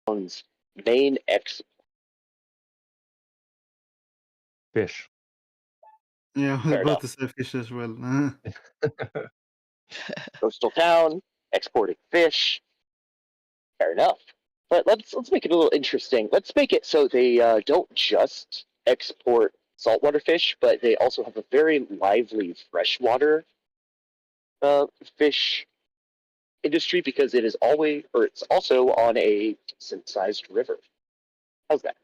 town's main Fish. Yeah, I was Fair about enough. to say fish as well. coastal town, exporting fish. Fair enough. But let's make it a little interesting. Let's make it so they don't just export saltwater fish, but they also have a very lively freshwater fish industry because it's also on a decent-sized river. How's that?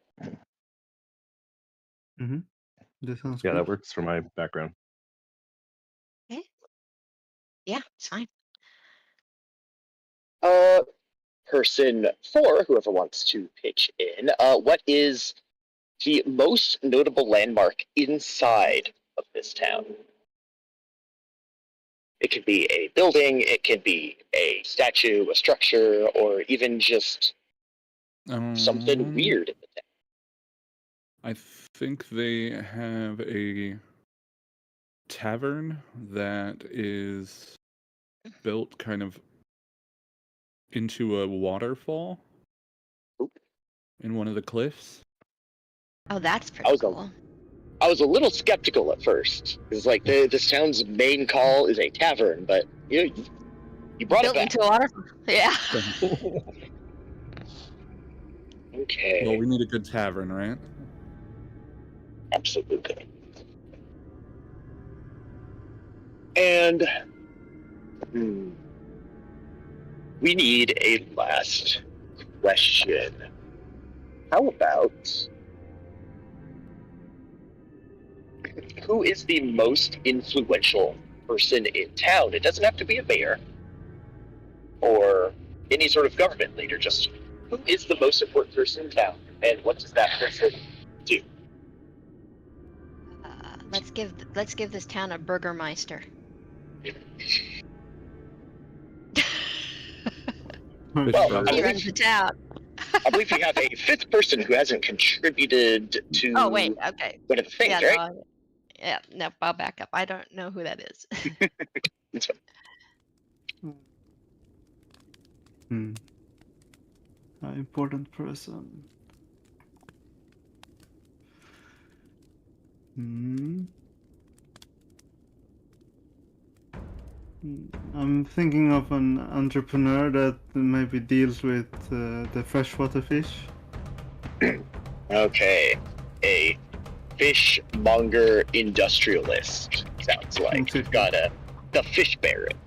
That sounds Yeah, good. that works for my background. Okay. Yeah, it's fine. Person 4, whoever wants to pitch in, what is the most notable landmark inside of this town? It could be a building, it could be a statue, a structure, or even just something weird in the town. I think they have a tavern that is built kind of into a waterfall Oop. in one of the cliffs. Oh, that's pretty cool. I was a little skeptical at first. It's like this town's main call is a tavern, but you brought Built it back. into a waterfall. Yeah. Okay. Well, we need a good tavern, right? Absolutely. And we need a last question. How about who is the most influential person in town? It doesn't have to be a mayor or any sort of government leader, just who is the most important person in town and what does that person do? Let's give this town a burgermeister. Well, He runs the town. I believe we have a 5th person who hasn't contributed to Oh wait, okay. one of the things, Yeah, right? no, I'll back up. I don't know who that is. It's fine. An important person. I'm thinking of an entrepreneur that maybe deals with the freshwater fish. Okay, a fishmonger industrialist sounds like. Okay. We've got the fish baron.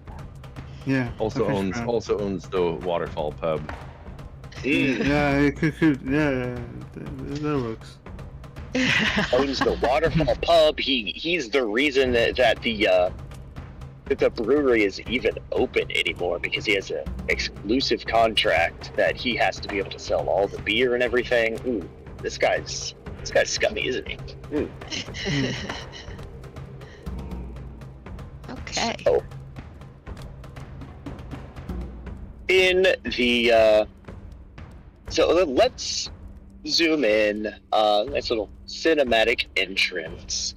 Yeah. Also a fish owns brand. the Waterfall pub. Yeah, it could. Yeah, that works. Owns the Waterfall pub. He's the reason that the brewery is even open anymore because he has an exclusive contract that he has to be able to sell all the beer and everything. Ooh, this guy's scummy, isn't he? Okay. So, in the so let's zoom in. Nice little cinematic entrance.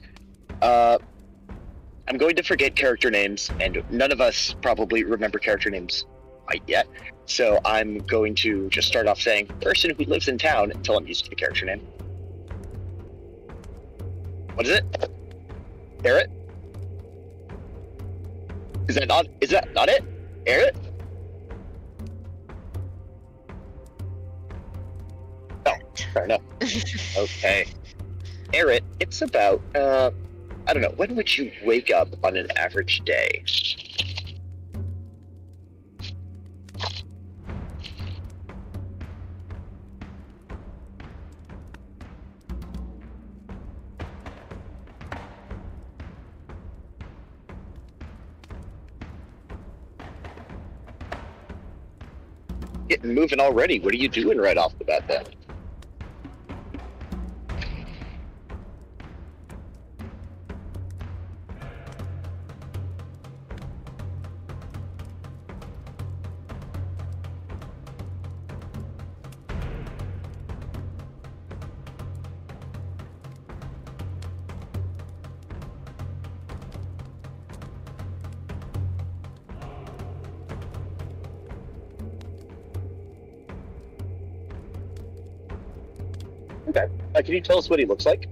I'm going to forget character names, and none of us probably remember character names quite yet. So I'm going to just start off saying person who lives in town until I'm used to the character name. What is it? Barrett? Is that not it? Barrett? Oh, fair enough. Okay. Barrett, it's about I don't know, when would you wake up on an average day? Getting moving already. What are you doing right off the bat then? Okay. Can you tell us what he looks like?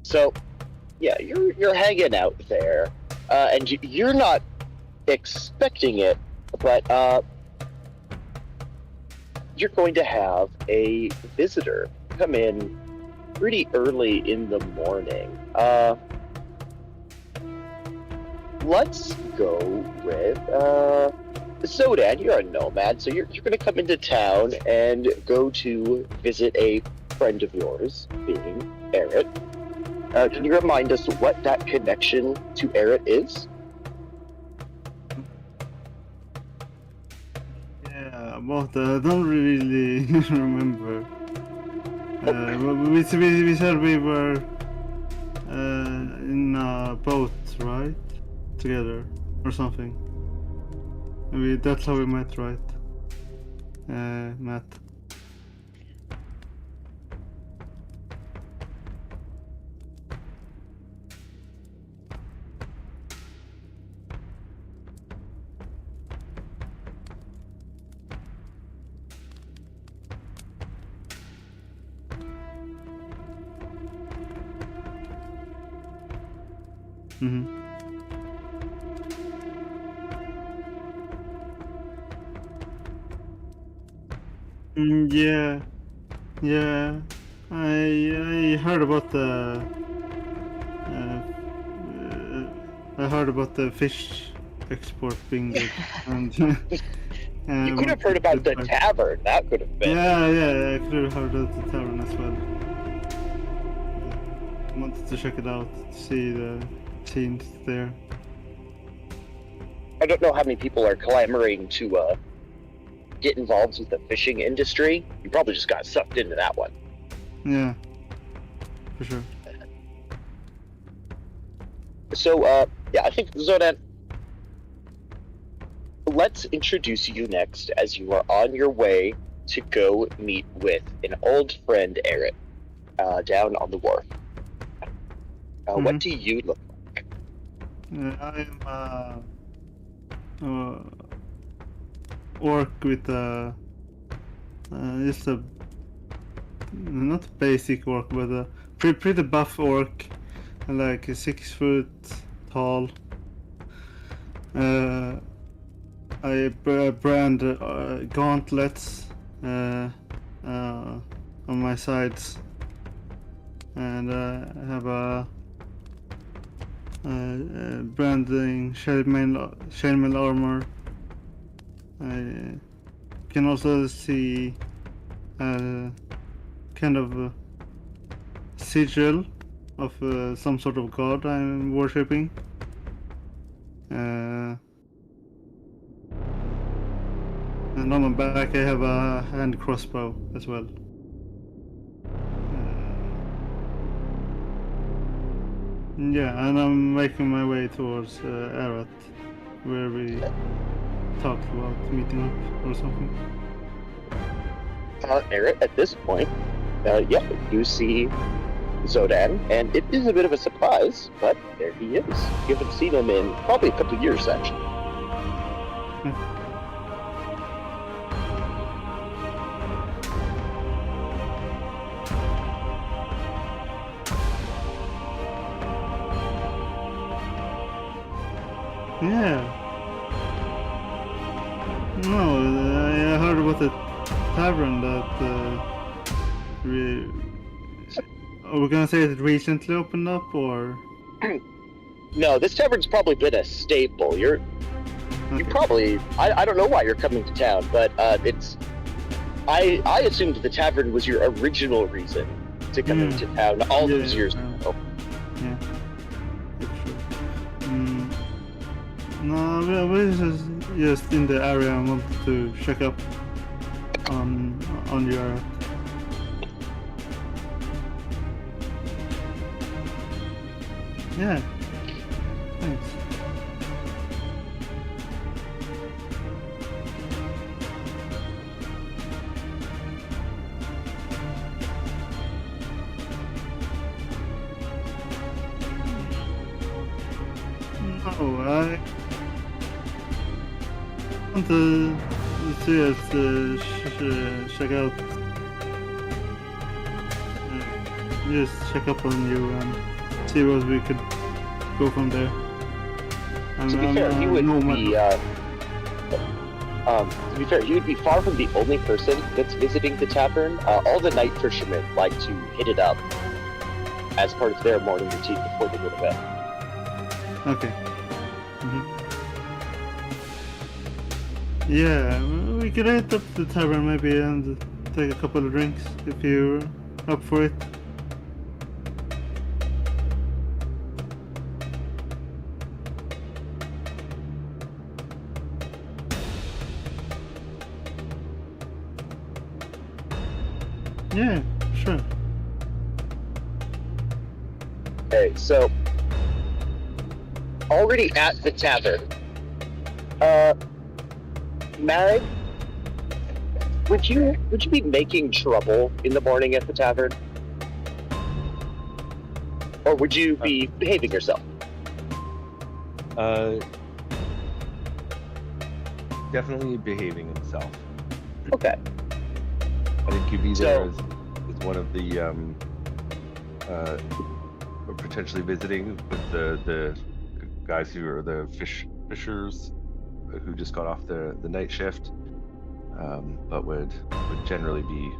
So, yeah, you're hanging out there, and you're not expecting it, but you're going to have a visitor come in pretty early in the morning. Let's go with Sodan. You're a nomad, so you're going to come into town and go to visit a friend of yours, being Eric. Can you remind us what that connection to Eric is? Yeah, but I don't really remember. We said we were in a boat, right? Together, or something. That's how we met, right? Matt. Mm-hmm. Yeah. I heard about the. I heard about the fish export being good, and You could have heard about the tavern. That could have been. Yeah, I could have heard of the tavern as well. I wanted to check it out, see the scenes there. I don't know how many people are clamoring to get involved with the fishing industry. You probably just got sucked into that one. Yeah, for sure. So, yeah, I think, Zodan, let's introduce you next as you are on your way to go meet with an old friend, Eric, down on the wharf. What do you look like? I'm orc with just a not basic orc, but a pretty buff orc, like 6 foot tall. I brand gauntlets on my sides, and I have a branding chainmail armor. I can also see kind of a sigil of some sort of god I'm worshipping. And on my back I have a hand crossbow as well. Yeah, and I'm making my way towards Arat, where we talked about meeting up or something. Eric, at this point, yeah, you see Zodan, and it is a bit of a surprise, but there he is. You haven't seen him in probably a couple of years, actually. Yeah. No, I heard about the tavern that are we gonna say it recently opened up, or? No, this tavern's probably been a staple. You're You probably. I don't know why you're coming to town, but it's. I assumed the tavern was your original reason to come into town all those years ago. Yeah. Good, sure. No, we're just in the area and wanted to check up on your. Yeah. Thanks. No, I want to see us check out. Just check up on you and see what we could go from there. To be fair, he would be. To be fair, he would be far from the only person that's visiting the tavern. All the night fishermen like to hit it up as part of their morning routine before they go to bed. Okay. Yeah, we could hit up the tavern maybe and take a couple of drinks if you're up for it. Yeah, sure. Okay, so already at the tavern, Mag, would you be making trouble in the morning at the tavern, or would you be behaving yourself? Definitely behaving himself. Okay. I think you'd be there as one of the potentially visiting with the guys who are the fishers who just got off the night shift, but would generally be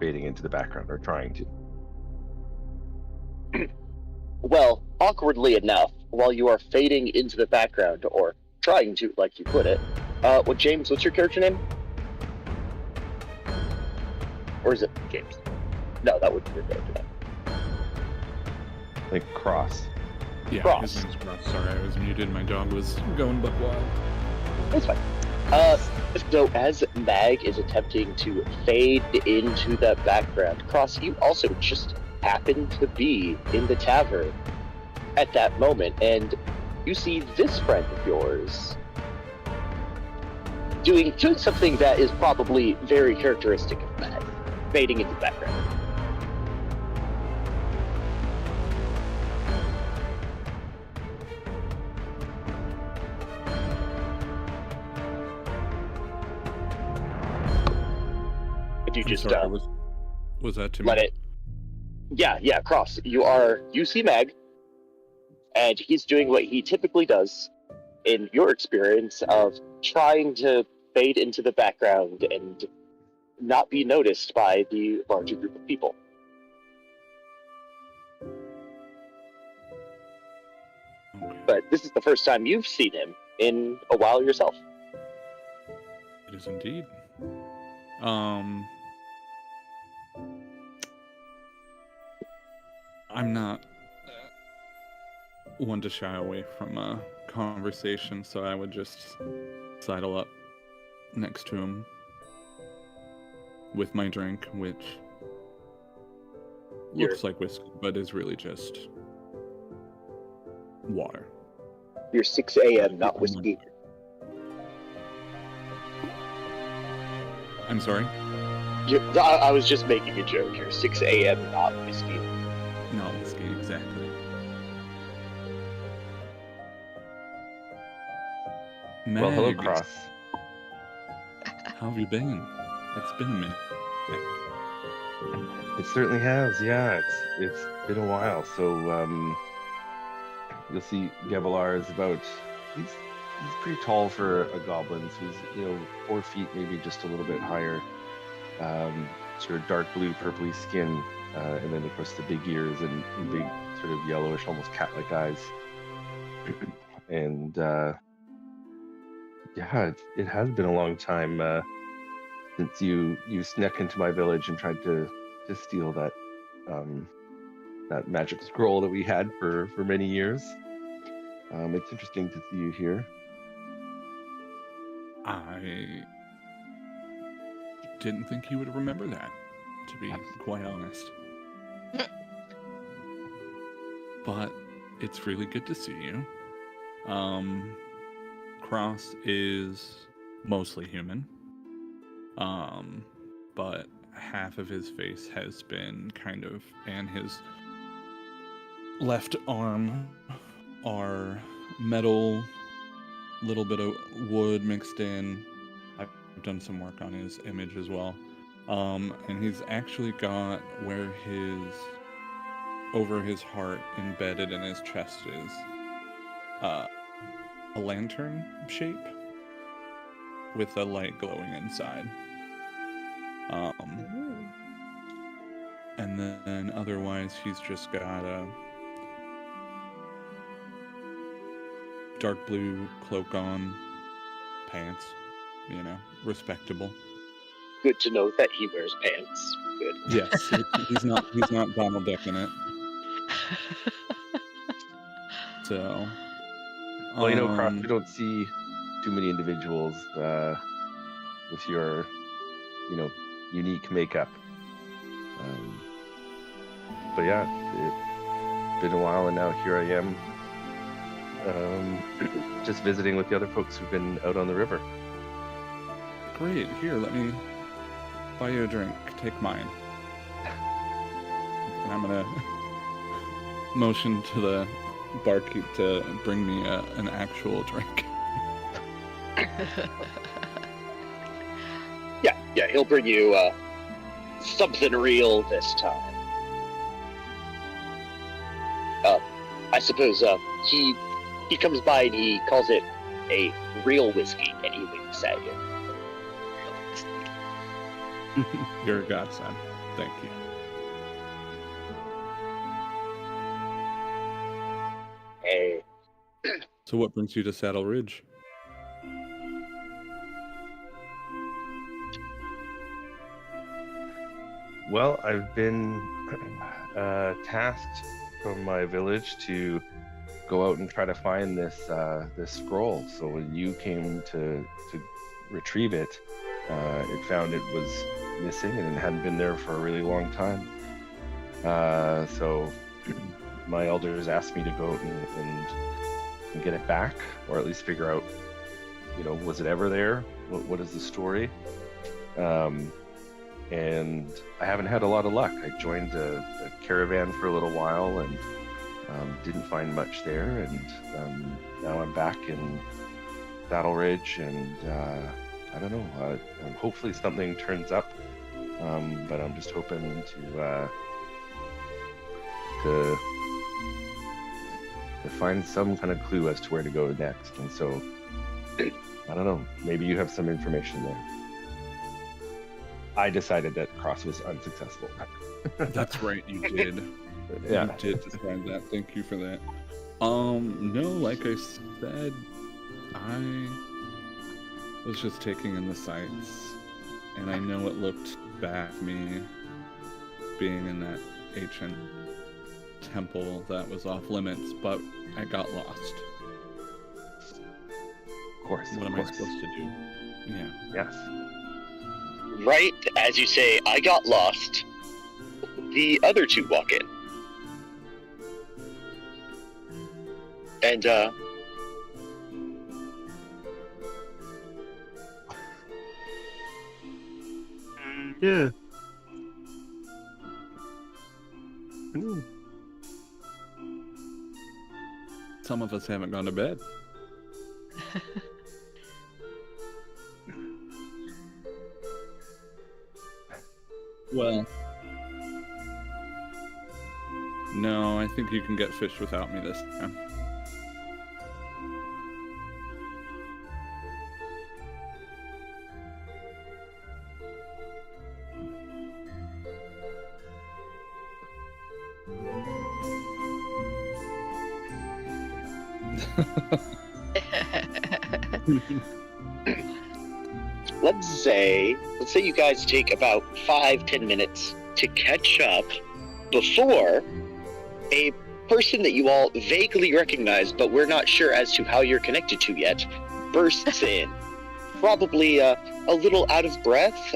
fading into the background or trying to. Well, awkwardly enough, while you are fading into the background, or trying to, like you put it, James, what's your character name? Or is it James? No, that would be your character name. Like Cross. Yeah, Cross. his name's Cross. Sorry, I was muted. My dog was going buck wild. That's fine. So as Mag is attempting to fade into the background, Cross, you also just happen to be in the tavern at that moment, and you see this friend of yours doing something that is probably very characteristic of Mag, fading into the background. If you I'm just sorry, was that to let me? it. Yeah, Cross. You see Mag, and he's doing what he typically does in your experience of trying to fade into the background and not be noticed by the larger group of people. Okay. But this is the first time you've seen him in a while yourself. It is indeed. I'm not one to shy away from a conversation, so I would just sidle up next to him with my drink, which looks like whiskey, but is really just water. You're 6 a.m., not whiskey. I'm sorry? I was just making a joke here. 6 a.m., not whiskey. Not whiskey, exactly. Well, hello, Meg, Cross. how have you been? It's been a minute. It certainly has. Yeah, it's been a while. So you'll see Gavilar is about he's pretty tall for a goblin. So he's 4 feet, maybe just a little bit higher. Sort of dark blue, purpley skin, and then of course the big ears and big sort of yellowish, almost cat-like eyes. And Yeah, it has been a long time since you snuck into my village and tried to steal that magic scroll that we had for many years. It's interesting to see you here. I didn't think you would remember that, to be quite honest. But it's really good to see you. Cross is mostly human. But half of his face has been kind of, and his left arm are metal, little bit of wood mixed in. I've done some work on his image as well. And he's actually got where over his heart embedded in his chest is a lantern shape with a light glowing inside. And then otherwise he's just got a dark blue cloak on, pants, respectable. Good to know that he wears pants. Good. Yes, he's not Donald Duck in it. So, Well, Cross, we don't see too many individuals with your, unique makeup. But yeah, it's been a while, and now here I am, just visiting with the other folks who've been out on the river. Great. Here, let me buy you a drink. Take mine. And I'm gonna motion to the barkeep to bring me an actual drink. Yeah, he'll bring you something real this time. I suppose he comes by and he calls it a real whiskey, and he winks at you. You're a godsend. Thank you. Hey. So what brings you to Saddle Ridge? Well, I've been tasked from my village to go out and try to find this scroll. So when you came to retrieve it, it found it was missing and it hadn't been there for a really long time. So my elders asked me to go out and get it back, or at least figure out, was it ever there? What is the story? And I haven't had a lot of luck. I joined a caravan for a little while and didn't find much there. And now I'm back in Saddle Ridge, and I don't know. Hopefully something turns up, but I'm just hoping to find some kind of clue as to where to go next. And so, I don't know. Maybe you have some information there. I decided that Cross was unsuccessful. That's right, you did. Yeah. You did describe that. Thank you for that. No, like I said, I was just taking in the sights, and I know it looked bad to me being in that ancient temple that was off limits, but I got lost. Of course. What am I supposed to do? Yeah. Yes. Right as you say, I got lost, the other two walk in. And, Yeah. Some of us haven't gone to bed. Well, no, I think you can get fish without me this time. let's say you guys take about 5-10 minutes to catch up before a person that you all vaguely recognize, but we're not sure as to how you're connected to yet, bursts in. Probably a little out of breath.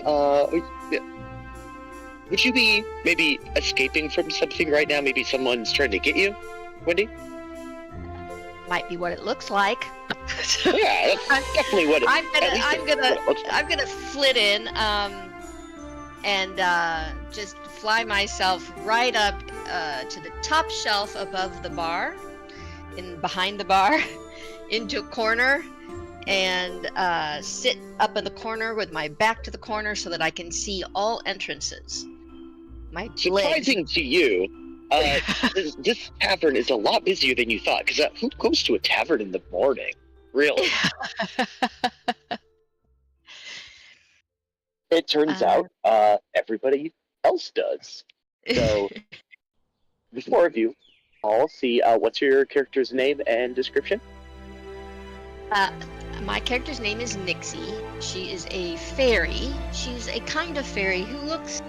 Would you be maybe escaping from something right now? Maybe someone's trying to get you, Wendy? Might be what it looks like. Yeah, that's definitely what it. I'm gonna flit in, and just fly myself right up to the top shelf above the bar, behind the bar, into a corner, and sit up in the corner with my back to the corner so that I can see all entrances. My Surprising to you, this tavern is a lot busier than you thought. Because who goes to a tavern in the morning? Really? It turns out everybody else does. So the four of you all see. What's your character's name and description? My character's name is Nixie. She is a fairy. She's a kind of fairy who looks,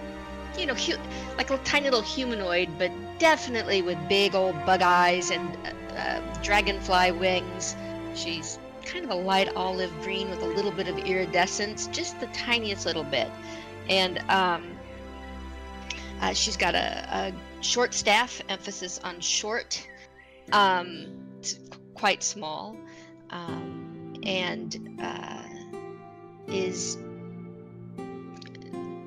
like a tiny little humanoid, but definitely with big old bug eyes and dragonfly wings. She's kind of a light olive green with a little bit of iridescence, just the tiniest little bit. And she's got a short staff, emphasis on short. It's quite small. And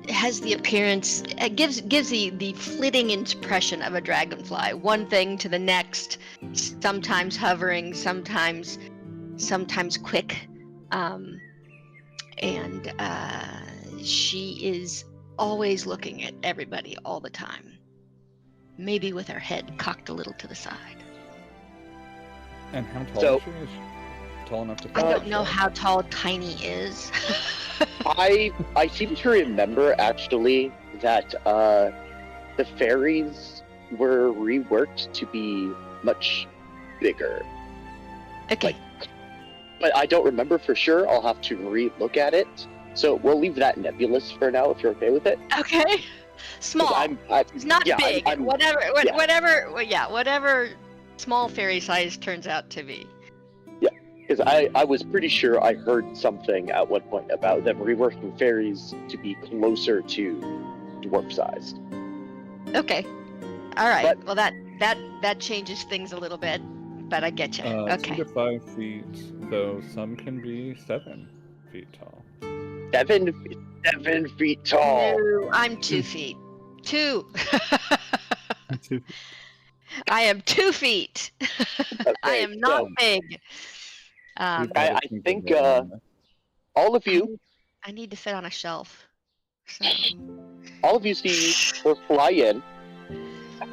has the appearance, gives the flitting impression of a dragonfly, one thing to the next, sometimes hovering, sometimes quick, and she is always looking at everybody all the time, maybe with her head cocked a little to the side. And how tall is she? Is she tall enough to? I don't know how tall Tiny is. I seem to remember actually that the fairies were reworked to be much bigger. Okay. But I don't remember for sure. I'll have to re-look at it. So we'll leave that nebulous for now, if you're okay with it. Okay. Small. It's not big. Whatever small fairy size turns out to be. Because I was pretty sure I heard something at one point about them reworking fairies to be closer to dwarf-sized. Okay. All right. But, well, that changes things a little bit, but I get you. Okay. 2 to 5 feet, though some can be 7 feet tall. 7 feet tall. No, I'm 2 feet. 2. I am 2 feet. Okay, I am not so big. I think all of you, I need to fit on a shelf. So. all of you see her fly in,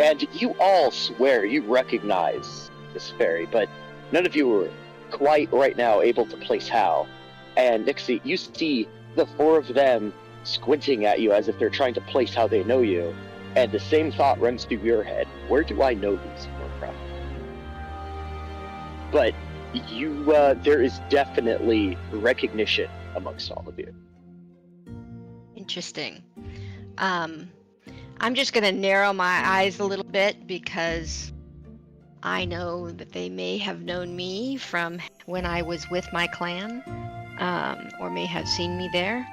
and you all swear you recognize this fairy, but none of you are quite right now able to place how. And Nixie, you see the 4 of them squinting at you as if they're trying to place how they know you, and the same thought runs through your head: where do I know these 4 from? But there is definitely recognition amongst all of you. Interesting. I'm just gonna narrow my eyes a little bit because I know that they may have known me from when I was with my clan, or may have seen me there,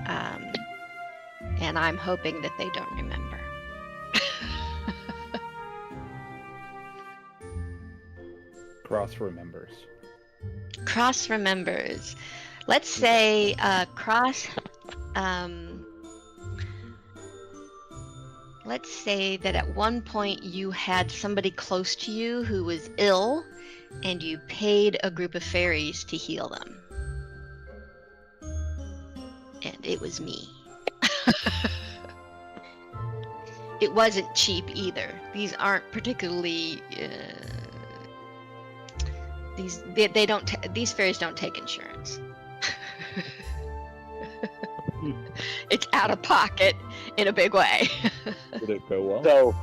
and I'm hoping that they don't remember. Cross remembers. Cross remembers. Let's say Cross. Let's say that at one point you had somebody close to you who was ill, and you paid a group of fairies to heal them. And it was me. It wasn't cheap either. These aren't particularly. These fairies don't take insurance. It's out of pocket in a big way. Did it go well?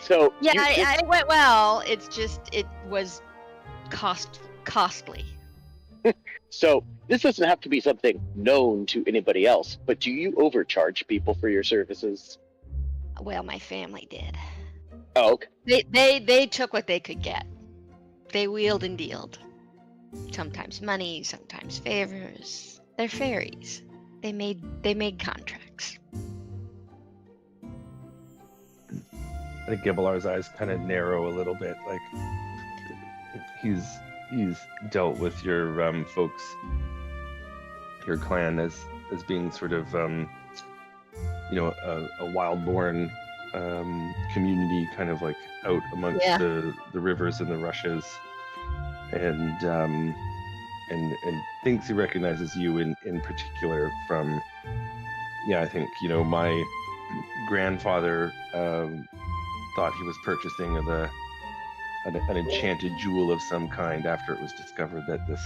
So yeah, it went well. It's just it was costly. So this doesn't have to be something known to anybody else, but do you overcharge people for your services? Well, my family did. Oh, okay. They took what they could get. They wheeled and dealed. Sometimes money, sometimes favors. They're fairies. They made contracts. I think Gibelar's eyes kind of narrow a little bit. Like he's dealt with your folks, your clan as being sort of a wild-born community, kind of like out amongst the rivers and the rushes, and thinks he recognizes you in particular from, I think my grandfather thought he was purchasing an enchanted jewel of some kind after it was discovered that this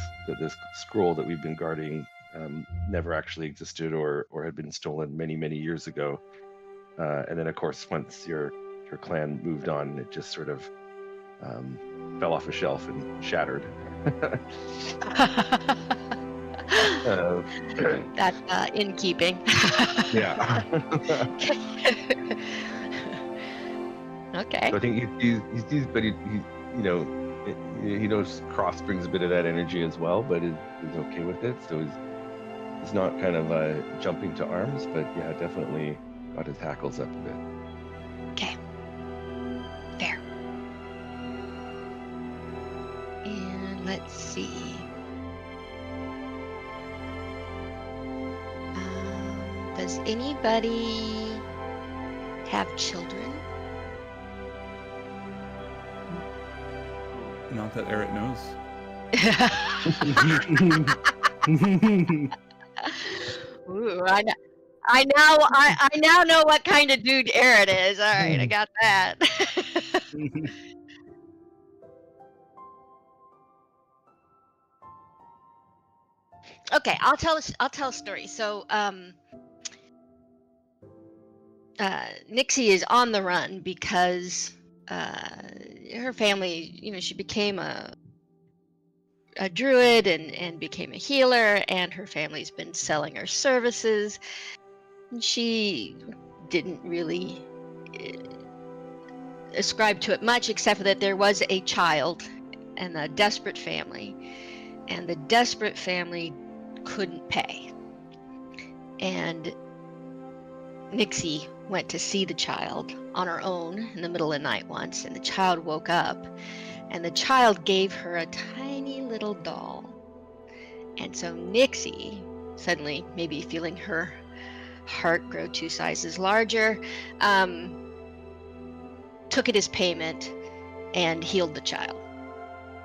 scroll that we've been guarding never actually existed or had been stolen many years ago. And then of course once your clan moved on, it just sort of fell off a shelf and shattered. That's in keeping. Yeah. Okay. So I think he's but he knows Cross brings a bit of that energy as well, but is okay with it. So he's not kind of jumping to arms, but yeah, definitely got his hackles up a bit. Okay. Fair. And let's see. Does anybody have children? Not that Eric knows. Ooh, I now know what kind of dude Aaron is. All right, I got that. Okay, I'll tell a story. So, Nixie is on the run because her family, she became a druid and became a healer, and her family's been selling her services. And she didn't really ascribe to it much, except for that there was a child and a desperate family, and the desperate family couldn't pay. And Nixie went to see the child on her own in the middle of the night once, and the child woke up, and the child gave her a tiny little doll. And so Nixie, suddenly maybe feeling her heart grow 2 sizes larger, took it as payment and healed the child.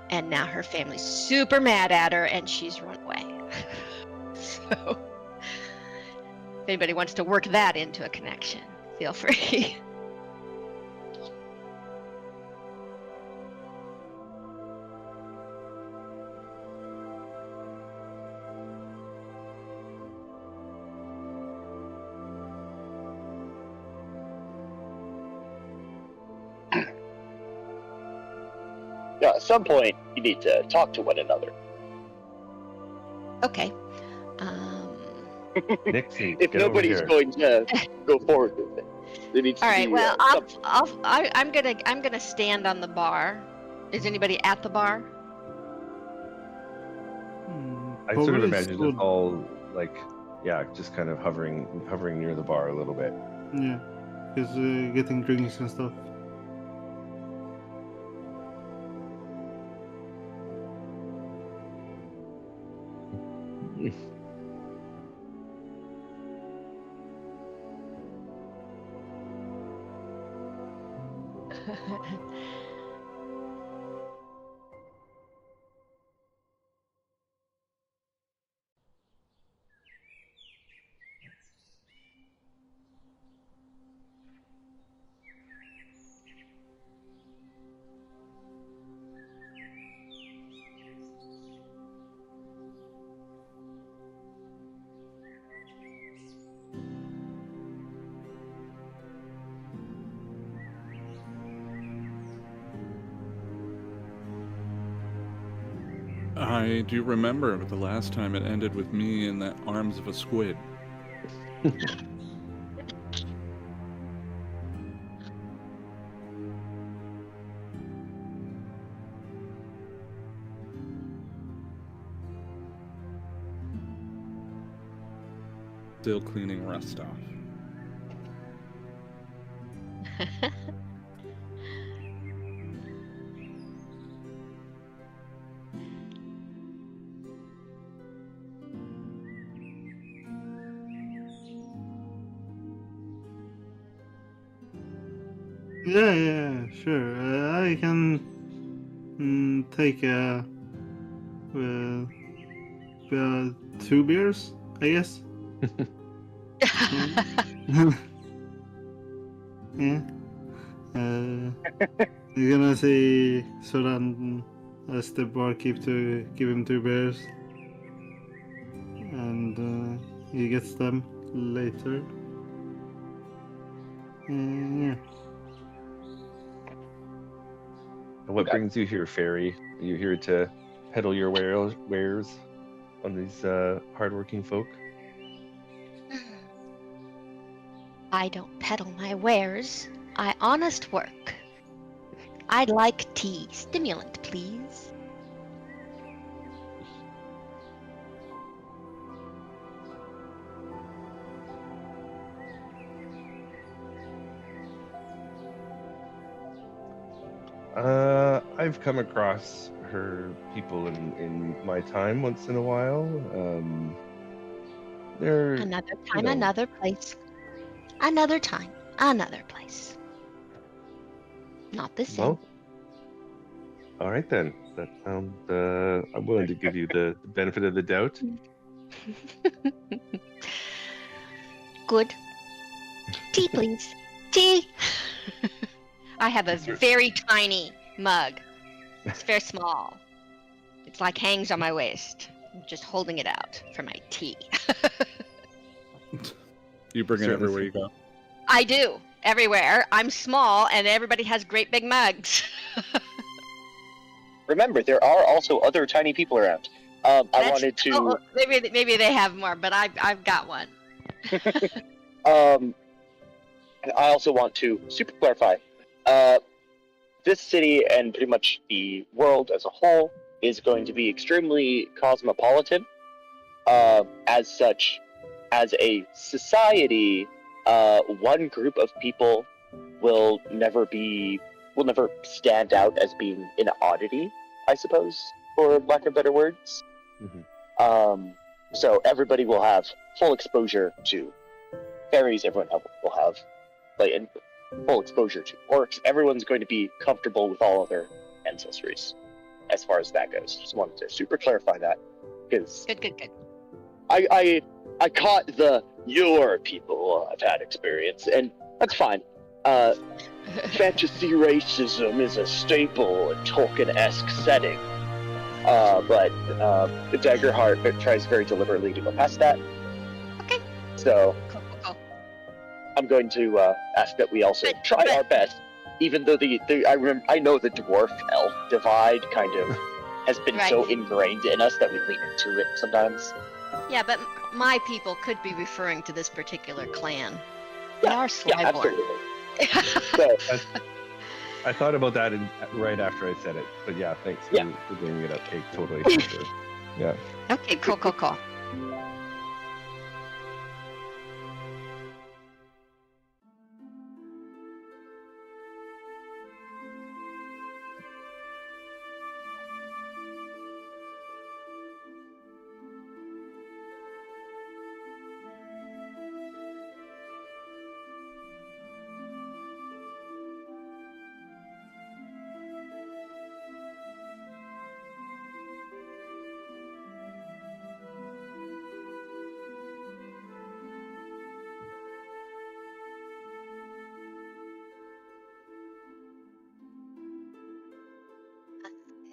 And now her family's super mad at her, and she's run away. So if anybody wants to work that into a connection, feel free. Now, at some point, you need to talk to one another. Okay. Nixie, If get over nobody's here. going to go forward with it, there needs All to right. be, Well, some- I'm gonna stand on the bar. Is anybody at the bar? I sort of Probably imagine stood- it's all like, just kind of hovering near the bar a little bit. Yeah, because getting drinks and stuff. I do remember the last time it ended with me in the arms of a squid. Still cleaning rust off. Yeah, sure. I can take 2 beers, I guess. Yeah. You're gonna say Soran as the barkeep to give him 2 beers, and he gets them later. Yeah. And what Okay. brings you here, Fairy? Are you here to peddle your wares on these hardworking folk? I don't peddle my wares. I honest work. I'd like tea. Stimulant, please. I've come across her people in my time once in a while. They're Another time, know. another place. Another time, another place. Not the same. Well, all right then. That sounds. I'm willing to give you the benefit of the doubt. Good. Tea, please. Tea! I have a very tiny mug. It's very small. It's like hangs on my waist. I'm just holding it out for my tea. You bring it Certainly everywhere you go. I do. Everywhere. I'm small and everybody has great big mugs. Remember, there are also other tiny people around. I wanted to. Oh, maybe they have more, but I've got one. And I also want to super clarify. This city and pretty much the world as a whole is going to be extremely cosmopolitan. As such, as a society, one group of people will never stand out as being an oddity, I suppose, for lack of better words. Mhm. So everybody will have full exposure to fairies. Everyone will have full exposure to orcs. Everyone's going to be comfortable with all other ancestries, as far as that goes. Just wanted to super clarify that, because Good. I caught the your people have had experience, and that's fine. Fantasy racism is a staple in Tolkien-esque setting, but the Daggerheart tries very deliberately to go past that. Okay. So Cool. I'm going to ask that we also try our best, even though I know the dwarf elf divide kind of has been so Right. ingrained in us that we lean into it sometimes. Yeah, but my people could be referring to this particular clan. They are Yeah, Slyborn. absolutely. So, I thought about that right after I said it, but yeah, thanks for bringing it up, Kate. Totally. Yeah. Okay, cool.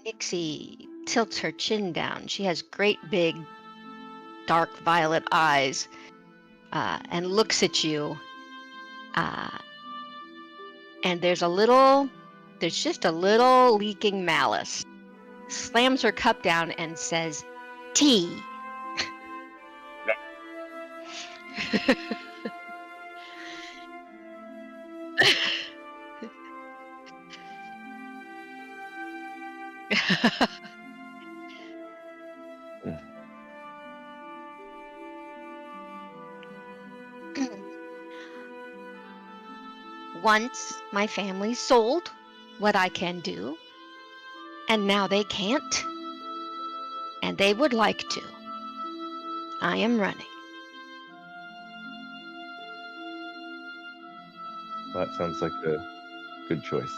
Nixie tilts her chin down. She has great big dark violet eyes and looks at you. And there's just a little leaking malice slams her cup down and says, "Tea." Once my family sold what I can do, and now they can't, and they would like to. I am running. That sounds like a good choice.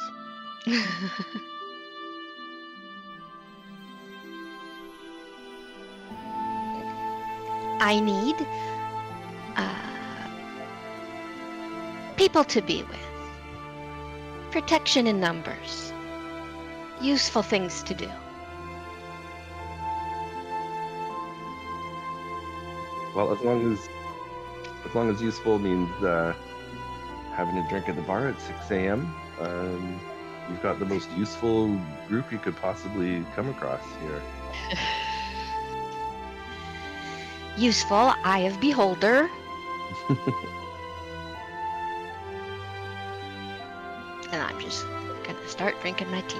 I need people to be with. Protection in numbers. Useful things to do. Well, as long as useful means having a drink at the bar at 6 a.m., you've got the most useful group you could possibly come across here. Useful, eye of beholder. And I'm just gonna start drinking my tea.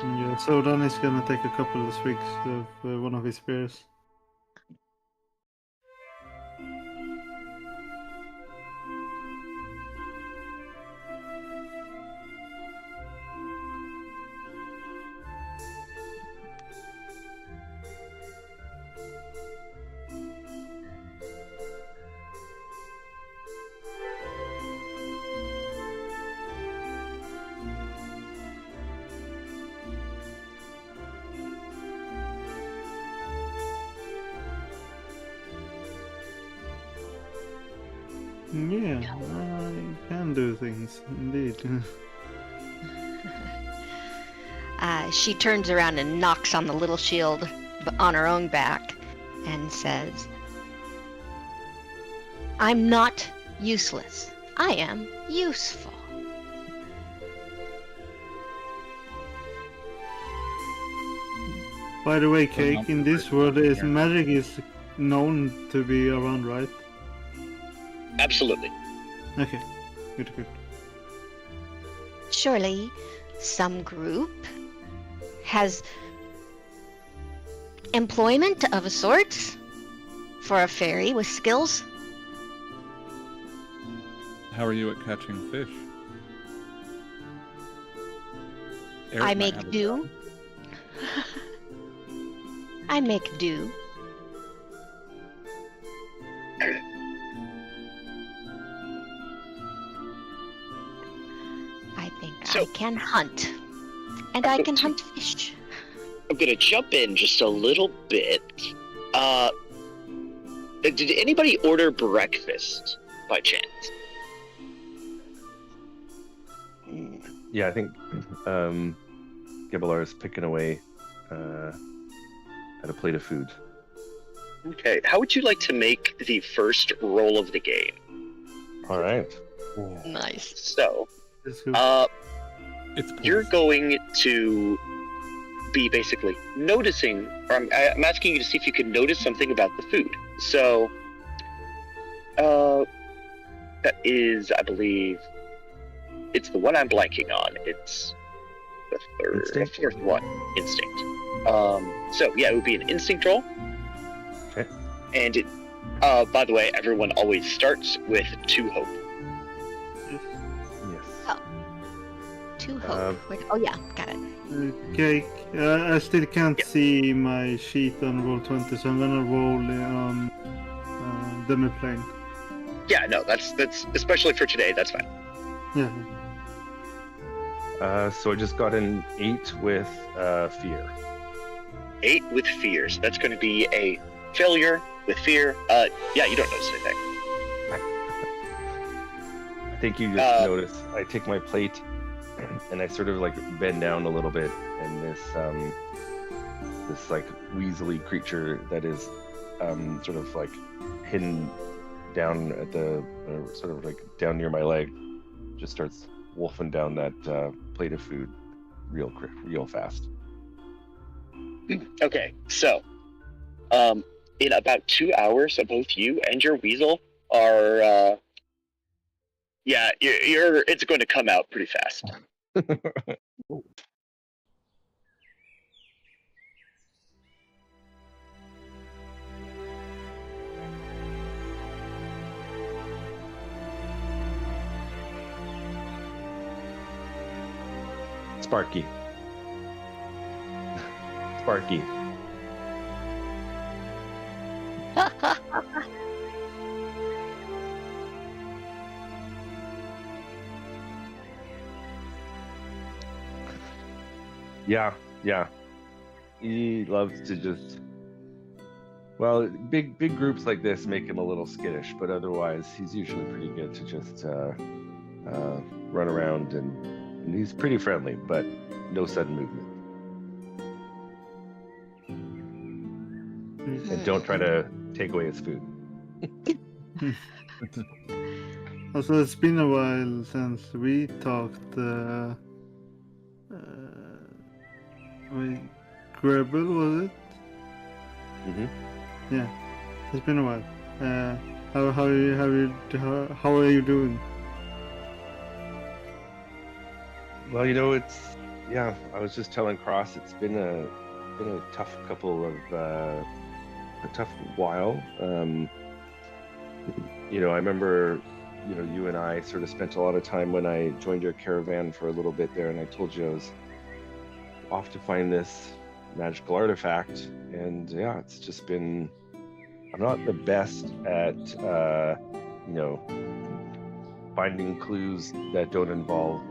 Yeah, so then he's gonna take a couple of swigs of one of his beers. Yeah, I can do things, indeed. She turns around and knocks on the little shield on her own back and says, "I'm not useless. I am useful." By the way, Cake, in this world, magic is known to be around, right? Absolutely. Okay, good. Surely some group has employment of a sort for a fairy with skills. How are you at catching fish? Eric I might make have a do. job. I make do. I think I So- can hunt. And I can hunt fish. I'm gonna jump in just a little bit. Did anybody order breakfast by chance? Yeah, I think Gibelar is picking away at a plate of food. Okay, how would you like to make the first roll of the game? All right. Nice. So, That's good. It's you're poison. going to be basically noticing, or I'm asking you to see if you can notice something about the food. So, that is, I believe, it's the one I'm blanking on. It's the Instinct? fourth one, instinct. So yeah, it would be an instinct roll. Okay. And it, by the way, everyone always starts with 2 hope. Yes. Two hope. Oh yeah, got it. Cake, I still can't Yeah. see my sheet on roll 20, so I'm gonna roll on demi-plane. Yeah, no, that's especially for today. That's fine. Yeah. So I just got an 8 with fear. 8 with fear. So that's going to be a failure with fear. Yeah, you don't notice anything. I think you just notice I take my plate and I sort of like bend down a little bit, and this like weaselly creature that is sort of like hidden down at the sort of like down near my leg just starts wolfing down that plate of food real fast. Okay, so in about 2 hours, both you and your weasel are it's going to come out pretty fast. Sparky. Yeah. He loves to just. Well, big groups like this make him a little skittish, but otherwise he's usually pretty good to just run around, and he's pretty friendly, but no sudden movement. And don't try to take away his food. Also, it's been a while since we talked. Gribble, was it? Mm-hmm. Yeah, it's been a while. How are you doing? Well, I was just telling Cross, it's been a tough couple of a tough while. I remember, you and I sort of spent a lot of time when I joined your caravan for a little bit there, and I told you I was off to find this magical artifact, and yeah, it's just been. I'm not the best at finding clues that don't involve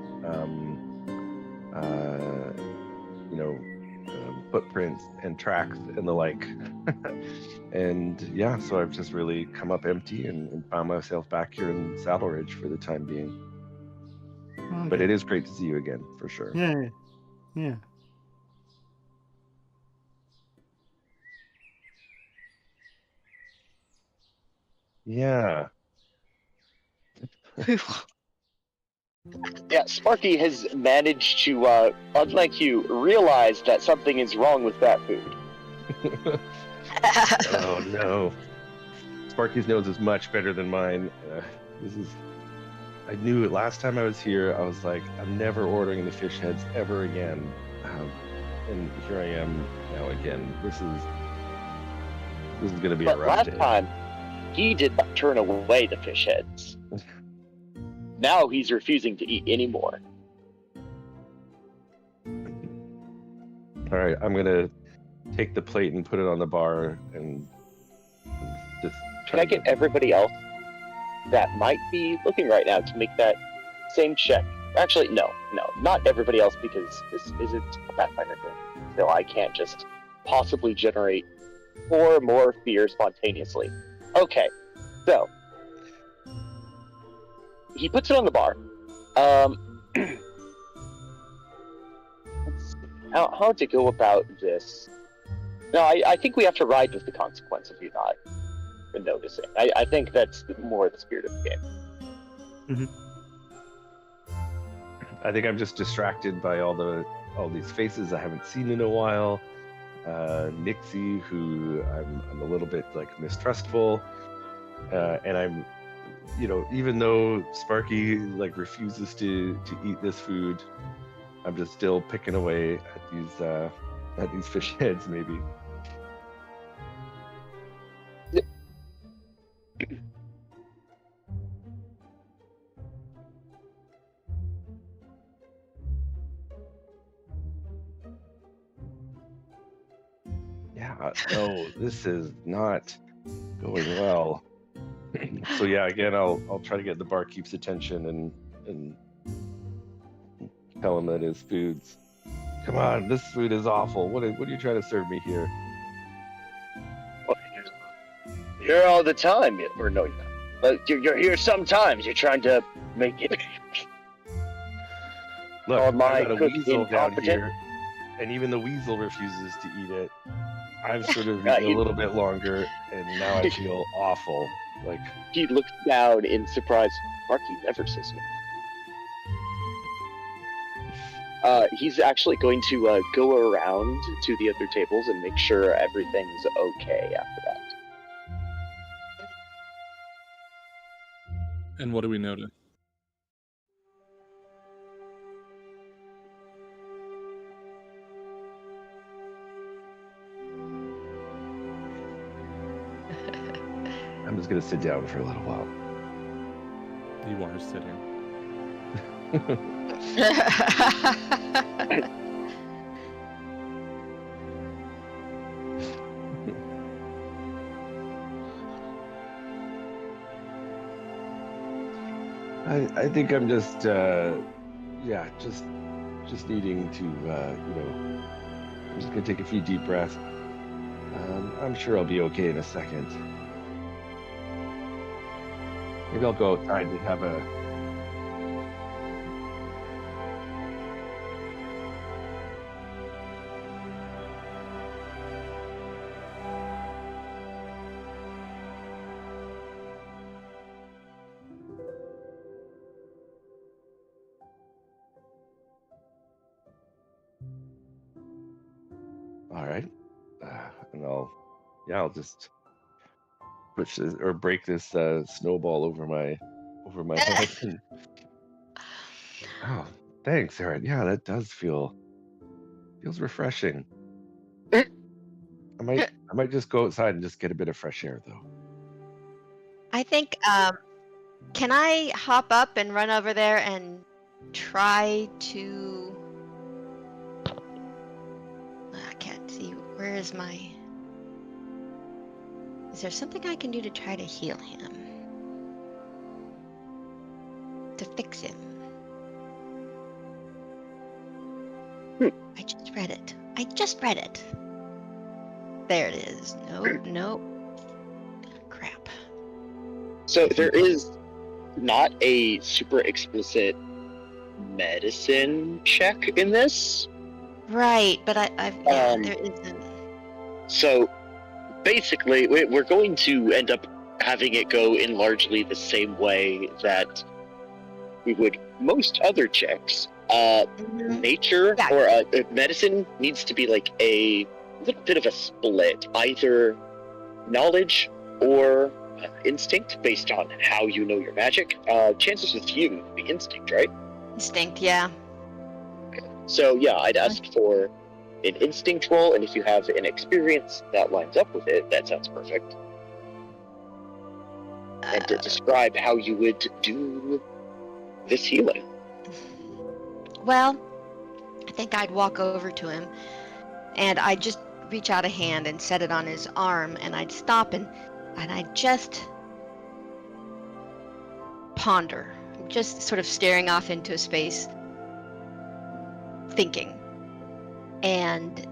footprints and tracks and the like. And yeah, so I've just really come up empty and found myself back here in Saddle Ridge for the time being. Okay. But it is great to see you again, for sure. Yeah. Yeah. Yeah, Sparky has managed to, unlike you, realize that something is wrong with that food. Oh no. Sparky's nose is much better than mine. I knew it last time I was here. I was like, I'm never ordering the fish heads ever again. And here I am now again. This is gonna be a rough last day. time, he did not turn away the fish heads. Now he's refusing to eat anymore. All right, I'm gonna take the plate and put it on the bar and just Can I get everybody else that might be looking right now to make that same check? Actually, no, not everybody else, because this isn't a Pathfinder thing. So I can't just possibly generate 4 more fear spontaneously. Okay, so he puts it on the bar. Let's see. How to go about this? No, I think we have to ride with the consequence of you not noticing. I think that's more the spirit of the game. Mm-hmm. I think I'm just distracted by all these faces I haven't seen in a while. Nixie, who I'm a little bit mistrustful, and I'm, even though Sparky refuses to eat this food, I'm just still picking away at these fish heads, maybe. Yeah, no, this is not going well. So yeah, again, I'll try to get the barkeep's attention and tell him that his food's. Come on, this food is awful. What are you trying to serve me here? Well, you're here all the time, or no, you're not. But you're here sometimes. You're trying to make it. Look, Or my I got a cook weasel down incompetent? here, and even the weasel refuses to eat it. I've sort of Yeah, eaten a little bit longer, and now I feel awful. He looks down in surprise. Sparky never says no. He's actually going to go around to the other tables and make sure everything's okay after that. And what do we notice? I'm just gonna sit down for a little while. You are sitting. I think I'm just just needing to I'm just gonna take a few deep breaths. I'm sure I'll be okay in a second. Maybe I'll go outside and have a all right, and I'll just push this or break this snowball over my head. Oh, thanks, Aaron. Yeah, that does feels refreshing. I might just go outside and just get a bit of fresh air though. I think, can I hop up and run over there and try to... I can't see. Where is my... Is there something I can do to try to heal him? To fix him? I just read it. There it is. Nope. Crap. So there is not a super explicit medicine check in this. Right, but there isn't. So basically, we're going to end up having it go in largely the same way that we would most other checks. Nature or medicine needs to be like a little bit of a split, either knowledge or instinct based on how you know your magic. Chances with you would be instinct, right? Instinct, yeah. So yeah, I'd ask for an instinct roll, and if you have an experience that lines up with it, that sounds perfect. And to describe how you would do this healing. Well, I think I'd walk over to him, and I'd just reach out a hand and set it on his arm, and I'd stop and I'd just ponder, just sort of staring off into space, thinking, and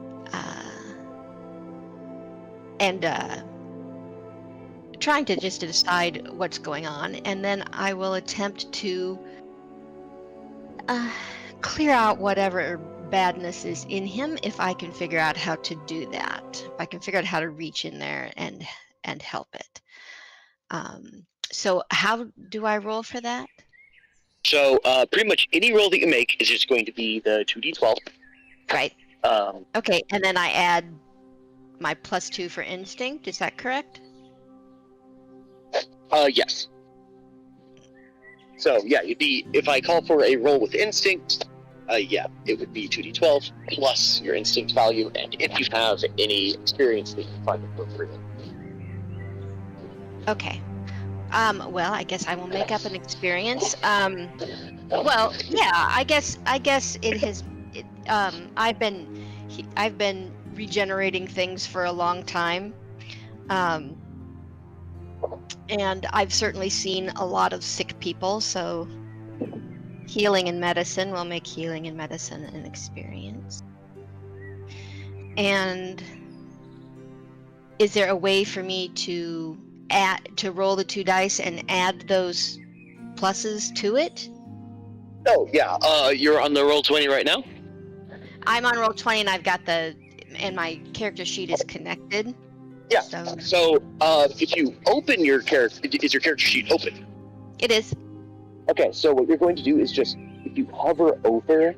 trying to just decide what's going on, and then I will attempt to clear out whatever badness is in him if I can figure out how to do that. If I can figure out how to reach in there and help it. So how do I roll for that? So pretty much any roll that you make is just going to be the 2d12. Right. Okay, and then I add my +2 for instinct. Is that correct? Yes. So yeah, you'd be, if I call for a roll with instinct, yeah, it would be 2d12 plus your instinct value, and if you have any experience that you find appropriate. Okay. Well, I guess I will make up an experience. Well, yeah, I guess it has. I've been regenerating things for a long time, and I've certainly seen a lot of sick people. So, healing and medicine will make healing and medicine an experience. And is there a way for me to roll the 2 dice and add those pluses to it? Oh yeah, you're on the roll 20 right now? I'm on roll 20 and I've got and my character sheet is connected. Yeah. So if you open your character, is your character sheet open? it is. Okay, so what you're going to do is just, if you hover over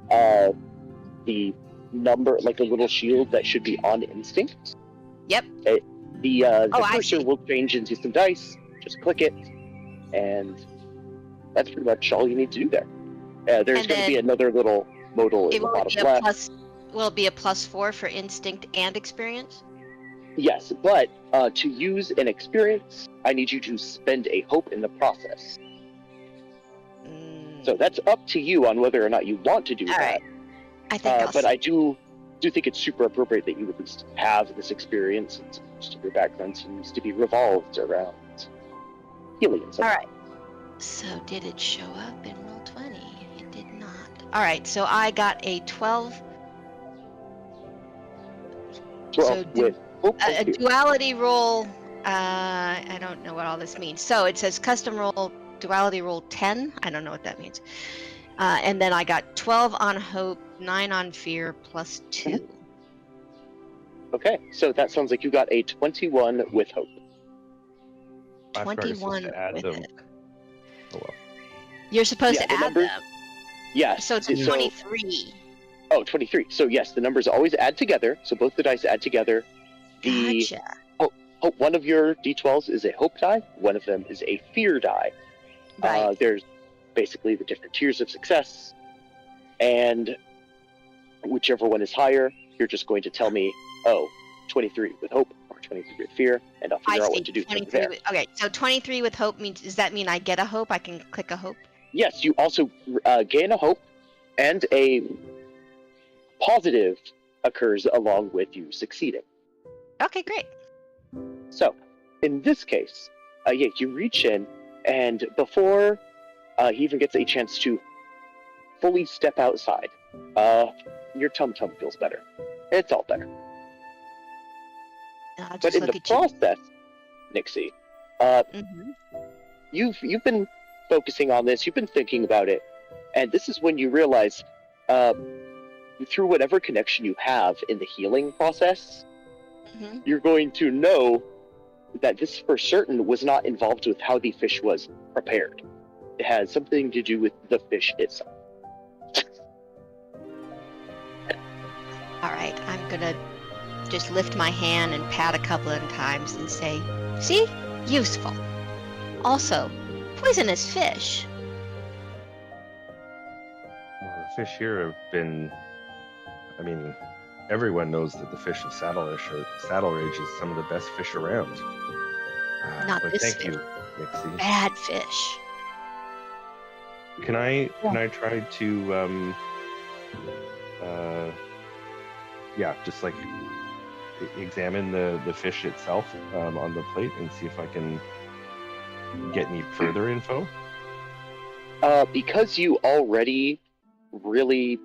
the number, like the little shield that should be on instinct. Yep. The I cursor see. will change into some dice. Just click it, and that's pretty much all you need to do there. There's And going to be then another little modal in It the will bottom be a left. plus. Will it be a +4 for instinct and experience? Yes, but to use an experience, I need you to spend a hope in the process. So that's up to you on whether or not you want to do All that. right. I think I'll. But I do think it's super appropriate that you at least have this experience. It's most of your background seems to be revolved around healing and stuff. All right. So did it show up in Roll20? It did not. All right. So I got a 12. Well, with hope A and fear. duality roll. I don't know what all this means. So it says custom roll, duality roll 10. I don't know what that means. And then I got 12 on hope, 9 on fear, +2. Okay, so that sounds like you got a 21 with hope. I forgot you're supposed 21 to add with them. it. Oh well. You're supposed Yeah, to the add numbers- them. Yes. So it's 23. Oh, 23. So yes, the numbers always add together. So both the dice add together. Gotcha. One of your d12s is a hope die. One of them is a fear die. Right. There's basically the different tiers of success, and whichever one is higher, you're just going to tell me, 23 with hope or 23 with fear, and I'll figure out what to do from 23 there. okay, so 23 with hope means, does that mean I get a hope? I can click a hope? Yes, you also gain a hope, and a positive occurs along with you succeeding. Okay, great. So, in this case, you reach in, and before he even gets a chance to fully step outside, your tum-tum feels better. It's all better. I'll But just in look the at you. process, Nixie, Mhm. you've been focusing on this, you've been thinking about it, and this is when you realize, through whatever connection you have in the healing process, Mhm. you're going to know that this for certain was not involved with how the fish was prepared. It has something to do with the fish itself. All right, I'm gonna just lift my hand and pat a couple of times and say, see? Useful. Also, poisonous fish. Well, the fish here have been. I mean, everyone knows that the fish of Saddle Rage is some of the best fish around. Not but this thank fish. you, Nixie. Bad fish. Can I try to just like examine the fish itself on the plate and see if I can get any further info? Because you already really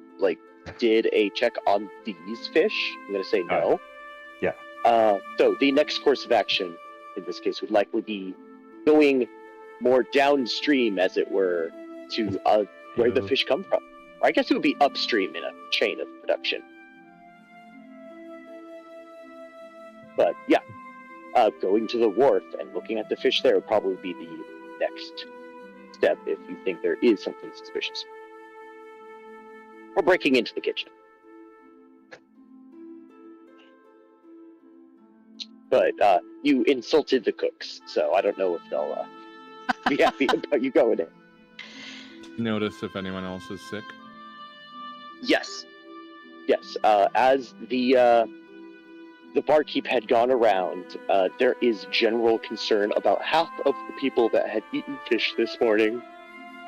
did a check on these fish, I'm gonna say no. Yeah. So the next course of action in this case would likely be going more downstream, as it were, to where the fish come from. Or I guess it would be upstream in a chain of production. But yeah, going to the wharf and looking at the fish there would probably be the next step if you think there is something suspicious. Or breaking into the kitchen. But you insulted the cooks, so I don't know if they'll be happy about you going in. Notice if anyone else is sick. Yes. As the barkeep had gone around, there is general concern about half of the people that had eaten fish this morning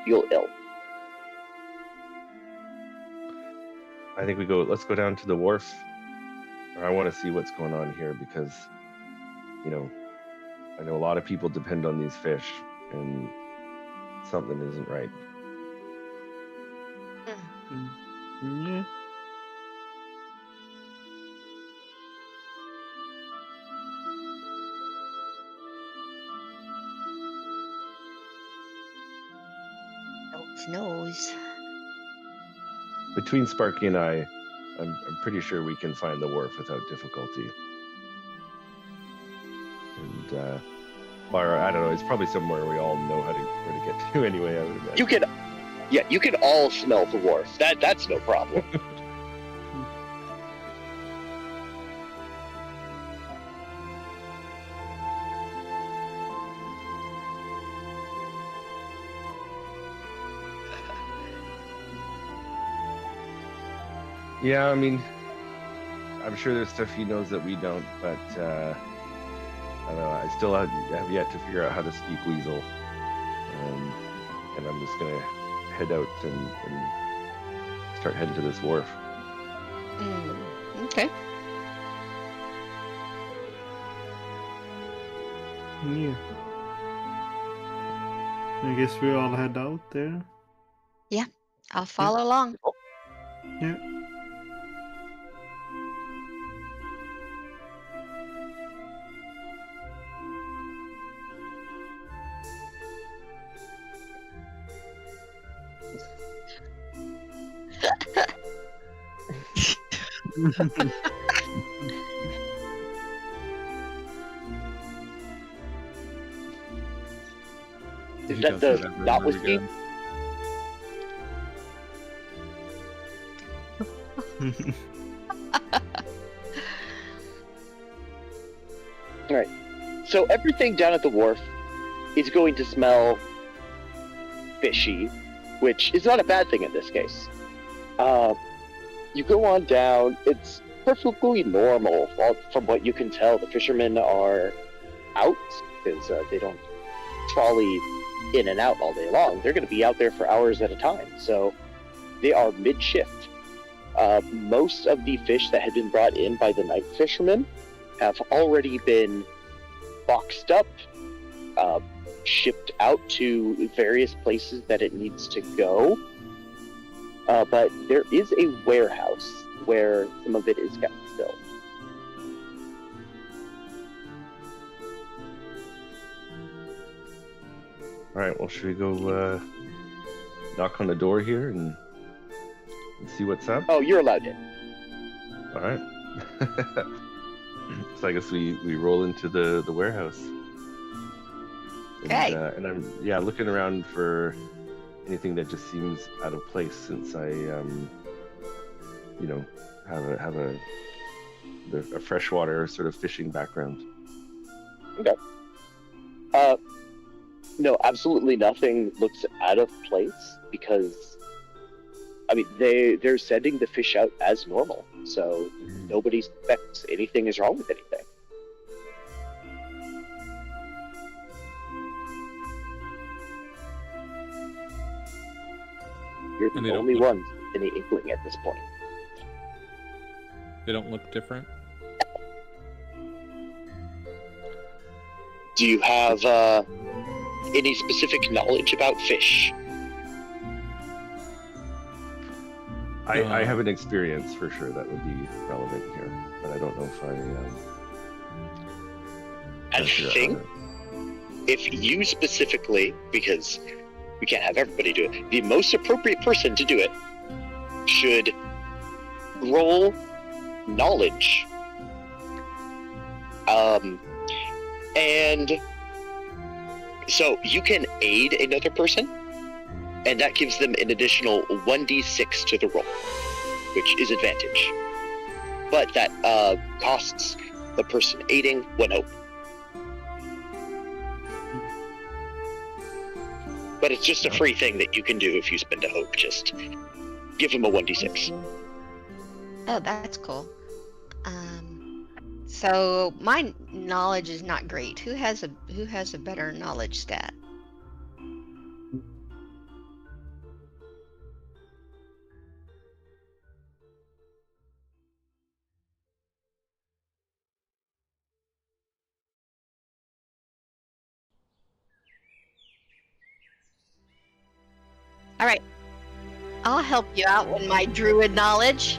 feel ill. I think let's go down to the wharf. I want to see what's going on here because, I know a lot of people depend on these fish and something isn't right. Yeah. Nose. Between Sparky and I'm pretty sure we can find the wharf without difficulty. And or I don't know, it's probably somewhere we all know where to get to anyway. I would imagine. Yeah, you can all smell the wharf. That's no problem. Yeah, I mean, I'm sure there's stuff he knows that we don't, but I don't know. I still have yet to figure out how to speak Weasel, and I'm just gonna head out and start heading to this wharf. Okay. Yeah. I guess we all head out there. I'll follow along. Yeah. Is He that does the every not now and whiskey? again. Alright. So everything down at the wharf is going to smell fishy, which is not a bad thing in this case. You go on down, it's perfectly normal. From what you can tell, the fishermen are out because they don't trolley in and out all day long. They're going to be out there for hours at a time, so they are mid-shift. Most of the fish that had been brought in by the night fishermen have already been boxed up, shipped out to various places that it needs to go. But there is a warehouse where some of it is kept still. All right, well, should we go knock on the door here and see what's up? Oh, you're allowed in. All right. So I guess we roll into the warehouse. Okay. And I'm looking around for anything that just seems out of place since I have a freshwater sort of fishing background. Okay. No, absolutely nothing looks out of place because, I mean, they're sending the fish out as normal, so nobody suspects anything is wrong with anything. You're And they the don't only look- ones with any inkling at this point. They don't look different. Do you have any specific knowledge about fish? I have an experience for sure that would be relevant here, but I don't know if I think if you specifically, because we can't have everybody do it, the most appropriate person to do it should roll knowledge. And so you can aid another person, and that gives them an additional 1d6 to the roll, which is advantage. But that costs the person aiding 1 hope. But it's just a free thing that you can do if you spend a hope. Just give them a 1d6. Oh, that's cool. So my knowledge is not great. Who has a better knowledge stat? All right. I'll help you out with my druid knowledge.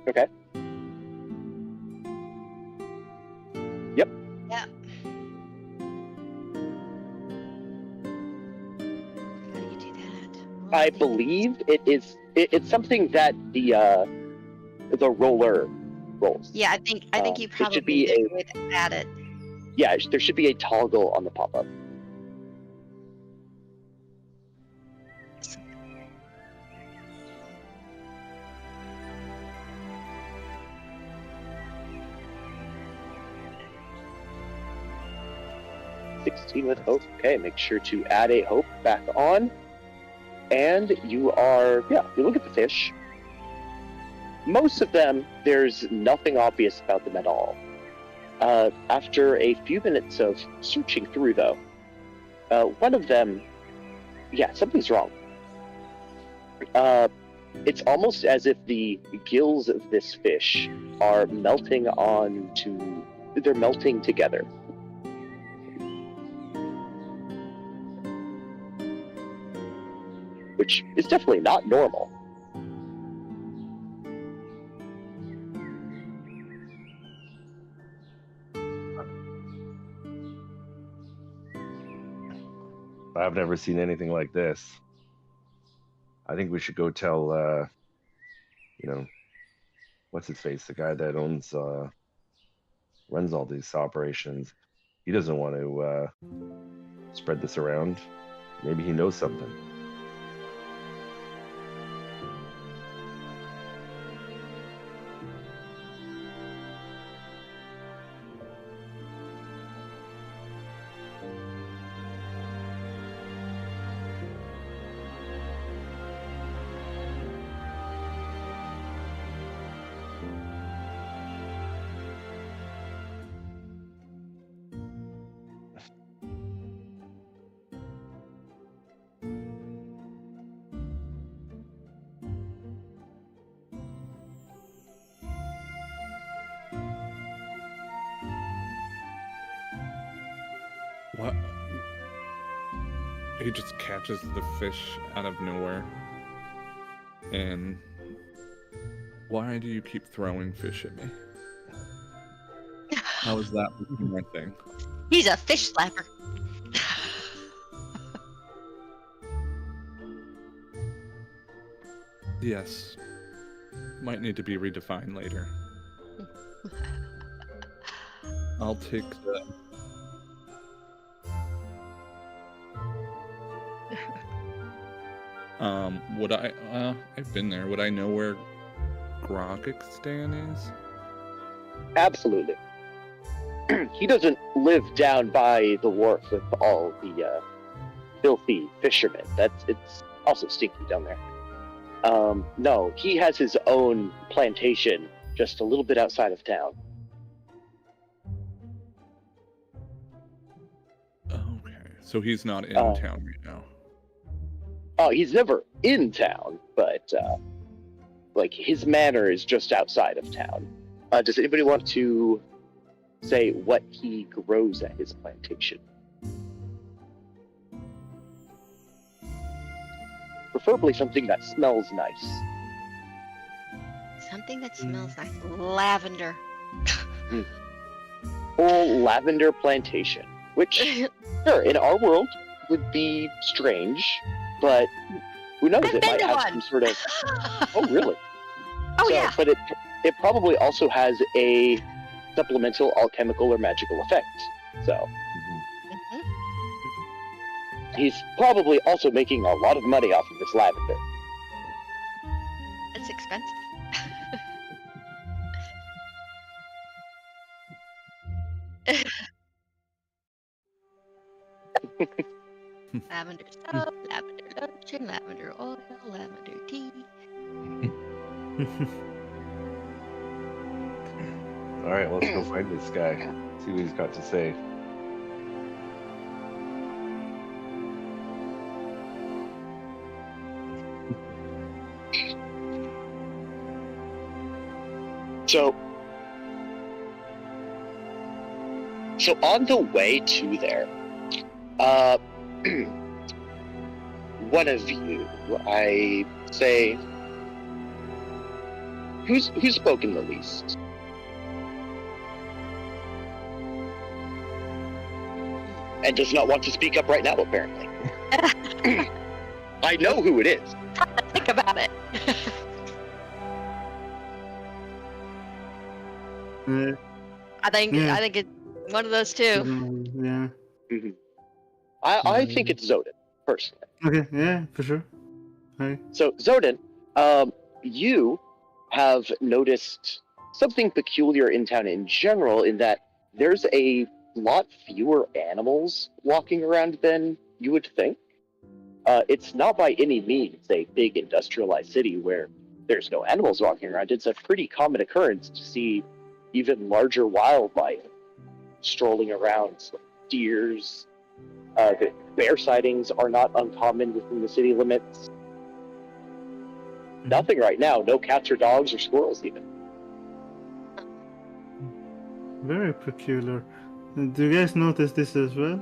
Okay. Yep. Yeah. How do you do that? I believe it's something that the roller rolls. Yeah, I think you it should probably be did at it. Yeah, there should be a toggle on the pop-up. $16 with hope. Okay, make sure to add a hope back on. And you look at the fish. Most of them, there's nothing obvious about them at all. After a few minutes of searching through, though, one of them, something's wrong. It's almost as if the gills of this fish are they're melting together. Which is definitely not normal. I've never seen anything like this. I think we should go tell, what's his face, the guy that runs all these operations. He doesn't want to spread this around. Maybe he knows something. What? He just catches the fish out of nowhere. And why do you keep throwing fish at me? How is that my thing? He's a fish slapper. Yes. Might need to be redefined later. I'll take the... would I've been there. Would I know where Groggistan is? Absolutely. He doesn't live down by the wharf with all the filthy fishermen. It's also stinky down there. No, he has his own plantation just a little bit outside of town. Okay, so he's not in town right now. Oh, he's never in town, but his manor is just outside of town. Does anybody want to say what he grows at his plantation? Preferably something that smells nice. Something that smells like lavender. Full lavender plantation, which, sure, in our world would be strange, but who knows? It might have some sort of. Oh, really? Oh, yeah. But it probably also has a supplemental alchemical or magical effect. So he's probably also making a lot of money off of this lavender. It's expensive. Lavender soap, lavender lotion, lavender oil, lavender tea. All right, let's go find this guy. See what he's got to say. So on the way to there, one of you, I say, who's spoken the least? And does not want to speak up right now, apparently. I know who it is. Think about it. I think it's one of those two. Yeah. I think it's Zodin, personally. Okay, yeah, for sure. Hi. So, Zodin, you have noticed something peculiar in town in general, in that there's a lot fewer animals walking around than you would think. It's not by any means a big industrialized city where there's no animals walking around. It's a pretty common occurrence to see even larger wildlife strolling around, like deers. The bear sightings are not uncommon within the city limits. Nothing right now. No cats or dogs or squirrels even. Very peculiar. Do you guys notice this as well?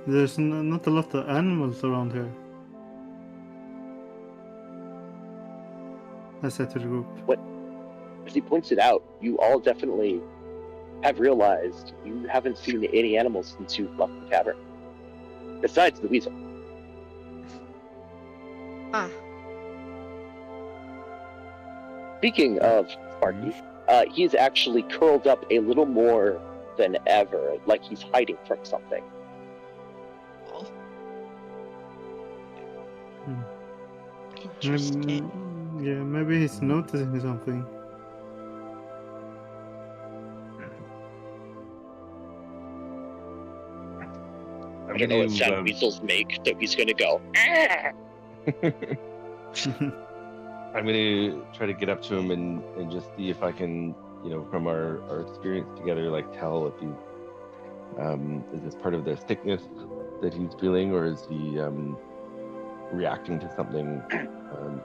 There's not a lot of animals around here. I said to the group. As he points it out, you all definitely have realized you haven't seen any animals since you left the tavern. Besides the weasel. Huh. Speaking of Sparky, he's actually curled up a little more than ever, like he's hiding from something. Interesting. Yeah, maybe he's noticing something. I don't know what sound weasels make, that he's gonna go. I'm gonna try to get up to him and just see if I can, from our experience together, like tell if he is this part of the sickness that he's feeling, or is he reacting to something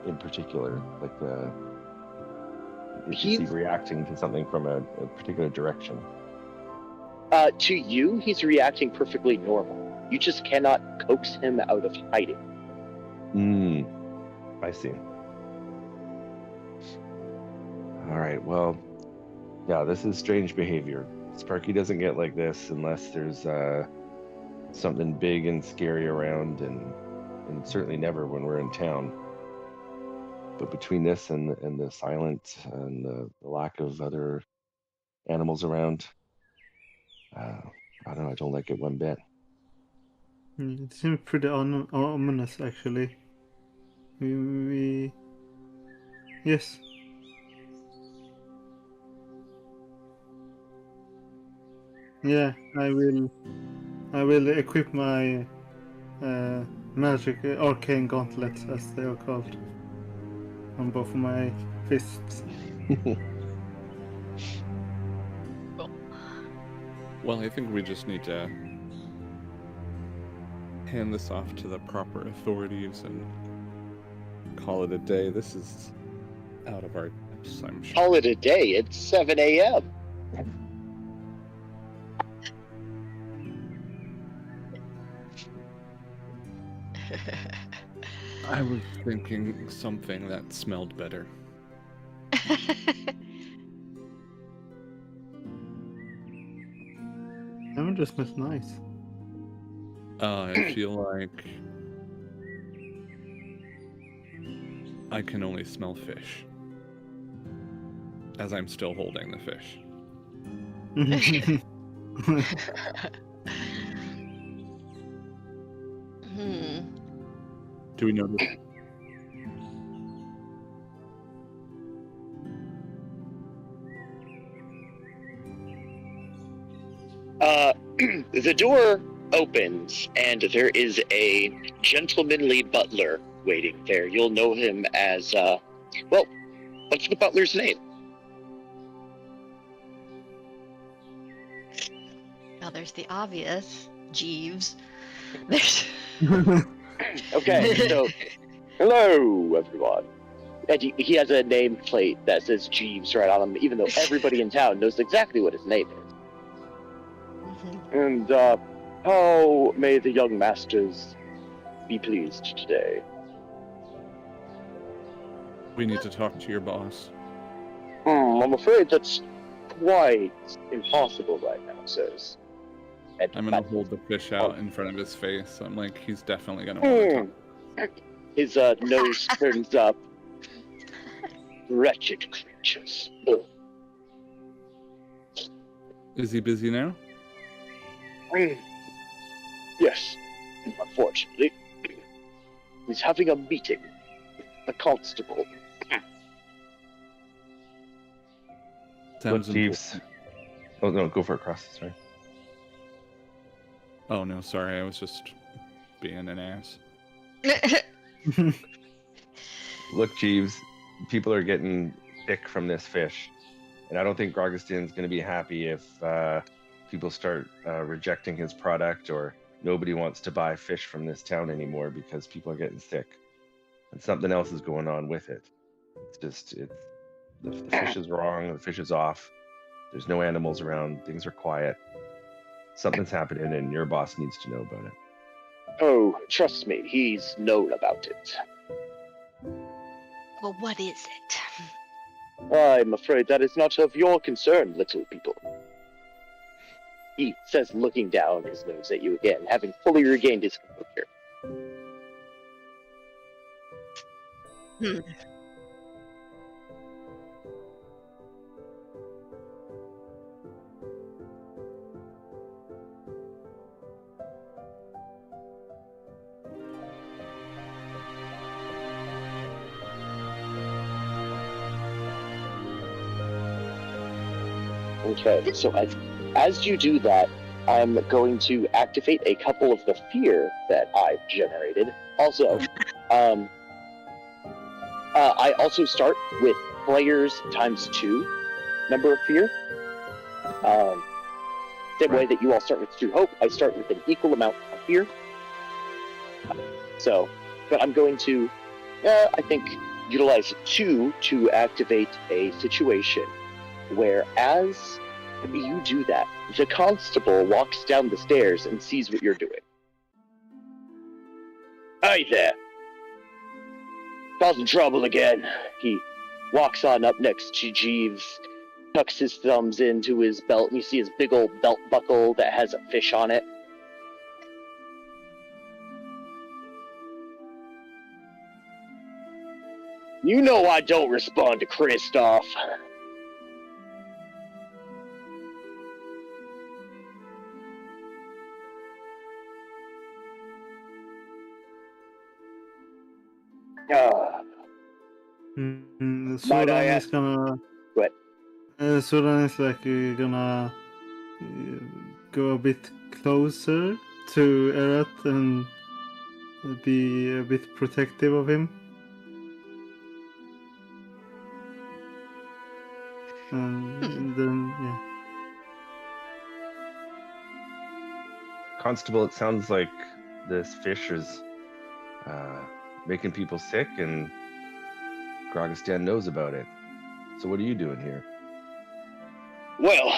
in particular? Like, is he reacting to something from a particular direction? To you, he's reacting perfectly normal. You just cannot coax him out of hiding. I see. All right, well, yeah, this is strange behavior. Sparky doesn't get like this unless there's something big and scary around, and certainly never when we're in town. But between this and the silence and the lack of other animals around, I don't know, I don't like it one bit. It seems pretty ominous, actually. Yes. Yeah, I will equip my magic arcane gauntlets, as they are called, on both of my fists. Well, I think we just need to hand this off to the proper authorities and call it a day. This is out of our depths, I'm sure. Call it a day. It's 7 a.m. I was thinking something that smelled better. That just smells nice. I feel like I can only smell fish, as I'm still holding the fish. Do we know this? The door opens, and there is a gentlemanly butler waiting there. You'll know him as, well, what's the butler's name? Well, there's the obvious, Jeeves. Okay, so, hello, everyone. And he has a nameplate that says Jeeves right on him, even though everybody in town knows exactly what his name is. And, how may the young masters be pleased today? We need to talk to your boss. I'm afraid that's quite impossible right now, sirs. And I'm gonna hold the fish out in front of his face. I'm like, he's definitely gonna want to talk. His nose turns up. Wretched creatures. Ugh. Is he busy now? Yes, unfortunately. He's having a meeting with the constable. Sounds Look, Jeeves. important. Oh no, go for it, Cross. Sorry. Oh no, sorry, I was just being an ass. Look, Jeeves. People are getting sick from this fish, and I don't think Grogistan's going to be happy if people start rejecting his product, or nobody wants to buy fish from this town anymore because people are getting sick, and something else is going on with it. The fish is wrong. The fish is off. There's no animals around. Things are quiet. Something's happening, and your boss needs to know about it. Oh, trust me, he's known about it. Well, what is it? I'm afraid that is not of your concern, little people. He says, looking down his nose at you again, having fully regained his composure. Okay, so as you do that, I'm going to activate a couple of the fear that I've generated. Also, I also start with players ×2 number of fear. Same way that you all start with 2 hope, I start with an equal amount of fear. But I'm going to, I think, utilize 2 to activate a situation where, as you do that, the constable walks down the stairs and sees what you're doing. Hi there. Causing trouble again. He walks on up next to Jeeves, tucks his thumbs into his belt, and you see his big old belt buckle that has a fish on it. You know I don't respond to Kristoff. Sodan I is gonna. What? Sodan is like gonna go a bit closer to Eret and be a bit protective of him. And then, yeah. Constable, it sounds like this fish is making people sick, and Grogistan knows about it. So what are you doing here? Well,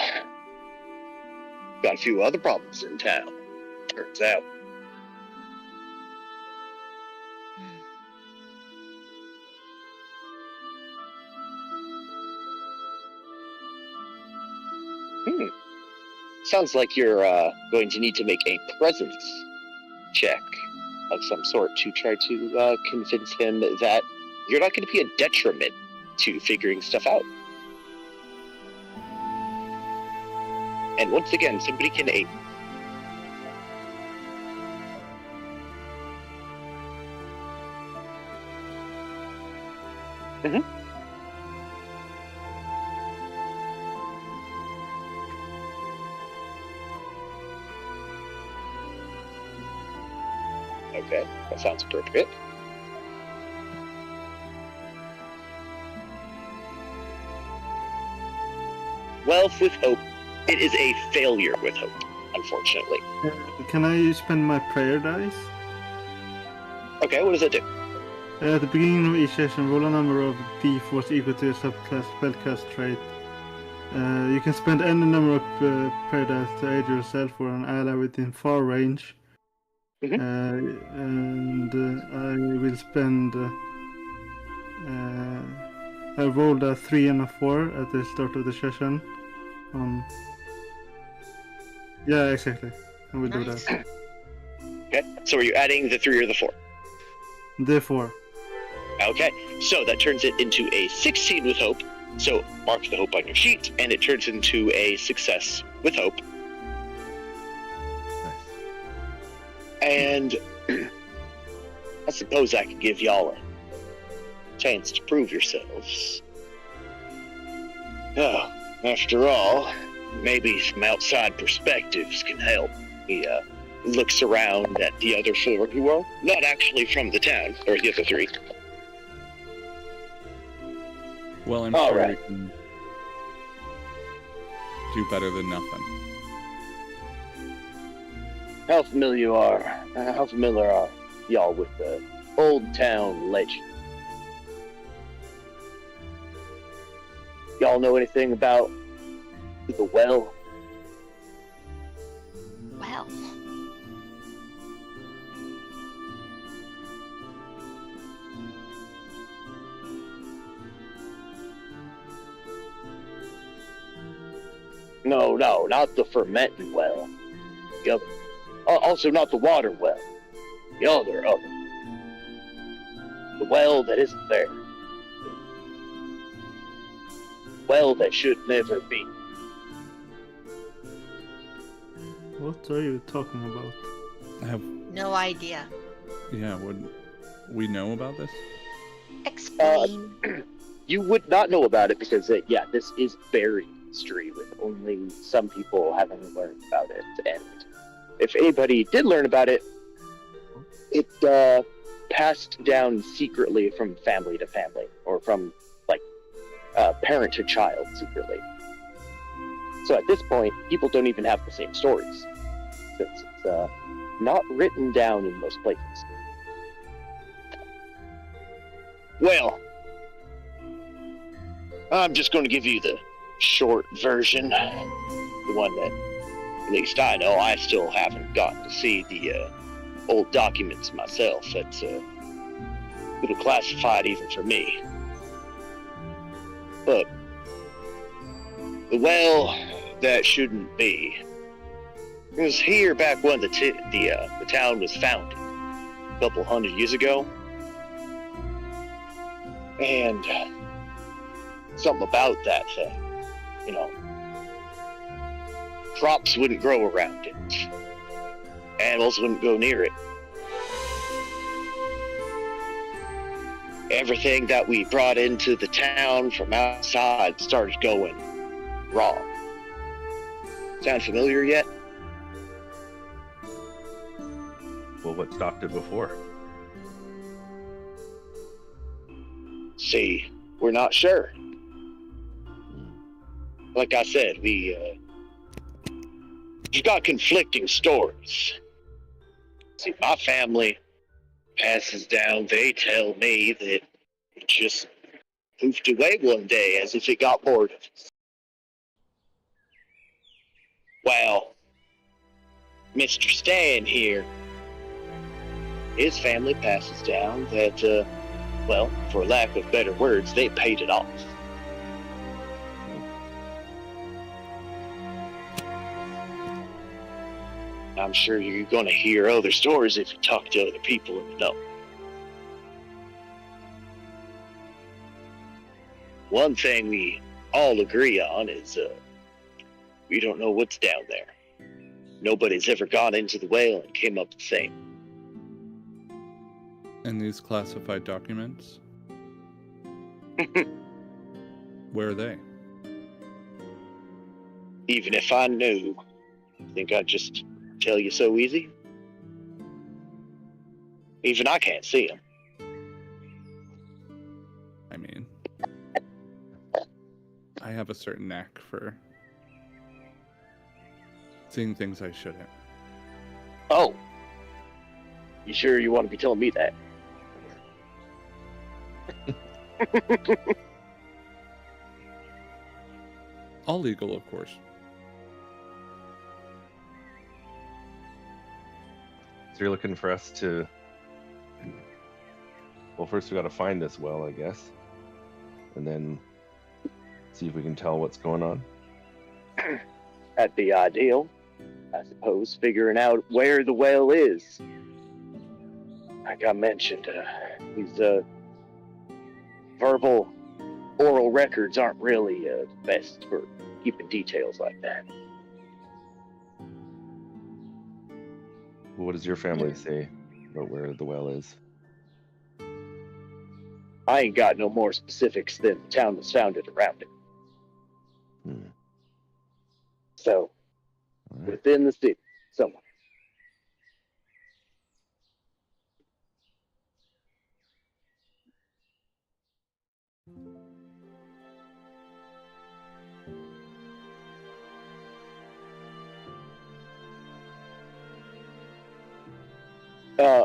got a few other problems in town, turns out. Sounds like you're going to need to make a presence check of some sort to try to convince him that you're not going to be a detriment to figuring stuff out. And once again, somebody can aid. Okay, that sounds appropriate. Wealth with hope. It is a failure with hope, unfortunately. Can I spend my prayer dice? Okay, what does it do? At the beginning of each session, roll a number of d4s equal to your subclass spellcast trait. You can spend any number of prayer dice to aid yourself or an ally within far range. And I will spend I rolled a 3 and a 4 at the start of the session. Yeah, exactly. I will do Nice. that. Okay. So are you adding the 3 or the 4? D4. Okay. So that turns it into a 16 with hope. So mark the hope on your sheet, and it turns into a success with hope. Nice. And I suppose I could give y'all a chance to prove yourselves. Oh, after all, maybe some outside perspectives can help. He looks around at the other 4 who are not actually from the town, or the other 3. Well, I'm All sure right. we can do better than nothing. How familiar are y'all with the Old Town legend? Y'all know anything about the well? Well, No, not the fermented well. The other. Also not the water well. The other. The well that isn't there. Well that should never be. What are you talking about? no idea. Would we know about this? Explain. You would not know about it because, this is buried history with only some people having learned about it. And if anybody did learn about it, it passed down secretly from family to family, or from parent to child secretly. So at this point, people don't even have the same stories, since it's not written down in most places. Well, I'm just going to give you the short version, the one that, at least I know, I still haven't gotten to see the old documents myself. That's a little classified even for me. But the well that shouldn't be was here back when the town was founded, a couple hundred years ago. And something about that thing, crops wouldn't grow around it. Animals wouldn't go near it. Everything that we brought into the town from outside started going wrong. Sound familiar yet? Well, what stopped it before? See, we're not sure. Like I said, we've got conflicting stories. See, my family passes down, they tell me that it just poofed away one day as if it got bored of us. Well, Mr. Stan here, his family passes down that, for lack of better words, they paid it off. I'm sure you're going to hear other stories if you talk to other people in the know. One thing we all agree on is we don't know what's down there. Nobody's ever gone into the whale and came up the same. And these classified documents? Where are they? Even if I knew, think I'd just tell you so easy? Even I can't see them. I mean, I have a certain knack for seeing things I shouldn't. Oh. You sure you want to be telling me that? All legal, of course. So you're looking for us to... Well, first we got to find this well, I guess. and then see if we can tell what's going on. That'd be ideal, I suppose, figuring out where the whale is. Like I mentioned, these verbal, oral records aren't really best for keeping details like that. What does your family say about where the well is? I ain't got no more specifics than the town was founded around it. Hmm. So, All right. within the city, somewhere.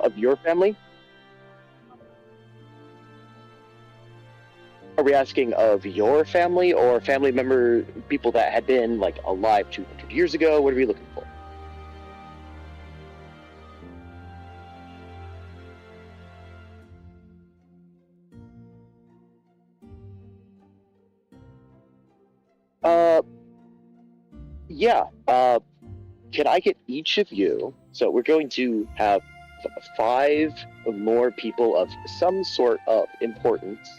Of your family? Are we asking of your family or family member, people that had been like alive 200 years ago? What are we looking for? Yeah. Can I get each of you? So we're going to have 5 or more people of some sort of importance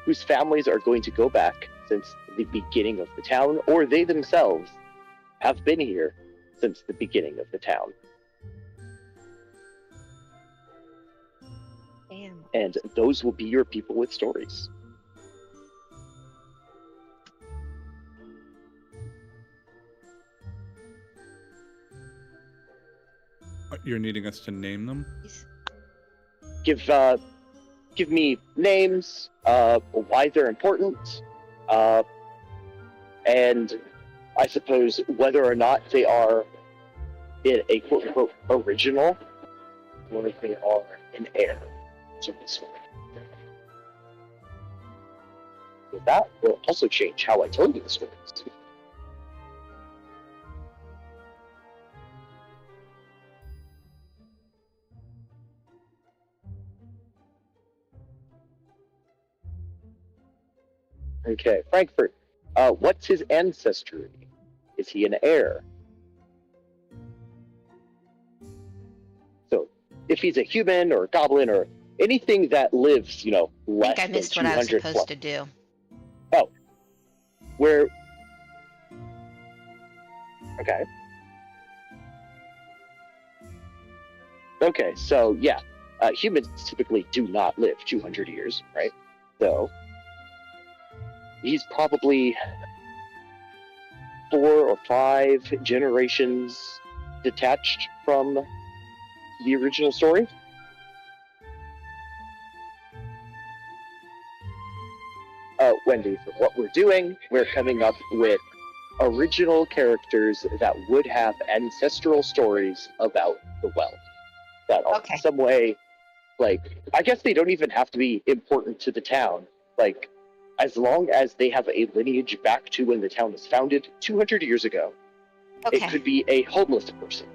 whose families are going to go back since the beginning of the town, or they themselves have been here since the beginning of the town. Damn. And those will be your people with stories. You're needing us to name them? Give me names, why they're important, and I suppose whether or not they are in a quote-unquote original, or if they are an heir to the story. That will also change how I tell you the stories. Okay, Frankfurt. What's his ancestry? Is he an heir? So, if he's a human or a goblin or anything that lives, I less think I missed than what I was 200 supposed plus. to do. Oh, where? Okay. Okay, so yeah, humans typically do not live 200 years, right? So he's probably 4 or 5 generations detached from the original story. Wendy, for what we're doing, we're coming up with original characters that would have ancestral stories about the well. That are Okay. in some way, like, I guess they don't even have to be important to the town. Like, as long as they have a lineage back to when the town was founded 200 years ago, Okay. it could be a homeless person.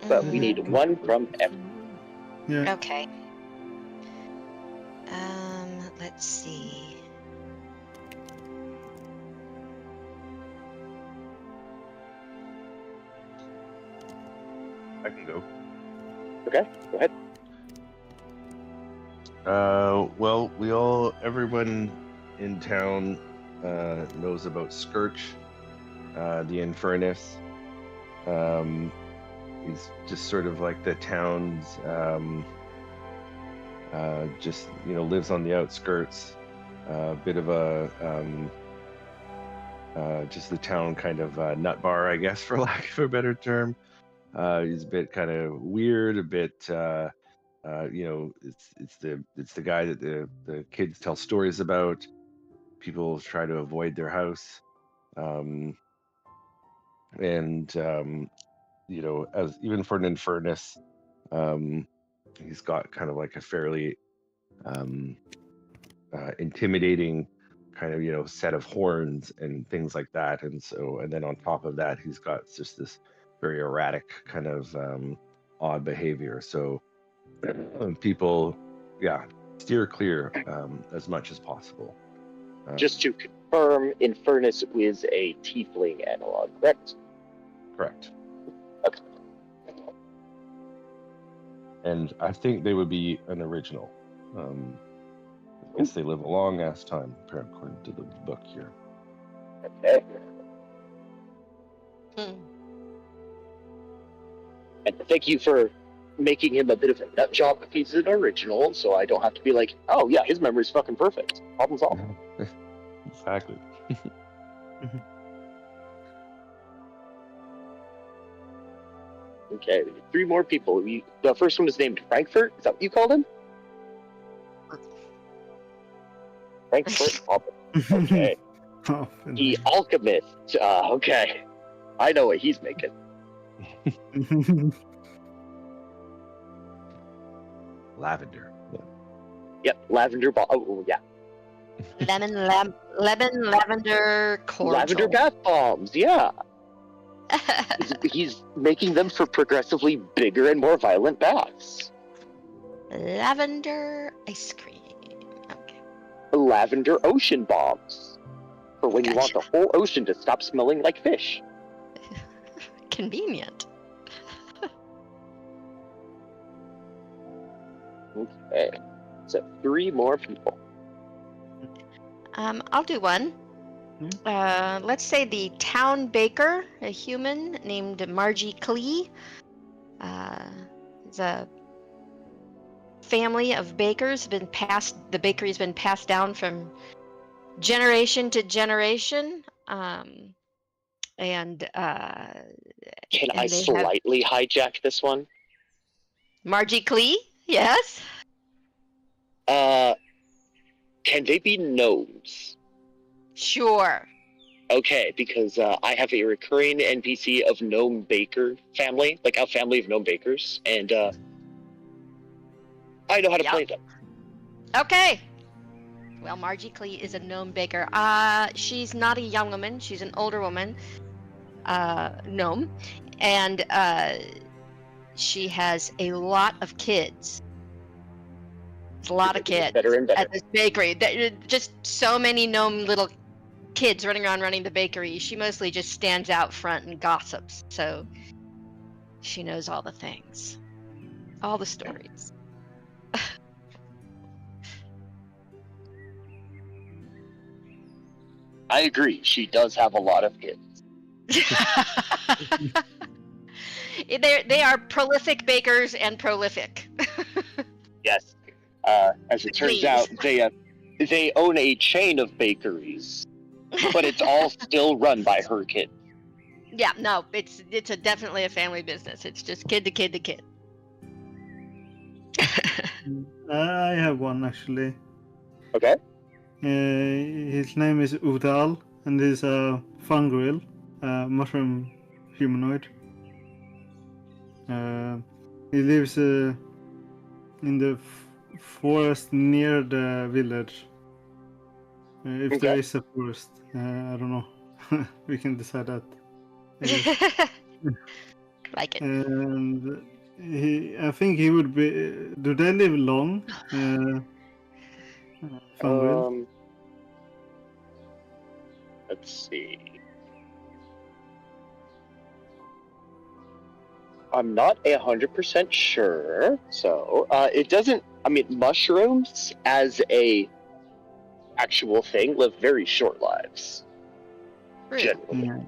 But we need one from every. Yeah. Okay. Let's see. I can go. Okay, go ahead. Well, everyone in town knows about Scourge, the Infernus. He's just sort of like the town's, just, lives on the outskirts. A bit of a, just the town kind of nut bar, I guess, for lack of a better term. He's a bit kind of weird, a bit, it's the guy that the kids tell stories about. People try to avoid their house, and as even for an Infernus, he's got kind of like a fairly intimidating kind of set of horns and things like that, and then on top of that, he's got just this very erratic kind of odd behavior. So people, steer clear as much as possible. Just to confirm, Infernus is a tiefling analog, correct? Correct. Okay. And I think they would be an original. I guess they live a long ass time, according to the book here. Okay. Hmm. And thank you for making him a bit of a nut job if he's an original, so I don't have to be like, oh yeah, his memory's fucking perfect. Problem solved. Exactly. Okay, 3 more people. The first one was named Frankfurt. Is that what you called him? Frankfurt. Okay. Oh, The Alchemist. Okay. I know what he's making. Lavender. Yeah. Yep, lavender ball. Oh, yeah. Lavender cordial. Lavender bath bombs. Yeah. He's making them for progressively bigger and more violent baths. Lavender ice cream. Okay. Lavender ocean bombs. For when you want Gotcha. the whole ocean to stop smelling like fish. Convenient. Okay. So 3 more people. I'll do one. Let's say the town baker, a human named Margie Klee. It's a family of bakers. The bakery's been passed down from generation to generation. Can And I they have slightly hijack this one? Margie Klee, yes. Can they be gnomes? Sure. Okay, because I have a recurring NPC of gnome baker family, like a family of gnome bakers, and I know how to Yep. play them. Okay. Well, Margie Klee is a gnome baker. She's not a young woman. She's an older woman, gnome, and she has a lot of kids. There's a lot of kids Better and better. at this bakery. Just so many gnome little kids running around running the bakery. She mostly just stands out front and gossips. So she knows all the things, all the stories. I agree. She does have a lot of kids. They are prolific bakers and prolific. Yes. As it turns Please. out, they own a chain of bakeries, but it's all still run by her kids. Yeah, no, it's definitely a family business. It's just kid to kid to kid. I have one actually. Okay. His name is Udal, and he's a fungrel, mushroom humanoid. He lives in the forest near the village. If there Okay. is a forest, I don't know. We can decide that. I guess. Like it. And I think he would be. Do they live long? Fungrel? Let's see. I'm not 100% sure, so it doesn't. I mean, mushrooms as a actual thing live very short lives. Rude. Generally.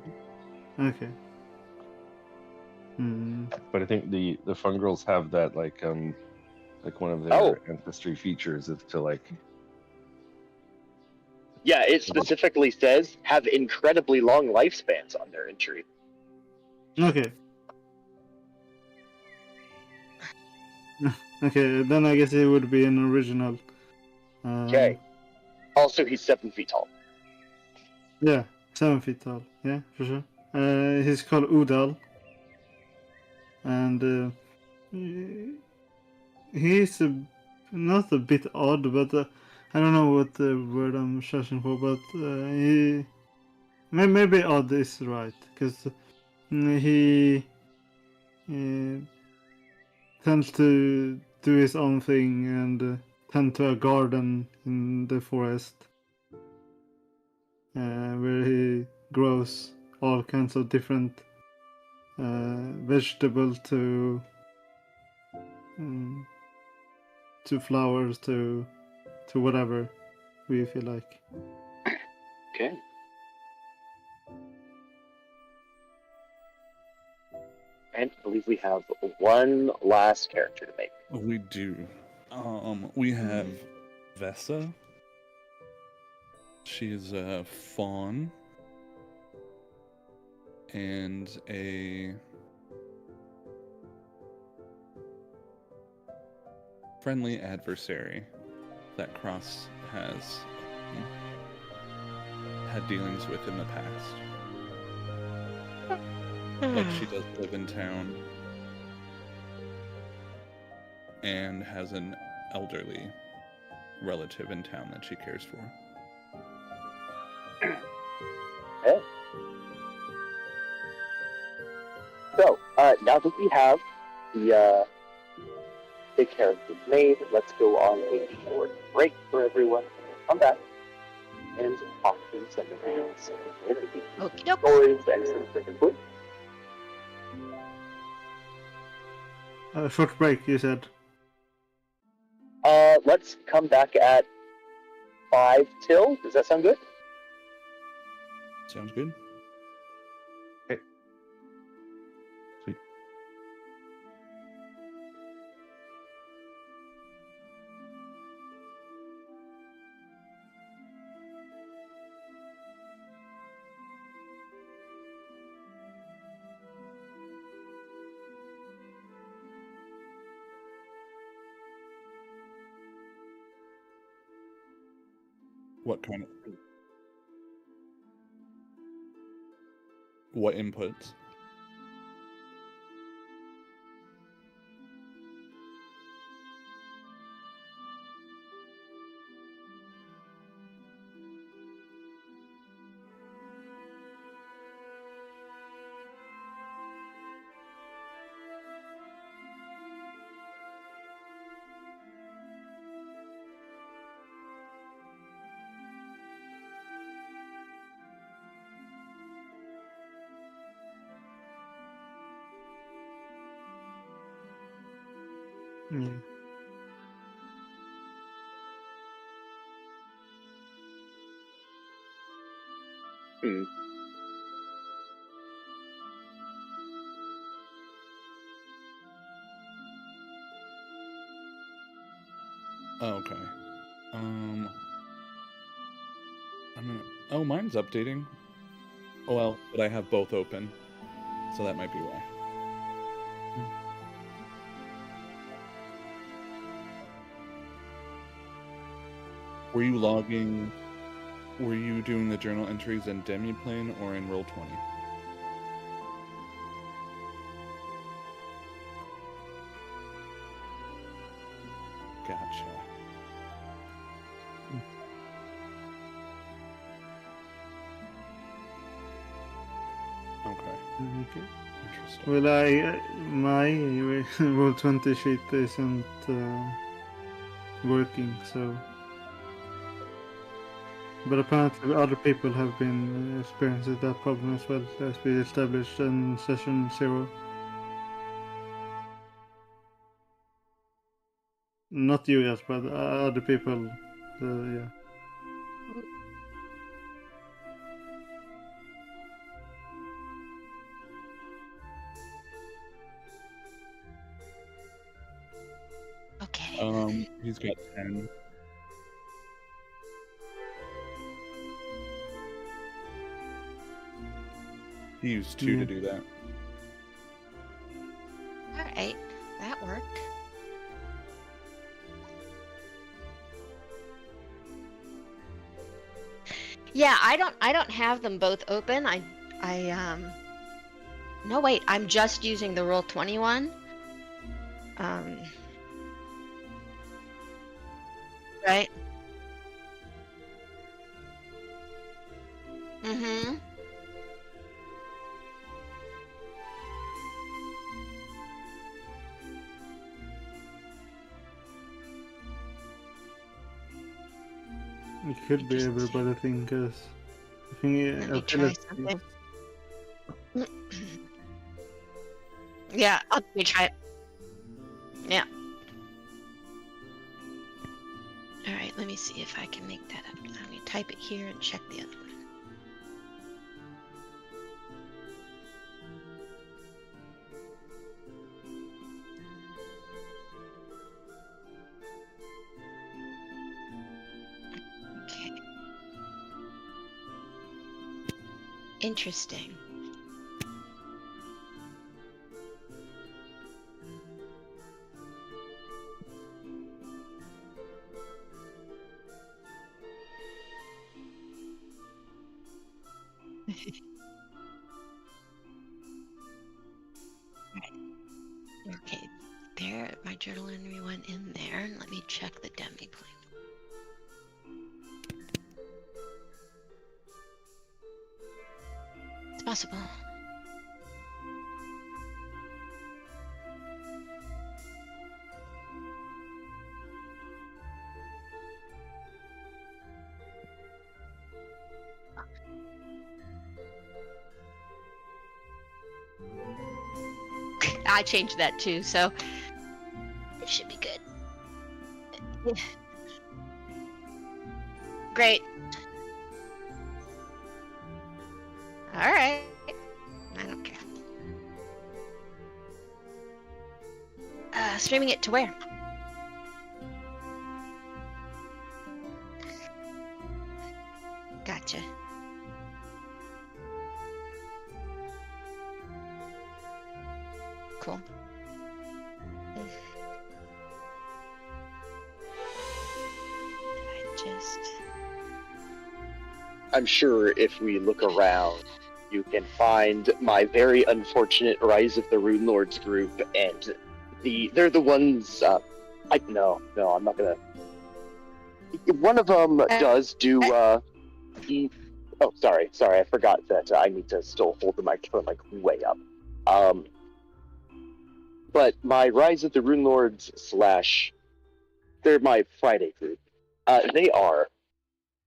Yeah. Okay. But I think the fungrels have that like one of their Oh. ancestry features is to like Yeah, it specifically says have incredibly long lifespans on their entry. Okay. Okay, then I guess it would be an original. Okay. Also, he's 7 feet tall. Yeah, 7 feet tall. Yeah, for sure. He's called Udal. And he's not a bit odd, but I don't know what the word I'm searching for, but he... Maybe odd is right, because he tends to do his own thing and tend to a garden in the forest, where he grows all kinds of different vegetables to flowers to whatever we feel like. Okay. And I believe we have one last character to make. We do. We have Vessa. She's a fawn and a friendly adversary that Cross has had dealings with in the past. But she does live in town and has an elderly relative in town that she cares for. Okay. So, now that we have the characters made, let's go on a short break for everyone. Come back and talk to some of these interview Okie doke. stories and some different books. Short break, you said. Let's come back at 5 till. Does that sound good? Sounds good. Sweet. What kind of... What inputs? Yeah. Hmm. Oh, okay. I'm gonna... Oh, mine's updating. Oh, well, but I have both open, so that might be why. Were you logging... Were you doing the journal entries in Demiplane or in Roll20? Gotcha. Okay. Okay. Interesting. Well, my Roll20 sheet isn't working, so. But apparently other people have been experiencing that problem as well, as we established in session 0. Not you, yes, but other people, yeah. Okay. He's got 10. He used 2 to do that. All right, that worked. Yeah, I don't have them both open. No, wait, I'm just using the Roll21. Right. Mm-hmm. It could be everybody thing, because I think Let me try something. Yeah, let me try it. Yeah. Alright, let me see if I can make that up. Let me type it here and check the other one. Okay. Interesting. Okay, there, my journal entry went in there, and let me check the demi plane. It's possible. I changed that too, so it should be good. Great. All right. I don't care. Streaming it to where? Gotcha. Cool. I'm sure if we look around, you can find my very unfortunate Rise of the Rune Lords group, and they're the ones. No, I'm not gonna. One of them does do. Oh, sorry, I forgot that I need to still hold the microphone like way up. But my Rise of the Rune Lords / they're my Friday group. They are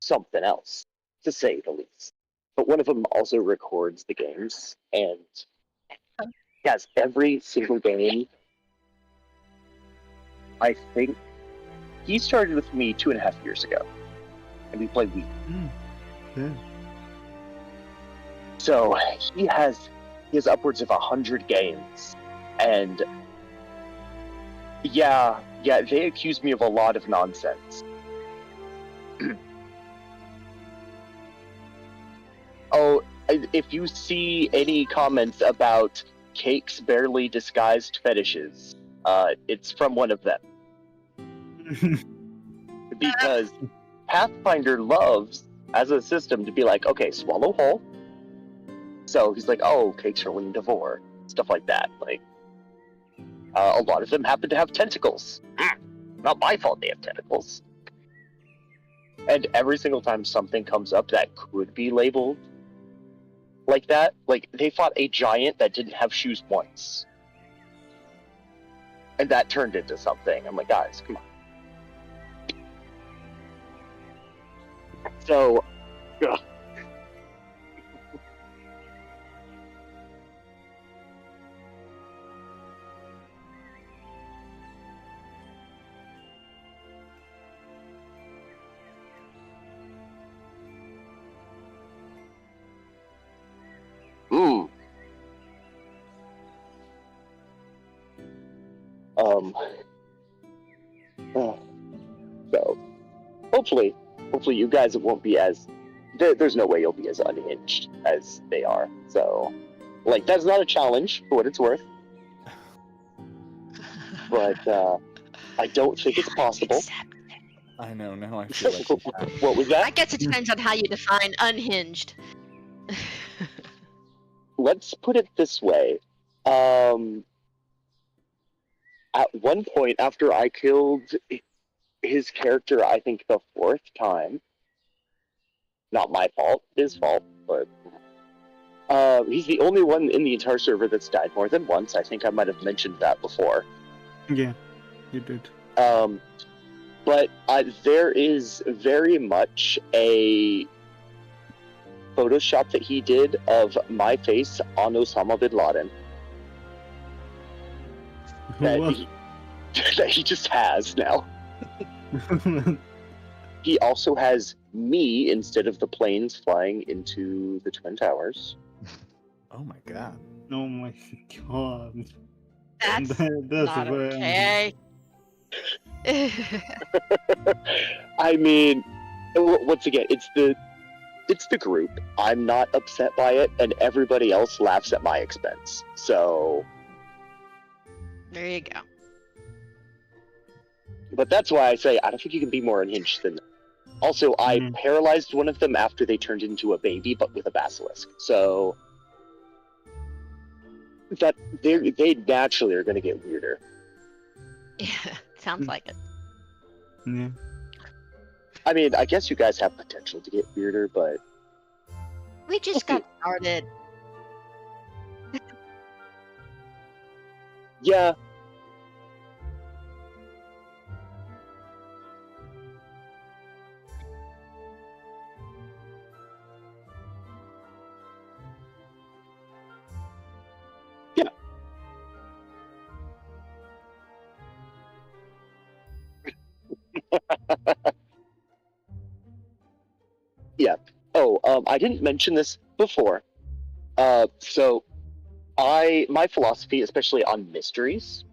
something else, to say the least. But one of them also records the games, and has every single game. I think he started with me 2.5 years ago, and we played Wii. Yeah. So he has upwards of 100 games, and yeah, they accuse me of a lot of nonsense. Oh, if you see any comments about Cake's barely disguised fetishes, it's from one of them. Because Pathfinder loves, as a system, to be like, okay, swallow whole. So he's like, oh, Cake's rolling Devore. Stuff like that. Like, a lot of them happen to have tentacles. Not my fault they have tentacles. And every single time something comes up that could be labeled like that, like, they fought a giant that didn't have shoes once. And that turned into something. I'm like, guys, come on. So, ugh. So, hopefully you guys won't be as. There's no way you'll be as unhinged as they are. So, like, that's not a challenge for what it's worth. But I don't think it's possible. I know, now I feel like What was that? I guess it depends on how you define unhinged. Let's put it this way. At one point, after I killed his character, I think the 4th time, not my fault, his fault, but he's the only one in the entire server that's died more than once. I think I might have mentioned that before. Yeah, you did. but there is very much a Photoshop that he did of my face on Osama bin Laden that What? that he just has now. He also has me instead of the planes flying into the Twin Towers. Oh my god. Oh my god. That's That's not very okay. I mean, once again, it's the group. I'm not upset by it, and everybody else laughs at my expense. So, There you go. but that's why I say I don't think you can be more unhinged than that. Also, I Mm. paralyzed one of them after they turned into a baby, but with a basilisk. So that they naturally are going to get weirder. Yeah, sounds like it. Yeah. I mean, I guess you guys have potential to get weirder, but We just got started. yeah. Yeah. Yeah. Oh, I didn't mention this before. So my philosophy, especially on mysteries,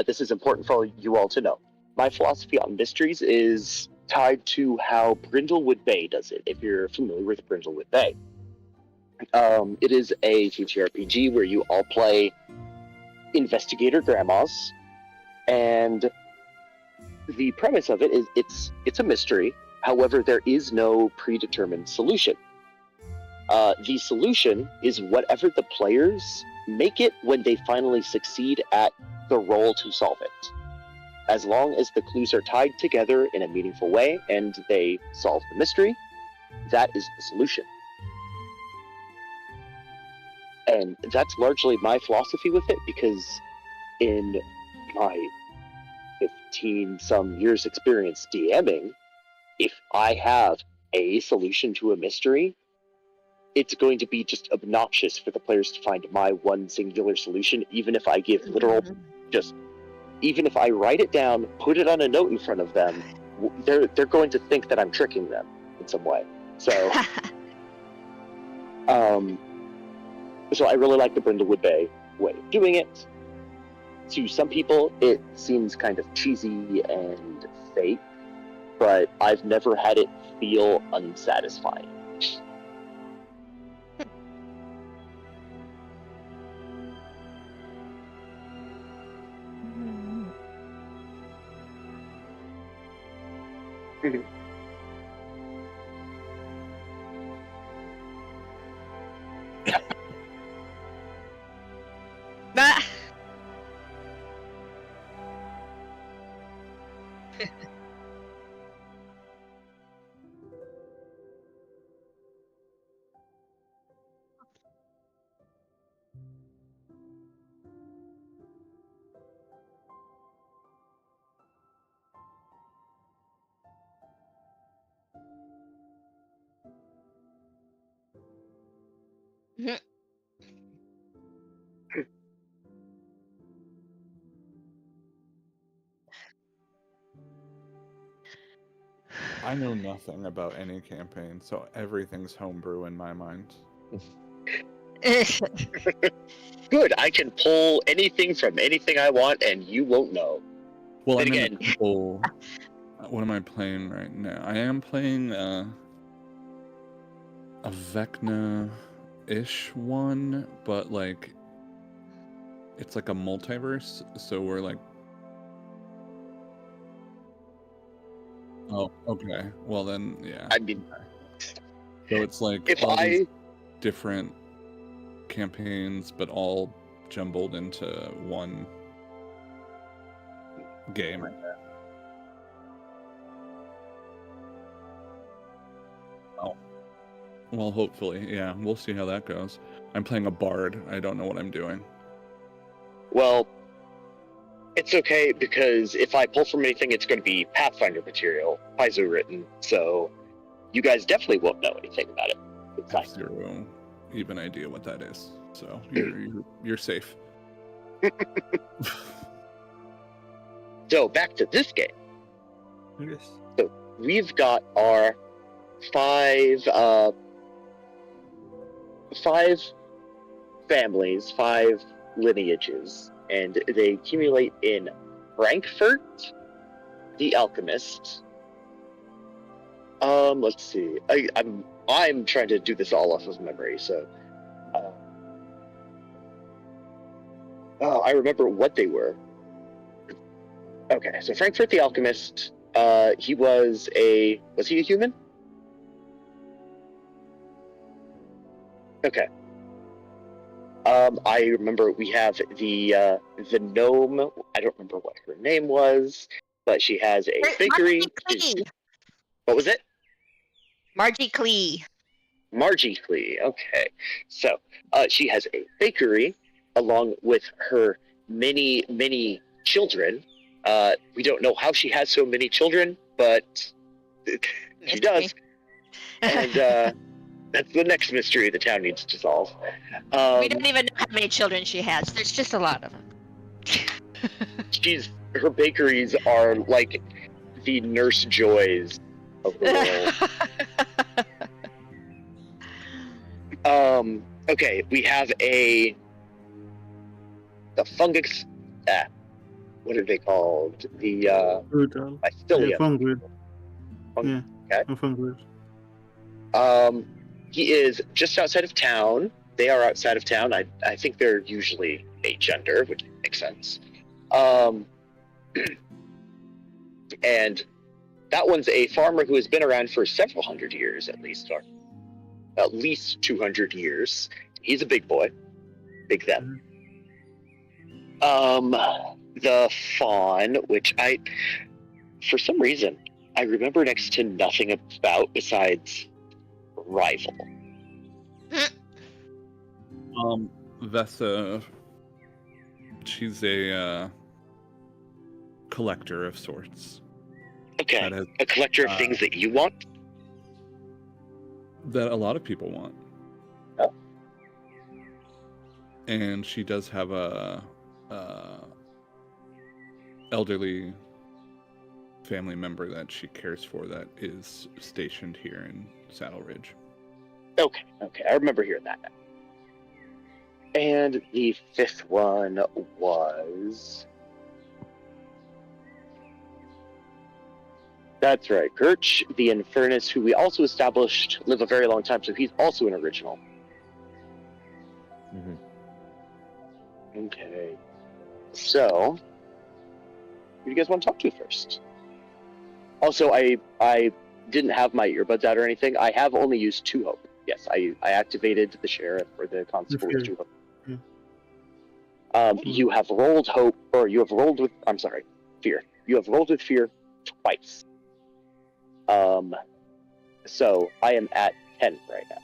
this is important for you all to know. My philosophy on mysteries is tied to how Brindlewood Bay does it. If you're familiar with Brindlewood Bay, it is a TTRPG where you all play investigator grandmas, and the premise of it is it's a mystery. However, there is no predetermined solution. The solution is whatever the players make it when they finally succeed at the role to solve it. As long as the clues are tied together in a meaningful way and they solve the mystery, that is the solution. And that's largely my philosophy with it, because in my 15 some years experience DMing, if I have a solution to a mystery, it's going to be just obnoxious for the players to find my one singular solution, even if I give literal, even if I write it down, put it on a note in front of them, they're going to think that I'm tricking them in some way. So, so I really like the Brindlewood Bay way of doing it. To some people, it seems kind of cheesy and fake, but I've never had it feel unsatisfying. Ah. Mhm. I know nothing about any campaign, so everything's homebrew in my mind. Good, I can pull anything from anything I want and you won't know. Well, Then I'm again, in a couple. What am I playing right now? I am playing a Vecna-ish one, but like it's like a multiverse, so we're like. Oh, okay. Well then, yeah. I mean, So it's like if all these I different campaigns, but all jumbled into one game. Oh. Well, hopefully, yeah. We'll see how that goes. I'm playing a bard. I don't know what I'm doing. well, It's okay, because if I pull from anything, it's going to be Pathfinder material, Paizo written, so you guys definitely won't know anything about it. It's I have fine. zero even idea what that is, so you're safe. So back to this game. Yes. We've got our five families, 5 lineages, and they accumulate in Frankfurt, the Alchemist. Let's see. I'm trying to do this all off of memory, so. Oh, I remember what they were. Okay, so Frankfurt the Alchemist. Was he a human? Okay. I remember we have the gnome. I don't remember what her name was, but she has a bakery. Margie What was it? Clee. Margie Clee. Okay. So, she has a bakery along with her many, many children. We don't know how she has so many children, but she does. And that's the next mystery the town needs to solve. We don't even know how many children she has. There's just a lot of them. Her bakeries are like the Nurse Joys of the world. Okay, we have the fungus. What are they called? The Brutal. mycelium. Yeah, Fungrid. Yeah. Yeah, Fungrid. He is just outside of town. They are outside of town. I think they're usually a gender, which makes sense. And that one's a farmer who has been around for several hundred years, at least, or at least 200 years. He's a big boy. Big them. The fawn, which for some reason, I remember next to nothing about besides rival. Vessa, she's a collector of sorts. Okay, That is, a collector of things that you want? that a lot of people want. Oh. And she does have a elderly family member that she cares for that is stationed here in Saddle Ridge. Okay, I remember hearing that now. And the 5th one was... That's right, Kirch, the Infernus, who we also established live a very long time, so he's also an original. Mhm. Okay. So, who do you guys want to talk to first? Also, I didn't have my earbuds out or anything. I have only used 2 hope. Yes, I activated the sheriff or the constable with 2 hope. Yeah. You have rolled hope, or you have rolled with, I'm sorry, fear. You have rolled with fear twice. So I am at 10 right now.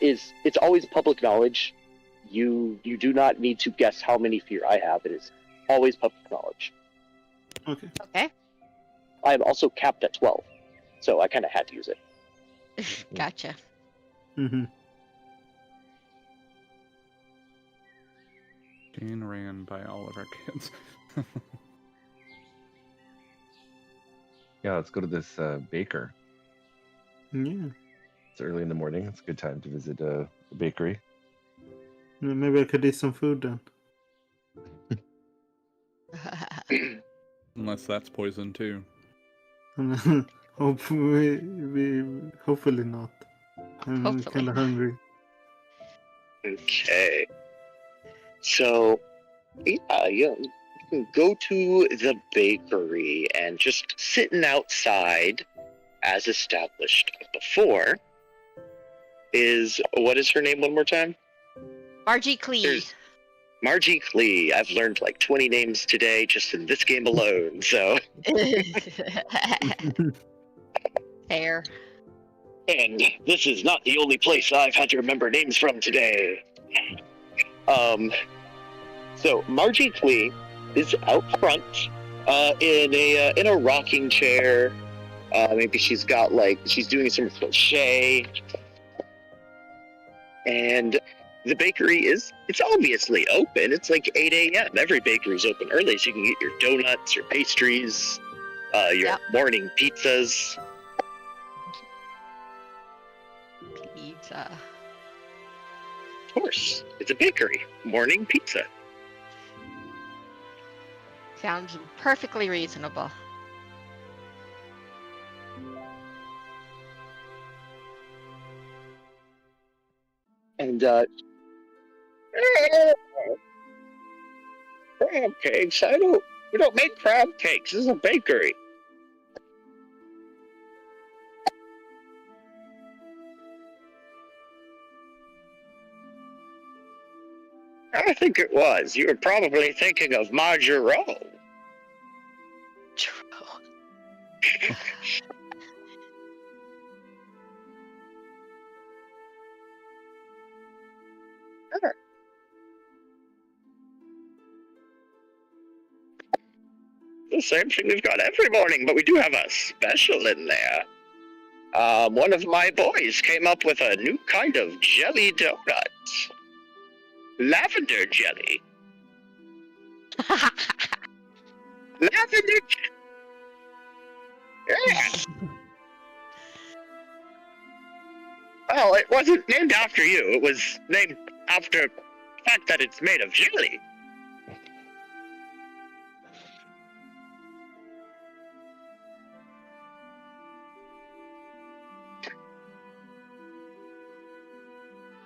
It's always public knowledge. You do not need to guess how many fear I have. It is always public knowledge. Okay. Okay. I am also capped at 12, so I kind of had to use it. Gotcha. Mm-hmm. Jane ran by all of our kids. Yeah, let's go to this baker. Yeah. It's early in the morning. It's a good time to visit a bakery. Maybe I could eat some food then. Unless that's poison too. Hopefully not. I'm Hopefully kind of not. hungry. Okay. So, yeah, you can go to the bakery and just sitting outside, as established before, what is her name one more time? Margie Clee. There's Margie Clee. I've learned like 20 names today just in this game alone, so. Fair. And this is not the only place I've had to remember names from today. So Margie Clee is out front, in a rocking chair. Maybe she's doing some crochet, and the bakery it's obviously open. It's like 8 a.m. Every bakery's open early, so you can get your donuts, your pastries, your morning pizzas. Pizza. Of course, it's a bakery. Morning pizza. Sounds perfectly reasonable. And crab cakes. We don't make crab cakes. This is a bakery. I think it was. You were probably thinking of Marjorie. The same thing we've got every morning, but we do have a special in there. One of my boys came up with a new kind of jelly donut. Lavender jelly. Lavender. Yeah. Well, it wasn't named after you. It was named after the fact that it's made of jelly.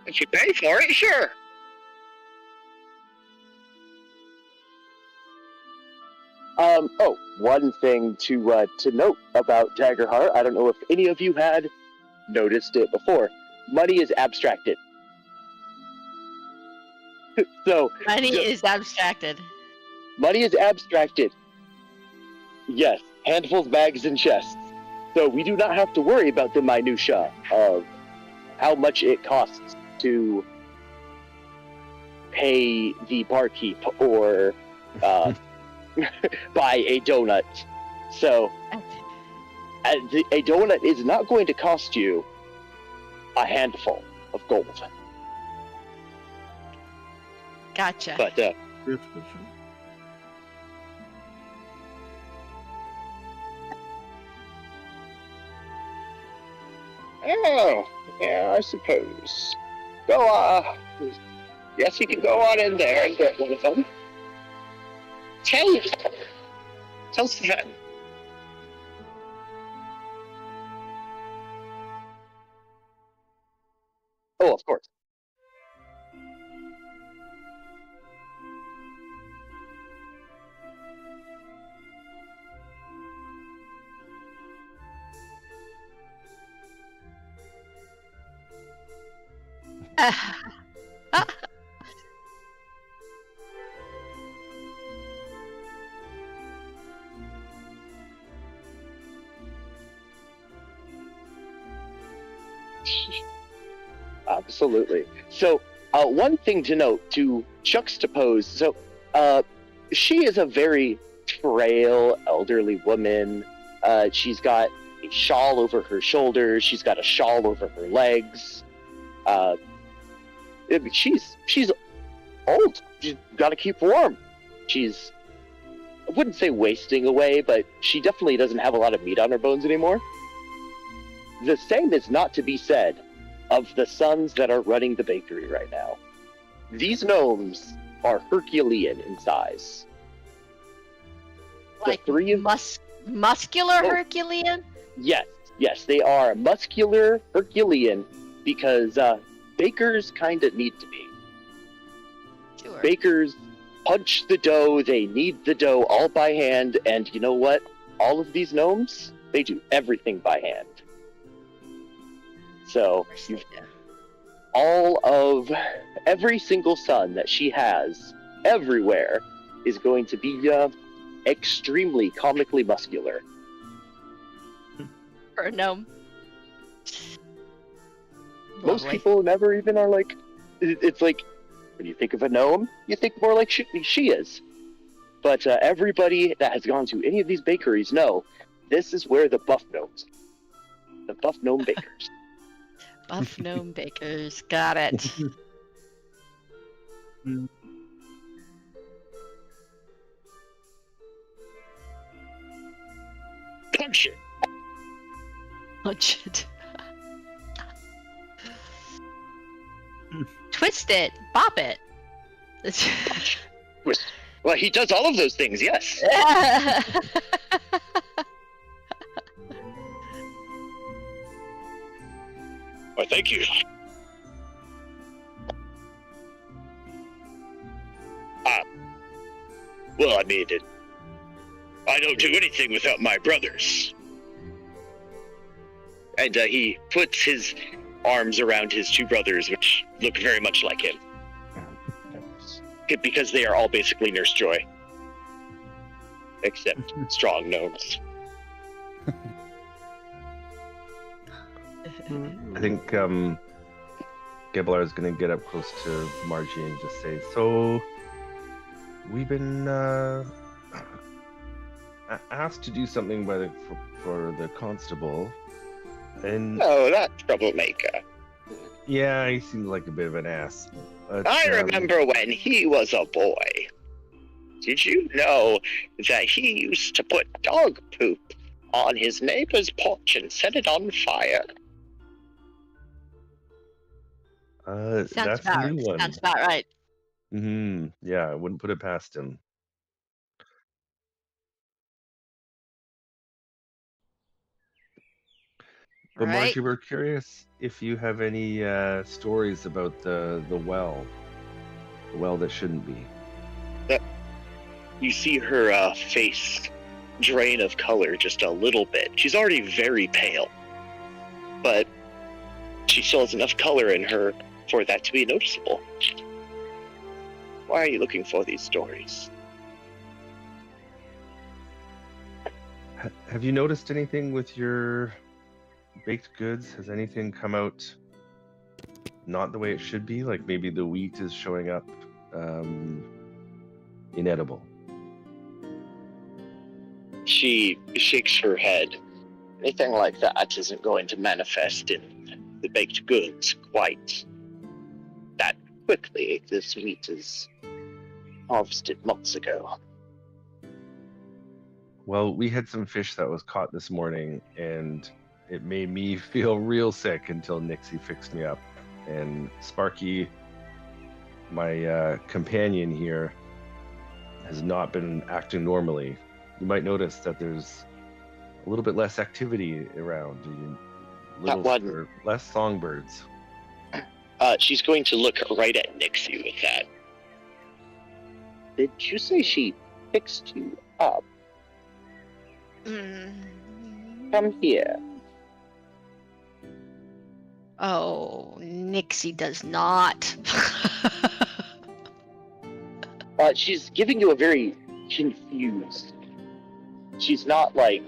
If you pay for it, sure. One thing to note about Daggerheart, I don't know if any of you had noticed it before. Money is abstracted. Money is abstracted. Money is abstracted. Yes, handfuls, bags, and chests. So we do not have to worry about the minutia of how much it costs to pay the barkeep or buy a donut. So a donut is not going to cost you a handful of gold. Gotcha. But oh, yeah, I suppose. Yes, you can go on in there and get one of them. Tell Sven. Oh, of course. Absolutely. So, one thing to note, to juxtapose, she is a very frail, elderly woman. She's got a shawl over her shoulders. She's got a shawl over her legs. She's old. She's got to keep warm. She's, I wouldn't say wasting away, but she definitely doesn't have a lot of meat on her bones anymore. The same is not to be said of the sons that are running the bakery right now. These gnomes are Herculean in size. Like muscular Herculean? Yes, they are muscular Herculean because bakers kind of need to be. Sure. Bakers punch the dough, they knead the dough all by hand, and you know what? All of these gnomes, they do everything by hand. So, every single son that she has, everywhere, is going to be extremely comically muscular. For a gnome. Most people never even are like, it's like, when you think of a gnome, you think more like she is. But everybody that has gone to any of these bakeries know this is where the buff gnomes, the buff gnome bakers. Buff gnome bakers. Got it. Punch it. Punch it. Twist it. Bop it. Well, he does all of those things, yes. Well, thank you. Well, I mean, I don't do anything without my brothers. And he puts his arms around his two brothers, which look very much like him. Because they are all basically Nurse Joy. Except strong gnomes. I think Gavilar is going to get up close to Margie and just say, "So, we've been asked to do something by for the constable, and Oh, that troublemaker. yeah, he seems like a bit of an ass. But, I remember when he was a boy. Did you know that he used to put dog poop on his neighbor's porch and set it on fire? Sounds that's about, a new one. sounds about right. Yeah, I wouldn't put it past him. But Right? Margie, we're curious if you have any stories about the well that shouldn't be. You see her face drain of color just a little bit. She's already very pale, but she still has enough color in her for that to be noticeable. Why are you looking for these stories? Have you noticed anything with your baked goods? Has anything come out not the way it should be? Like maybe the wheat is showing up inedible. She shakes her head. Anything like that isn't going to manifest in the baked goods quite that quickly. This wheat is harvested months ago. Well, we had some fish that was caught this morning, and it made me feel real sick until Nixie fixed me up. And Sparky, my companion here, has not been acting normally. You might notice that there's a little bit less activity around. Or less songbirds. She's going to look right at Nixie with that. Did you say she fixed you up? Come here. Oh, Nixie does not. She's giving you a very confused. She's not like.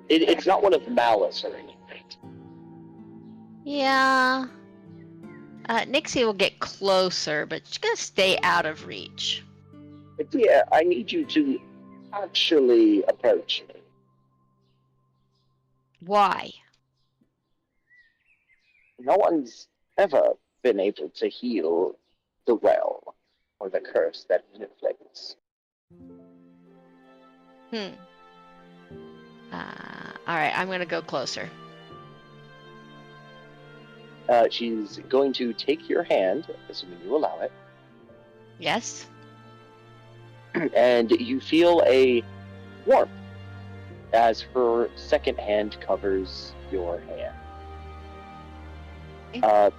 It's not one of malice or anything. Yeah. Nixie will get closer, but she's gonna stay out of reach. But dear, I need you to actually approach me. Why? No one's ever been able to heal the well or the curse that it inflicts. Alright, I'm gonna go closer. She's going to take your hand, assuming you allow it, Yes? and you feel a warmth as her second hand covers your hand.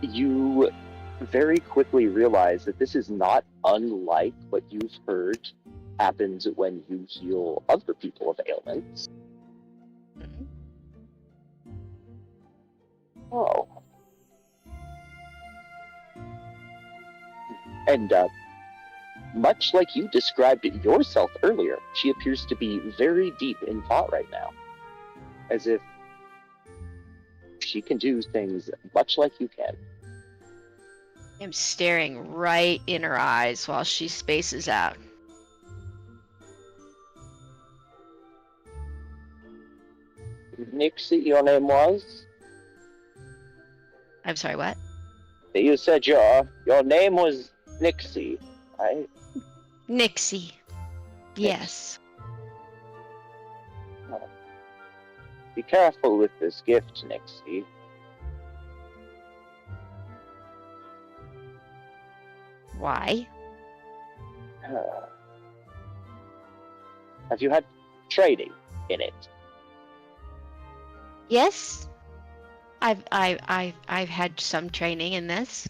You very quickly realize that this is not unlike what you've heard happens when you heal other people of ailments. Mhm. Oh. And much like you described it yourself earlier, she appears to be very deep in thought right now. As if she can do things much like you can. I'm staring right in her eyes while she spaces out. Nixie, your name was? I'm sorry, what? You said your name was Nixie, right? Nixie. Yes. Be careful with this gift, Nixie. Why? Have you had training in it? Yes. I've had some training in this.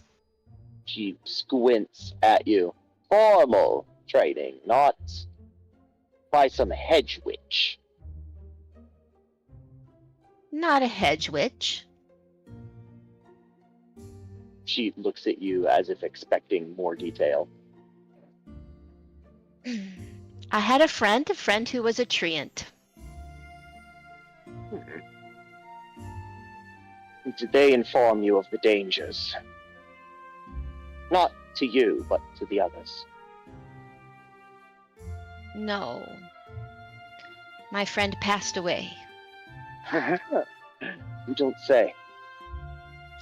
She squints at you. Formal training, not by some hedge witch. Not a hedge witch. She looks at you as if expecting more detail. I had a friend who was a treant. Did they inform you of the dangers? Not to you, but to the others. No. My friend passed away. You don't say.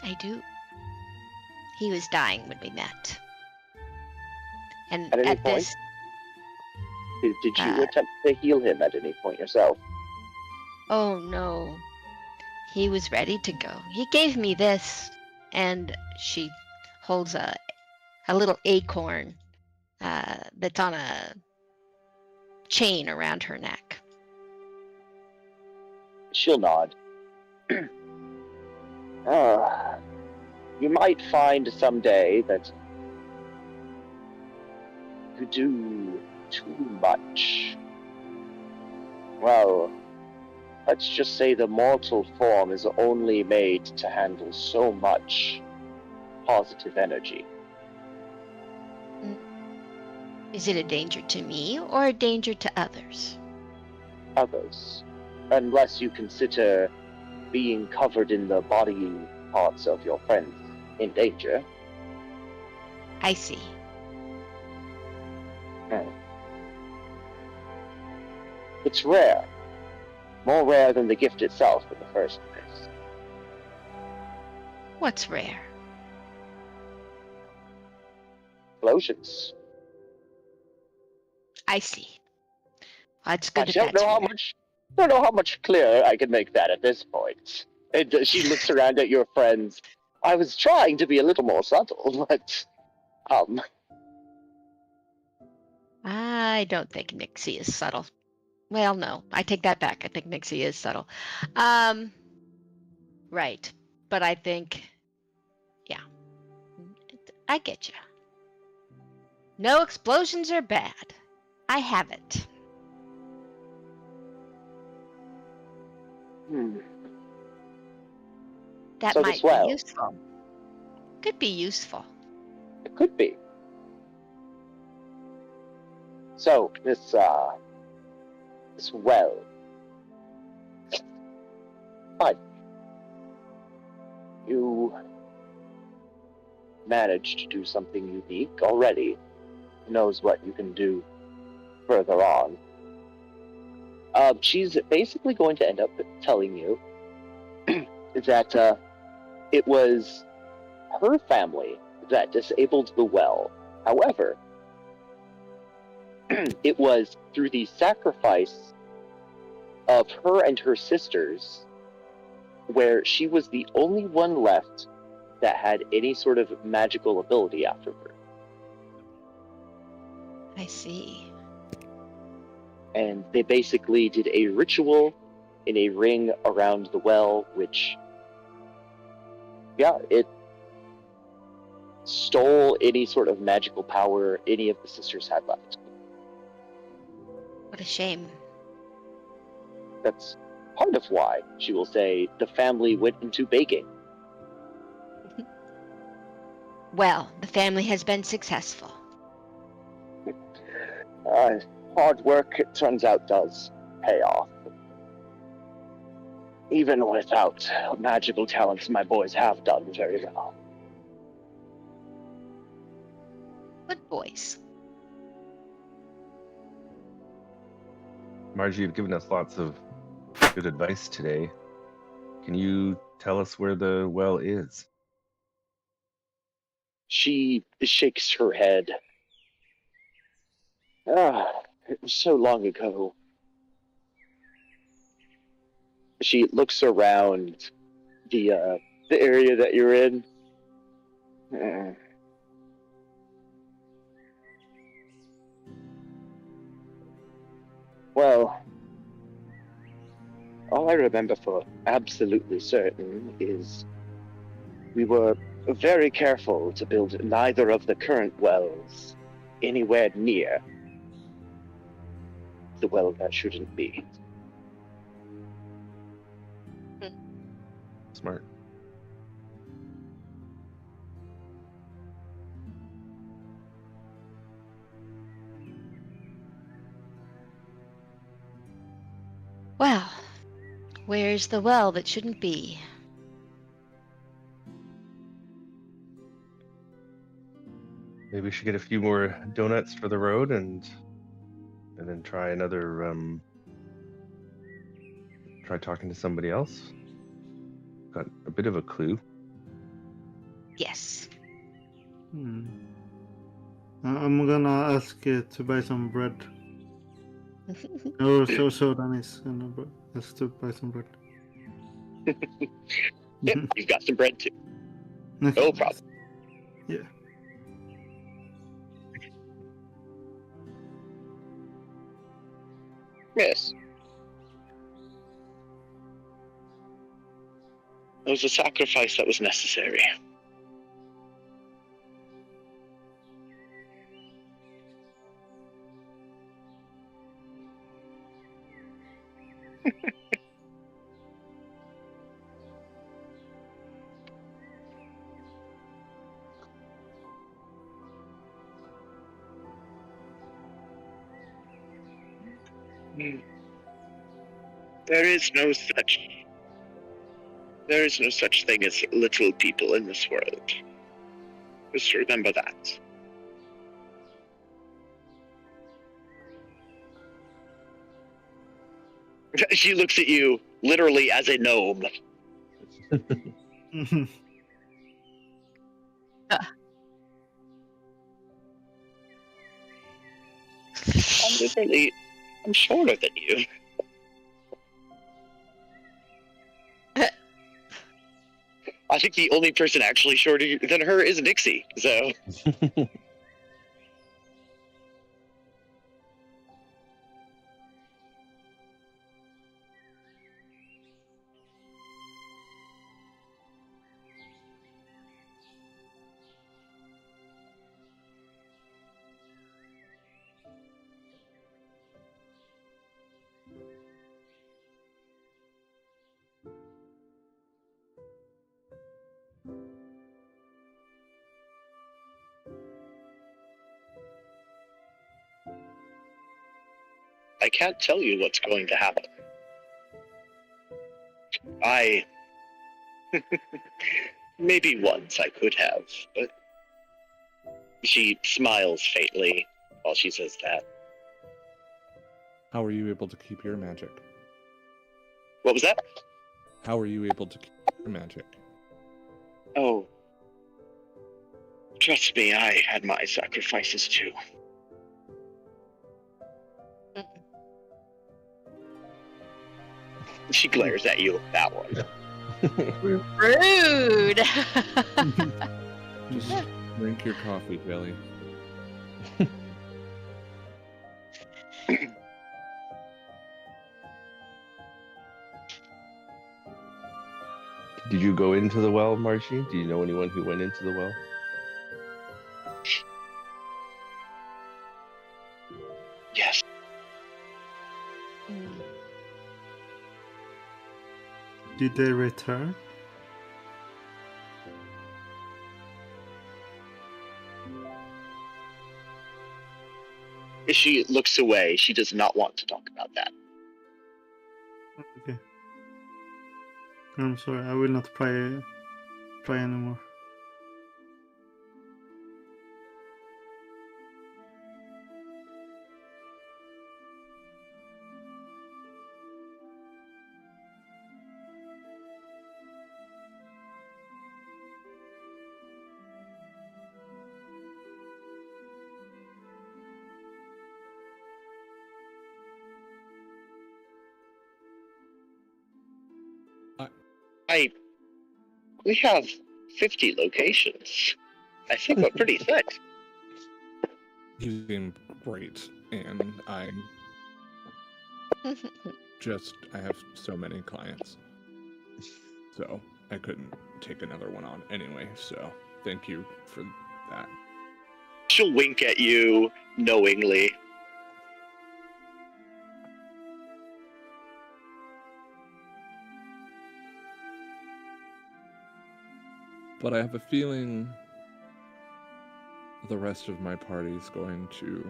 I do. He was dying when we met. And At any at point? this, Did you attempt to heal him at any point yourself? oh no. He was ready to go. He gave me this, and she holds a little acorn that's on a chain around her neck. She'll nod. You might find someday that you do too much. Well, let's just say the mortal form is only made to handle so much positive energy. Is it a danger to me or a danger to others? Others, unless you consider being covered in the body parts of your friends in danger. I see. It's rare. More rare than the gift itself in the first place. What's rare? Explosions. I see. It's I good don't that's know how rare. much clearer I can make that at this point. And she looks around at your friends. I was trying to be a little more subtle, but I don't think Nixie is subtle. Well, no, I take that back. I think Nixie is subtle. Right. But I think, yeah, I get you. No explosions are bad. I have it. That So might this well. be useful. Could be useful. It could be. So this well. Fine. You managed to do something unique already. Who knows what you can do further on. She's basically going to end up telling you that it was her family that disabled the well. However, it was through the sacrifice of her and her sisters where she was the only one left that had any sort of magical ability after her. I see. And they basically did a ritual in a ring around the well, which, yeah, it stole any sort of magical power any of the sisters had left. What a shame. That's part of why, she will say, the family went into baking. Well, the family has been successful. Hard work, it turns out, does pay off. Even without magical talents, my boys have done very well. Good boys. Margie, you've given us lots of good advice today. Can you tell us where the well is? She shakes her head. It was so long ago. She looks around the area that you're in. Uh, well, all I remember for absolutely certain is we were very careful to build neither of the current wells anywhere near the well that shouldn't be. Smart. Well, where's the well that shouldn't be? Maybe we should get a few more donuts for the road and then try another try talking to somebody else. Got a bit of a clue. Yes. I'm gonna ask to buy some bread. Oh, so Danny's gonna ask to buy some bread. Yep, you've got some bread too. No problem. Yeah. Yes. It was a sacrifice that was necessary. There is no such thing as little people in this world. Just remember that. She looks at you literally as a gnome. I'm shorter than you. I think the only person actually shorter than her is Nixie, so... I can't tell you what's going to happen. Maybe once I could have, but... She smiles faintly while she says that. How are you able to keep your magic? What was that? How are you able to keep your magic? Oh. Trust me, I had my sacrifices too. She glares at you with that one. Rude. Just drink your coffee, Jelly. Did you go into the well, Marshy? Do you know anyone who went into the well? Yes. Did they return? She looks away. She does not want to talk about that. Okay. I'm sorry, I will not pray anymore. We have 50 locations. I think we're pretty set. You seem great, and I have so many clients. So I couldn't take another one on anyway, so thank you for that. She'll wink at you knowingly. But I have a feeling the rest of my party is going to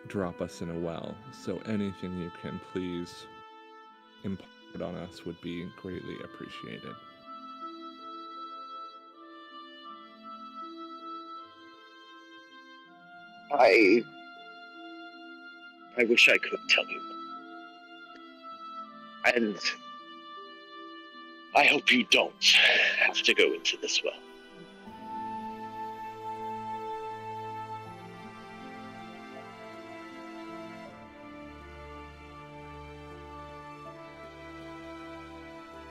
drop us in a well, so anything you can please impart on us would be greatly appreciated. I wish I could tell you. And I hope you don't have to go into this well.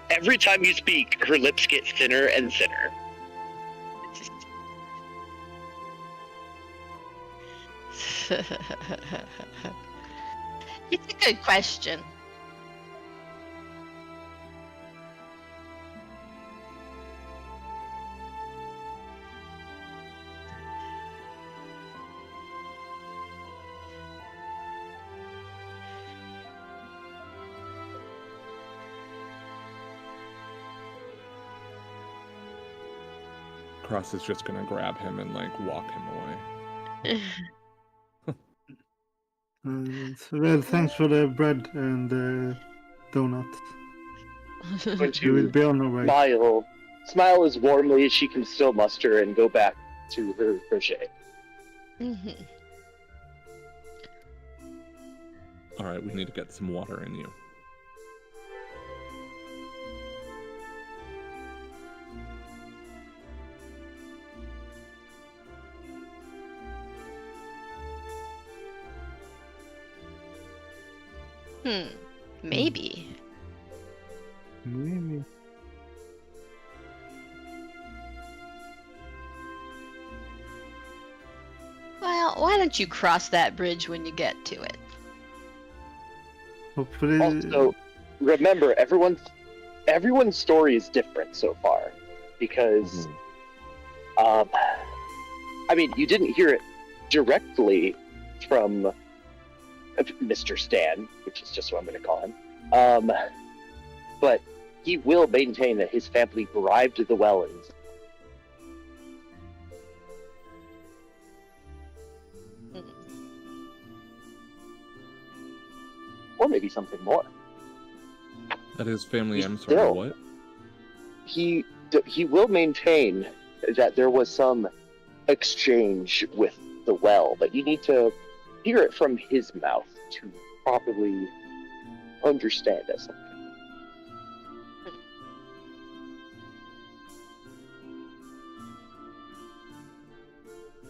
Every time you speak, her lips get thinner and thinner. It's a good question. Cross is just gonna grab him and walk him away. Well, thanks for the bread and the donuts. When We will to be on our way. smile as warmly as she can still muster and go back to her crochet. Alright, we need to get some water in you. Maybe. Maybe. Well, why don't you cross that bridge when you get to it? Hopefully. Also, remember, everyone's story is different so far, because, I mean, you didn't hear it directly from Mr. Stan, which is just what I'm going to call him, but he will maintain that his family bribed the Wellens. Or maybe something more. That is family, He's I'm sorry, still- what? He will maintain that there was some exchange with the well, but you need to hear it from his mouth to properly understand it.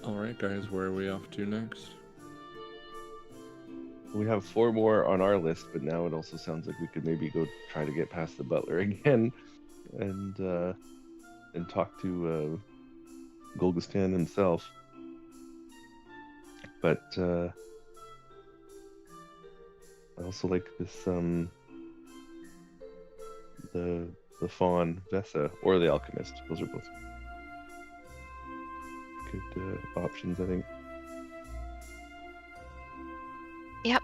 Alright guys, where are we off to next? We have 4 more on our list, but now it also sounds like we could maybe go try to get past the butler again, and talk to Golgistan himself. But I also like this the fawn Vesa or the alchemist. Those are both good options, I think. Yep.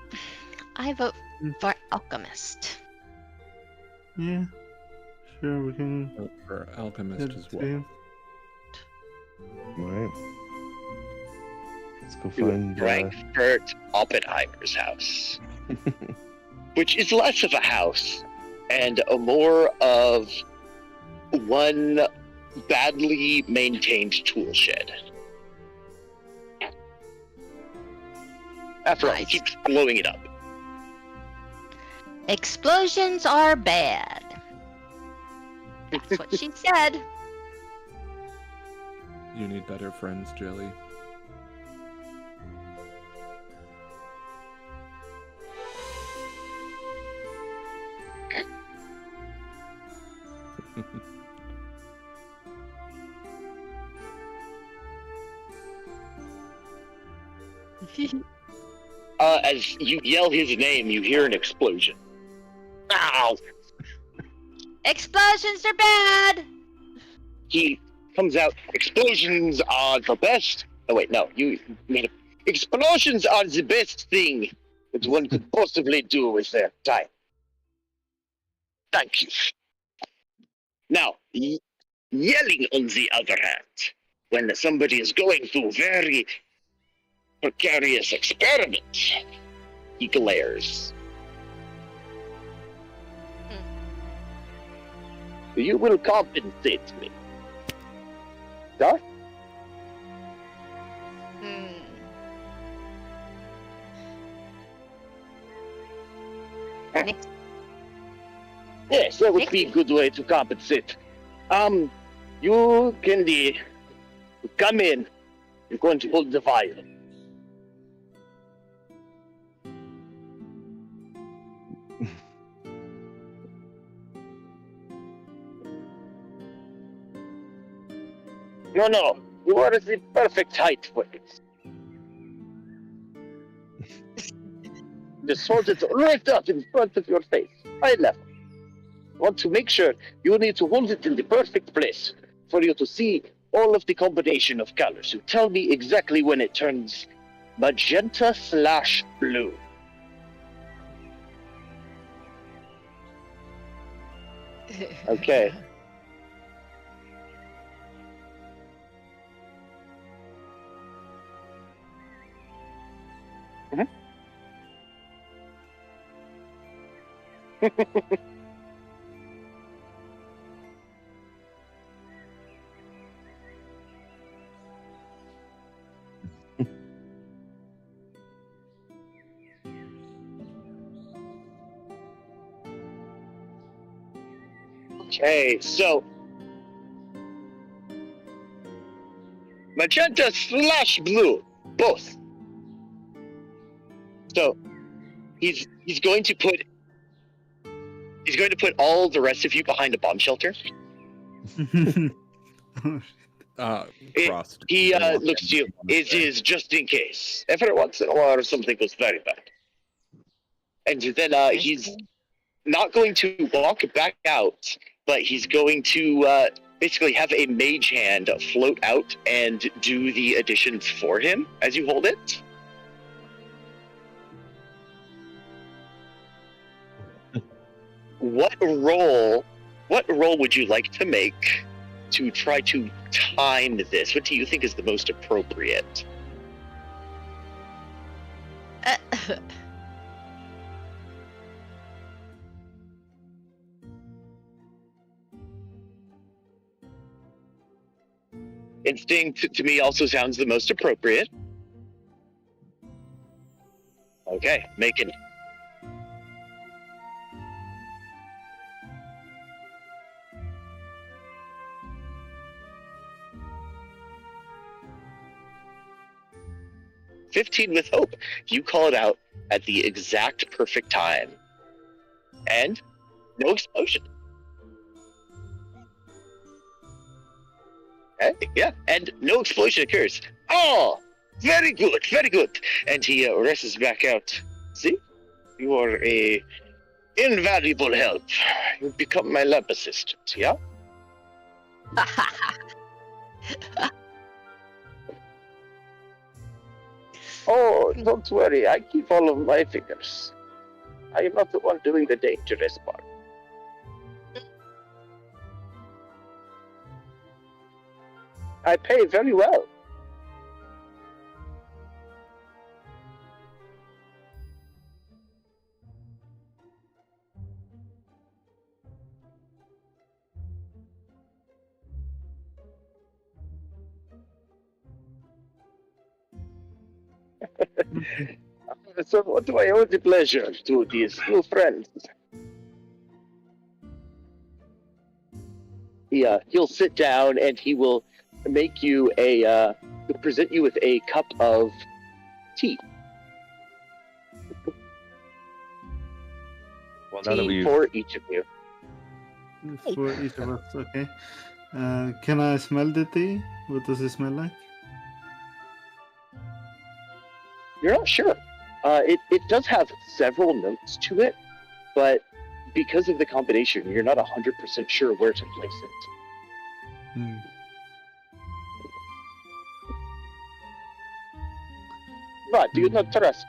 I vote for Alchemist. Yeah. Sure, we can. Vote for Alchemist head as to well. him. All right. Let's go To find. Frankfurt Oppenheimer's house, which is less of a house and a more of one badly maintained tool shed. After all, he Nice. keeps blowing it up. Explosions are bad. That's what she said. You need better friends, Jelly. As you yell his name, you hear an explosion. Ow! Explosions are bad. He comes out. Explosions are the best. Oh wait, no, you mean explosions are the best thing that one could possibly do with their time. Thank you. Now, yelling on the other hand, when somebody is going through very precarious experiments, he glares. You will compensate me. Huh? Next. Yes, that would be a good way to compensate. You can come in. You're going to hold the vial. No, you are the perfect height for it. Just hold it right up in front of your face, eye level. Want to make sure you need to hold it in the perfect place for you to see all of the combination of colors. You tell me exactly when it turns magenta/blue. Okay. Okay, so magenta/blue, both. So he's going to put all the rest of you behind a bomb shelter. Frost. He looks to you. It is just in case. Every once in a while, something goes very bad. And then he's not going to walk back out, but he's going to basically have a mage hand float out and do the additions for him as you hold it. What roll would you like to make to try to time this? What do you think is the most appropriate? Instinct to me also sounds the most appropriate. Okay, making. $15 with hope. You call it out at the exact perfect time. And no explosion. Okay, yeah, and no explosion occurs. Oh, very good, very good. And he rushes back out. See? You are a invaluable help. You become my lab assistant, yeah? Oh, don't worry. I keep all of my fingers. I am not the one doing the dangerous part. I pay very well. So what do I owe the pleasure to these new friends? He'll sit down and he will make you he'll present you with a cup of tea. Well, now that Tea we've for each of you. For each of us, okay. Can I smell the tea? What does it smell like? You're not sure. It does have several notes to it, but because of the combination, you're not 100% sure where to place it. Hmm. But do you not trust?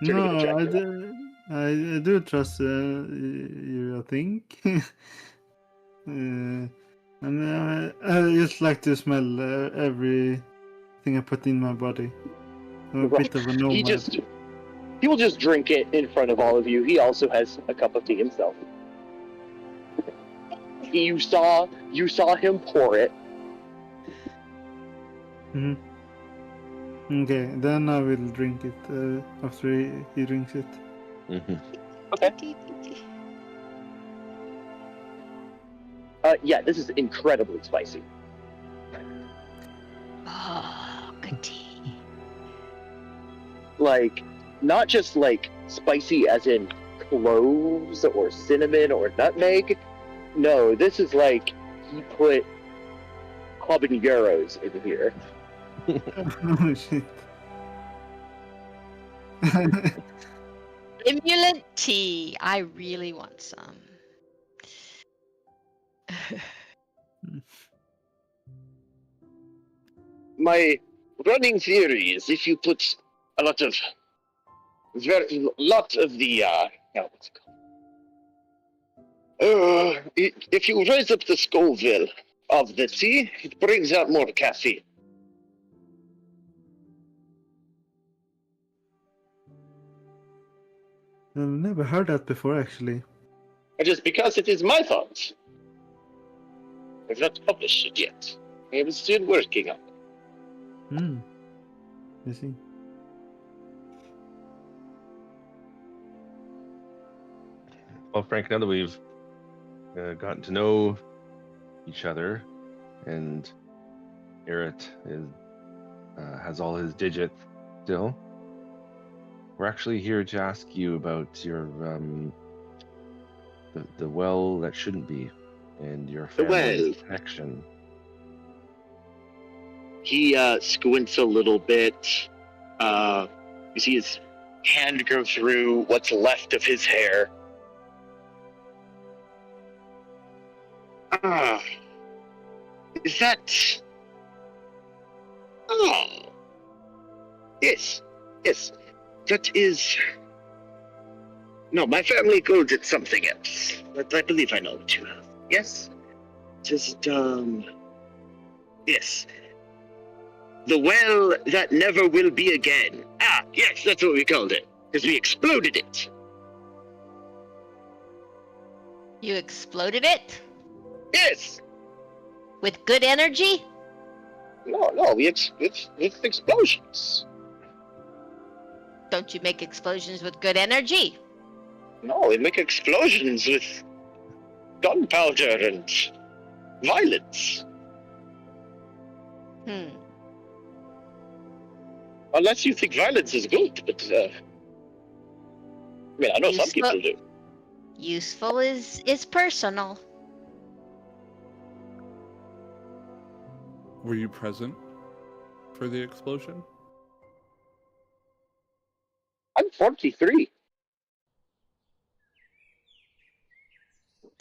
Turning into No, Dracula. I do trust you, I think. And I just like to smell everything I put in my body. I'm a Right. bit of a He nomad. will just drink it in front of all of you. He also has a cup of tea himself. You saw him pour it. Mhm. Okay, then I will drink it after he drinks it. Mhm. Okay. Yeah, this is incredibly spicy. Oh, good tea. Like, not just like spicy as in cloves or cinnamon or nutmeg. No, this is like he put habaneros in here. Oh shit. Stimulant tea. I really want some. My running theory is if you put a lot of the what's it called? If you raise up the Scoville of the tea, it brings out more caffeine. I've never heard that before, actually. Just because it is my thought. I've not published it yet. I am still working on it. Hmm. I see. Well, Frank, now that we've gotten to know each other, and Errett has all his digits still, we're actually here to ask you about your the well that shouldn't be, and your family's connection. He squints a little bit. You see his hand go through what's left of his hair. Ah, is that? Oh, yes, yes. That is. No, my family calls it something else. But I believe I know what you have. Yes, just yes. The well that never will be again. Ah, yes, that's what we called it. Because we exploded it. You exploded it? Yes! With good energy? No, it's explosions. Don't you make explosions with good energy? No, we make explosions with gunpowder and violence. Unless you think violence is good, but I mean, I know some people do. Useful is personal. Were you present for the explosion? I'm 43.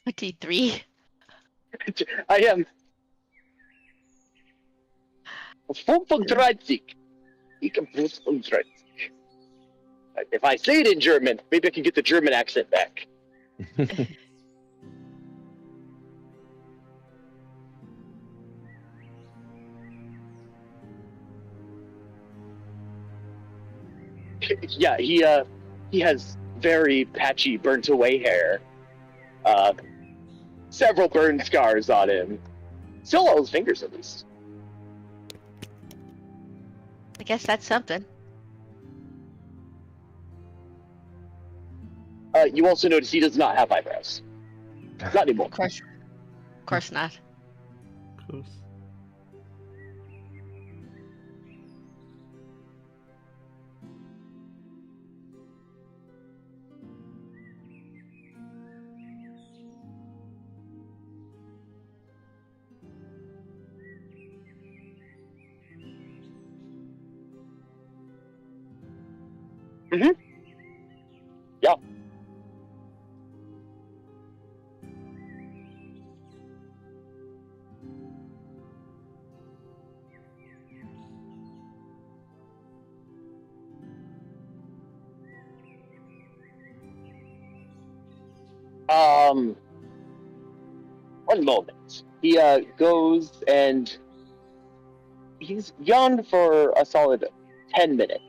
23. I am 35. Ich am 35. If I say it in German, maybe I can get the German accent back. Yeah, he has very patchy, burnt away hair. Several burn scars on him. Still all his fingers, at least. I guess that's something. You also notice he does not have eyebrows. Not anymore. Of course not. Of course. Mhm. Yeah. One moment. He goes and he's yawned for a solid 10 minutes.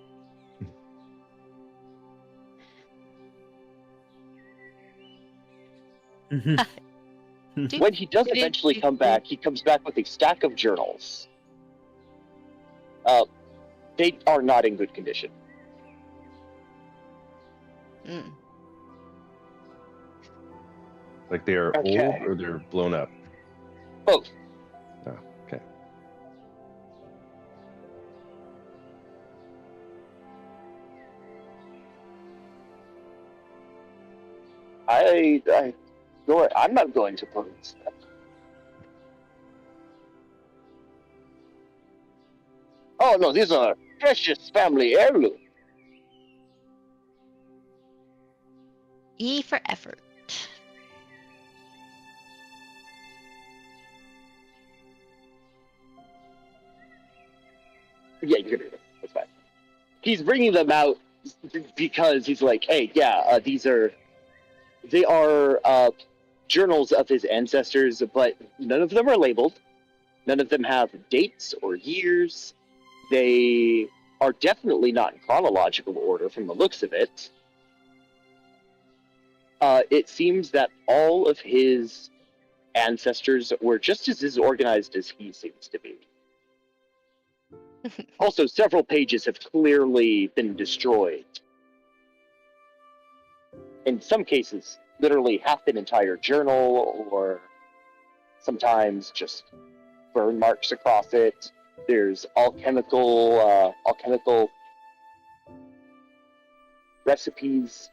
When he does eventually come back, he comes back with a stack of journals. They are not in good condition. Mm. Like they are Okay. old or they're blown up. Both. Oh, okay. I'm not going to police that. Oh no, these are precious family heirlooms. E for effort. Yeah, you can do it. That's fine. He's bringing them out because he's like, hey, yeah, they are journals of his ancestors, but none of them are labeled. None of them have dates or years. They are definitely not in chronological order from the looks of it. It seems that all of his ancestors were just as disorganized as he seems to be. Also, several pages have clearly been destroyed. In some cases, literally half an entire journal, or sometimes just burn marks across it. There's alchemical recipes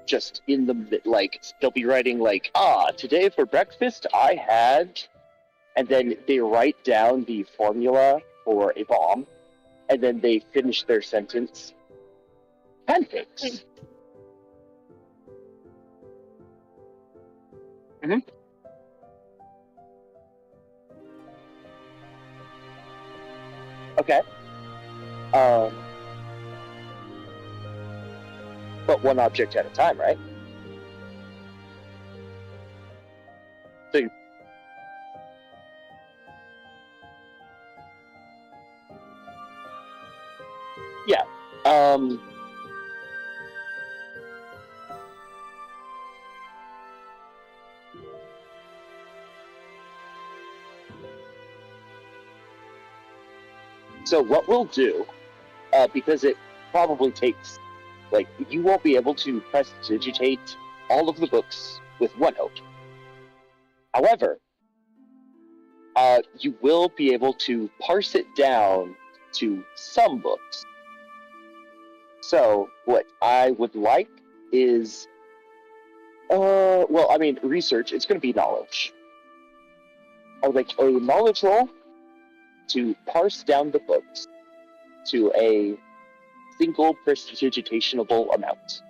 just in the, like, they'll be writing like, today for breakfast I had, and then they write down the formula for a bomb, and then they finish their sentence, pancakes. Mm-hmm. Okay. But one object at a time, right? So yeah. So what we'll do, because it probably takes, like, you won't be able to prestidigitate all of the books with one note. However, you will be able to parse it down to some books. So what I would like is, research. It's going to be knowledge. I would like a knowledge roll to parse down the books to a single prestidigitationable amount.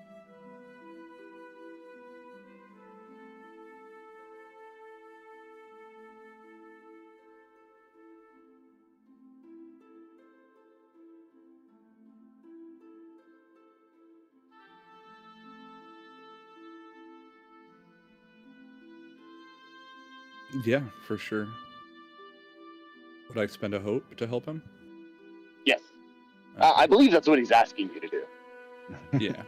Yeah, for sure. Would I spend a hope to help him? Yes. I believe that's what he's asking you to do. Yeah.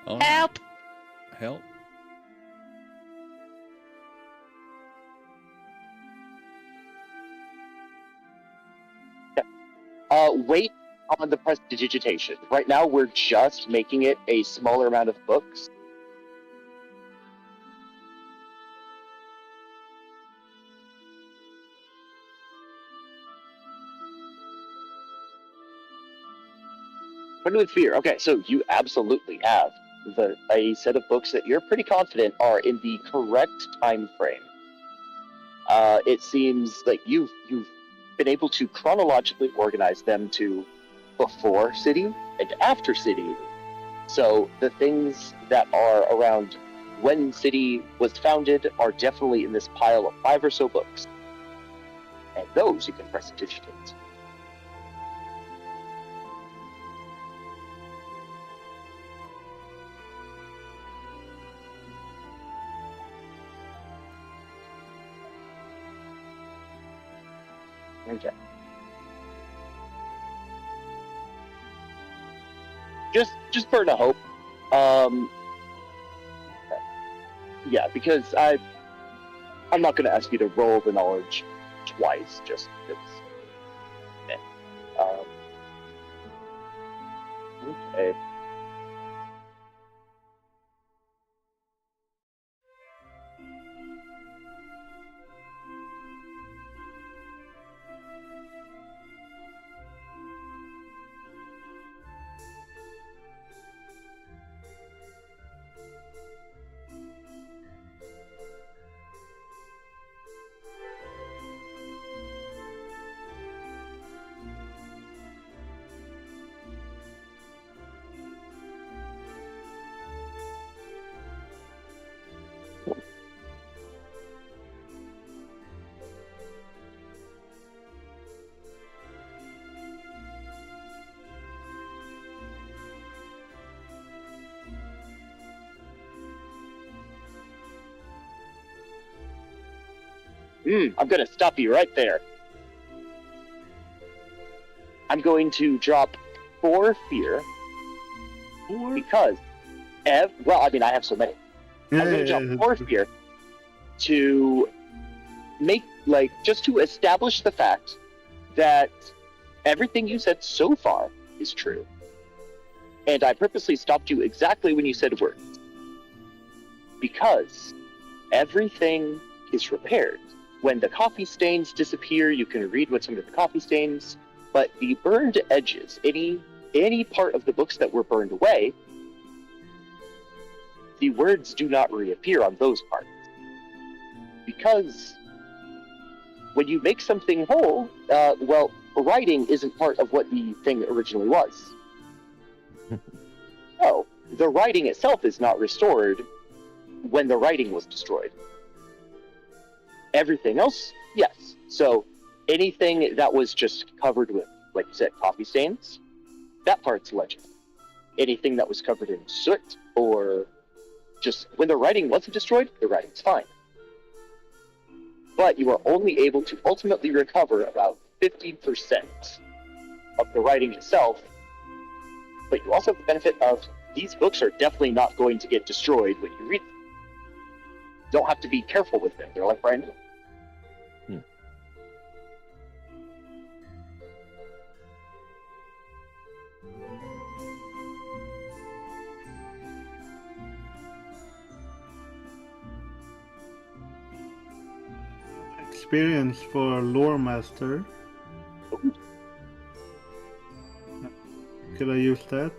Oh, Help! help. Wait on the prestidigitation. Right now, we're just making it a smaller amount of books. Put with fear. Okay, so you absolutely have a set of books that you're pretty confident are in the correct time frame. It seems like you've been able to chronologically organize them to before city and after city. So the things that are around when city was founded are definitely in this pile of 5 or so books. And those you can prestidigitate. Okay. Just burn a hope. Yeah, because I'm not going to ask you to roll the knowledge twice, just because. Okay. I'm going to stop you right there. I'm going to drop 4 fear. 4? Because, well, I mean, I have so many. I'm going to drop 4 fear to make, like, just to establish the fact that everything you said so far is true. And I purposely stopped you exactly when you said words. Because everything is repaired. When the coffee stains disappear, you can read what's under the coffee stains, but the burned edges, any part of the books that were burned away, the words do not reappear on those parts. Because when you make something whole, well, writing isn't part of what the thing originally was. No, the writing itself is not restored when the writing was destroyed. Everything else, yes. So anything that was just covered with, like you said, coffee stains, that part's legend. Anything that was covered in soot or just when the writing wasn't destroyed, the writing's fine. But you are only able to ultimately recover about 50% of the writing itself. But you also have the benefit of these books are definitely not going to get destroyed when you read them. Don't have to be careful with them. They're like brand new. Experience for Lore Master. Could I use that?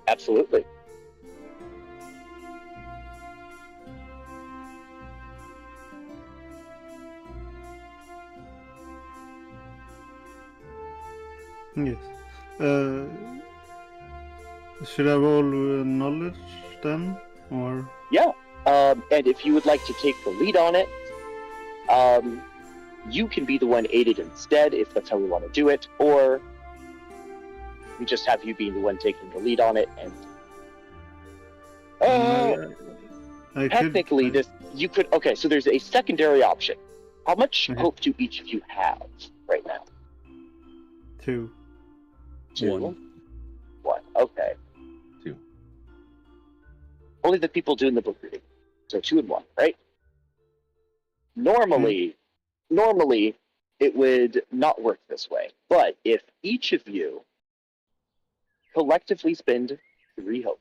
Absolutely. Yes. Should I roll knowledge then, or? Yeah. And if you would like to take the lead on it, you can be the one aided instead, if that's how we want to do it, or we just have you being the one taking the lead on it. And technically, you could. Okay, so there's a secondary option. How much hope do each of you have right now? 2. 2. 1. Okay. 2. Only the people doing the book reading. So 2 and 1, right? Normally, it would not work this way. But if each of you collectively spend 3 hope,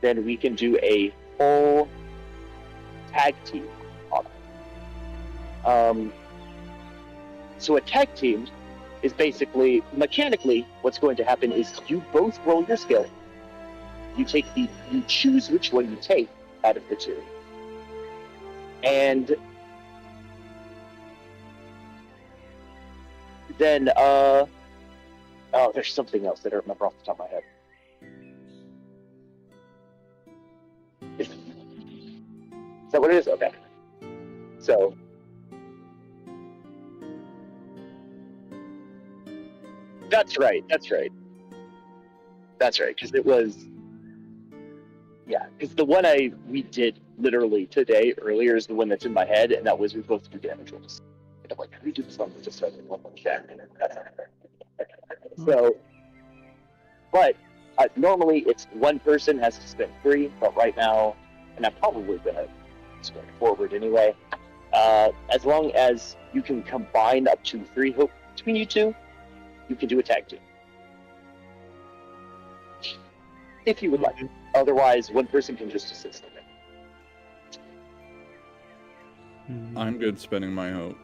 then we can do a full tag team on it. So a tag team is basically, mechanically, what's going to happen is you both roll your skill. You choose which one you take out of the 2. And then there's something else that I don't remember off the top of my head. Is that what it is? Okay. So that's right. Because it was, yeah. Because the one we did literally today earlier is the one that's in my head, and that was we're supposed to do damage rolls. And I'm like, how do you do this one? Just so one more check. So, but normally it's one person has to spend 3, but right now, and I'm probably gonna spend forward anyway. As long as you can combine up to 3 hope between you two, you can do a tag team. If you would like. Otherwise, one person can just assist in it. I'm good spending my hope.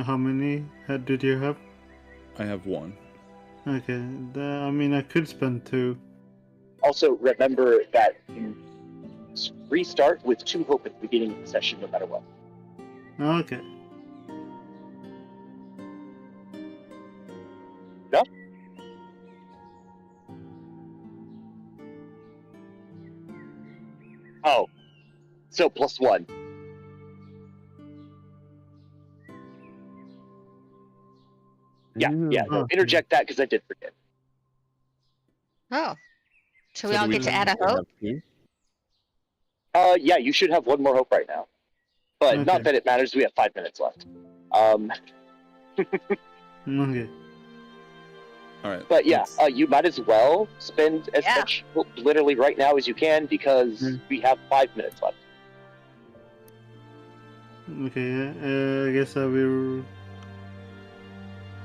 How many head did you have? I have 1. Okay, I mean, I could spend 2. Also, remember that you restart with 2 hope at the beginning of the session, no matter what. Okay. No? Oh, so +1. Yeah. No, Okay. interject that because I did forget. Oh. So we do all get to add a have hope? 2? Yeah, you should have 1 more hope right now, but not Okay. that it matters. We have 5 minutes left. Okay. All right. But yeah, let's- you might as well spend as Yeah. much hope literally right now as you can because we have 5 minutes left. Okay, I guess I will.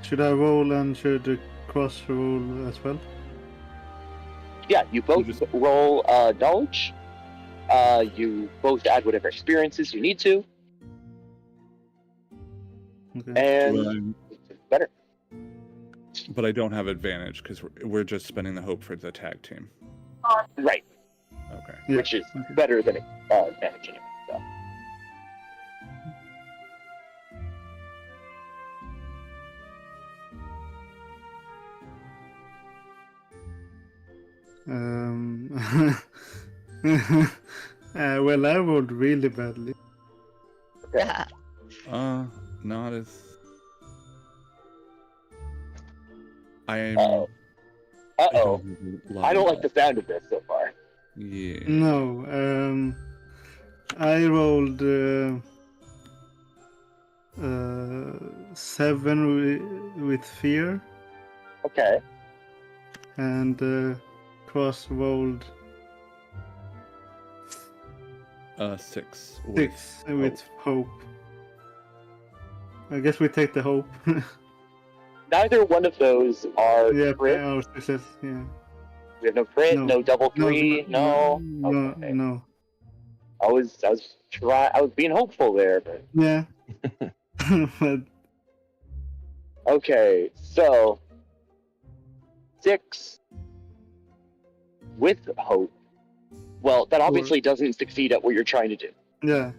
Should I roll and should the cross roll as well? Yeah, you both just- roll knowledge. You both add whatever experiences you need to, Okay. and better. But I don't have advantage because we're just spending the hope for the tag team. Right, Okay. Yeah, which is okay. better than advantage anyway. So. Well, I rolled really badly. Okay. Not as. I'm. Uh-oh. I Uh-oh. don't have a lot I don't of like the sound of this so far. Yeah. No, I rolled 7 with fear, Okay. and cross rolled 6. 6 with hope. I guess we take the hope. Neither one of those are Yeah, crit. our success. Yeah. We have no crit, No. no double 3, no. No. Okay. No. I was being hopeful there, but Yeah. But okay. So 6 with hope. Well, that obviously doesn't succeed at what you're trying to do. yeah.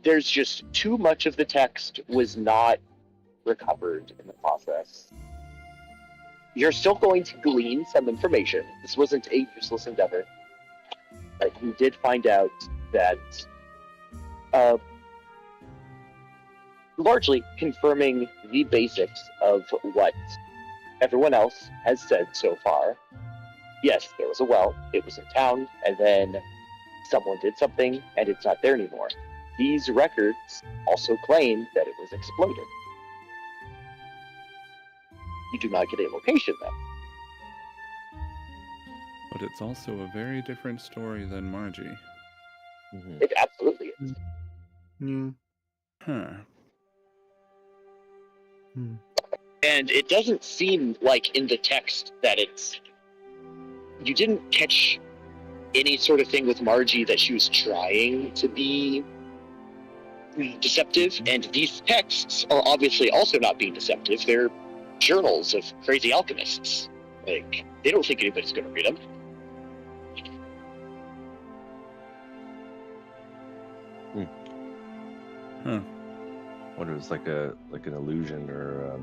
There's just too much of the text was not recovered in the process. You're still going to glean some information. This wasn't a useless endeavor. But you did find out that largely confirming the basics of what everyone else has said so far. Yes, there was a well, it was in town, and then someone did something, and it's not there anymore. These records also claim that it was exploded. You do not get a location, though. But it's also a very different story than Margie. Mhm. It absolutely is. Yeah. Huh. Hmm. And it doesn't seem like in the text that it's... You didn't catch any sort of thing with Margie that she was trying to be deceptive, and these texts are obviously also not being deceptive. They're journals of crazy alchemists. Like, they don't think anybody's going to read them. Huh. wonder if it's like an illusion or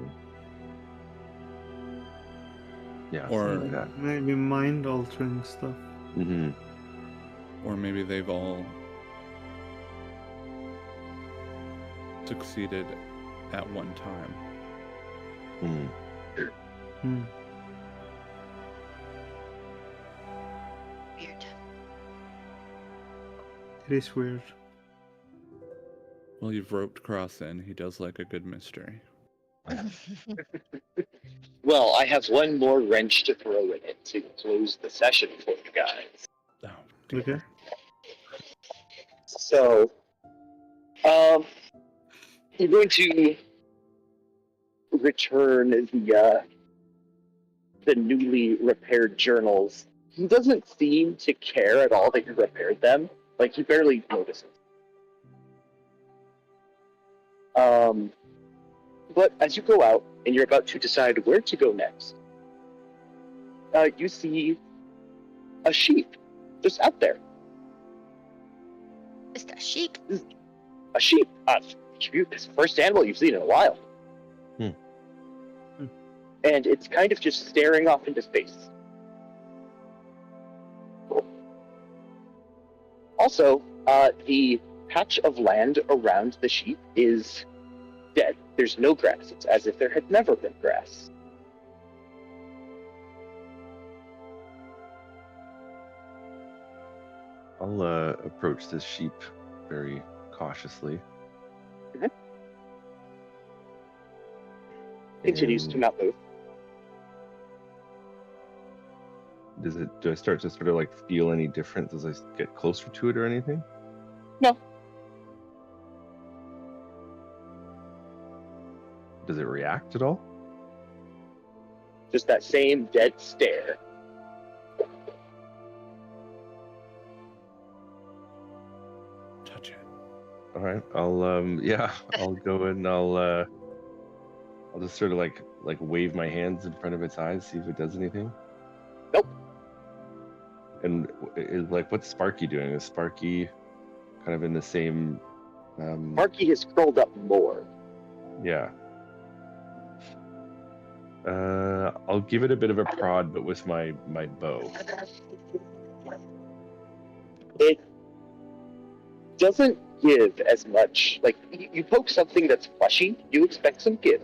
yeah, Or- something like that. Maybe mind altering stuff. Mm-hmm. Or maybe they've all succeeded at one time. Mm. Hmm. Weird. It is weird. Well, you've roped Cross in. He does like a good mystery. Well, I have one more wrench to throw in it to close the session for you guys. Oh, Okay. So, you're going to return the newly repaired journals. He doesn't seem to care at all that you repaired them. Like, he barely notices. But as you go out and you're about to decide where to go next, you see a sheep just out there. Just a sheep. A sheep. It's the first animal you've seen in a while. Hmm. And it's kind of just staring off into space. Cool. Also, the patch of land around the sheep is dead. There's no grass. It's as if there had never been grass. I'll approach this sheep very cautiously. Mhm. Continues to not move. Do I start to sort of like feel any difference as I get closer to it or anything? No. Does it react at all? Just that same dead stare. touch it. All right, I'll go and I'll just sort of like wave my hands in front of its eyes, see if it does anything. Nope. And what's Sparky doing? Is Sparky kind of in the same? Marky has curled up more. Yeah. I'll give it a bit of a prod, but with my bow. It doesn't give as much. Like, you poke something that's fleshy, you expect some give.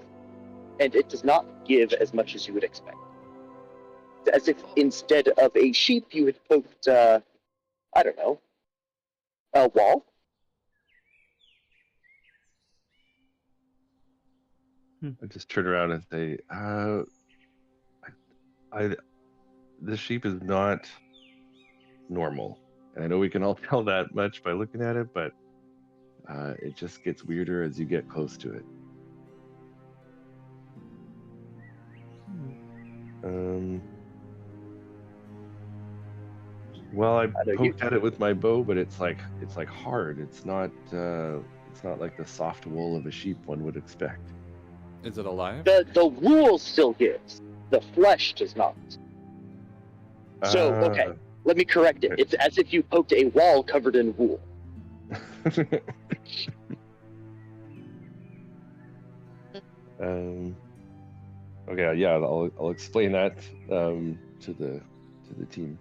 And it does not give as much as you would expect. It's as if instead of a sheep, you had poked, I don't know, a wall. I just turn around and say, this sheep is not normal. And I know we can all tell that much by looking at it, but it just gets weirder as you get close to it. Well, I poked at it with my bow, but it's like hard. It's not like the soft wool of a sheep one would expect. Is it alive? The wool still gives. The flesh does not. So, okay, let me correct it. Okay. It's as if you poked a wall covered in wool. Okay, yeah, I'll explain that to the team.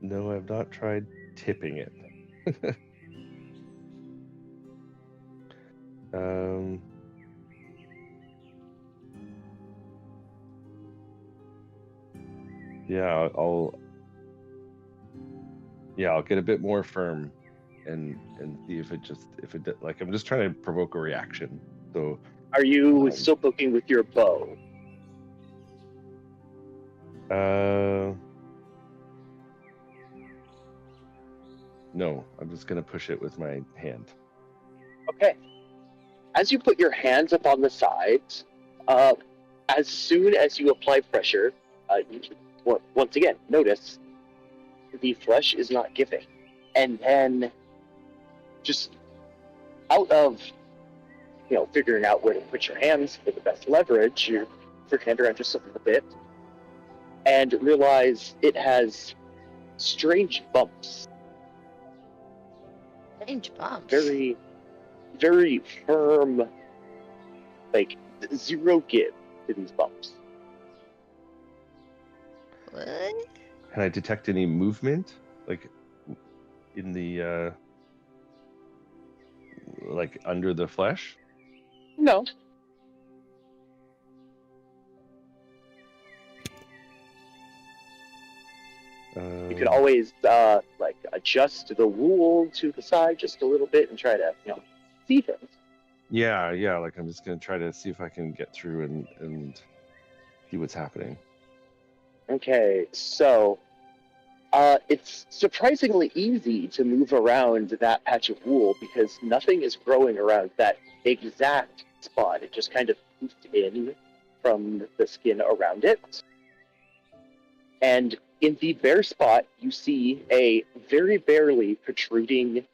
No, I've not tried tipping it. Yeah, I'll get a bit more firm and see if it like I'm just trying to provoke a reaction. So Are you still poking with your bow? No, I'm just gonna push it with my hand. Okay. As you put your hands up on the sides, as soon as you apply pressure, you can, once again, notice the flesh is not giving. And then, just out of, figuring out where to put your hands for the best leverage, you put your hand around just a little bit. and realize it has strange bumps. Strange bumps. Very, very firm, like zero give to these bumps. What? Can I detect any movement, like in the like under the flesh? No. You can always like adjust the wool to the side just a little bit and try to, see things. Yeah, like I'm just gonna try to see if I can get through and see what's happening. Okay, so it's surprisingly easy to move around that patch of wool because nothing is growing around that exact spot. It just kind of poofed in from the skin around it. And in the bare spot, you see a very barely protruding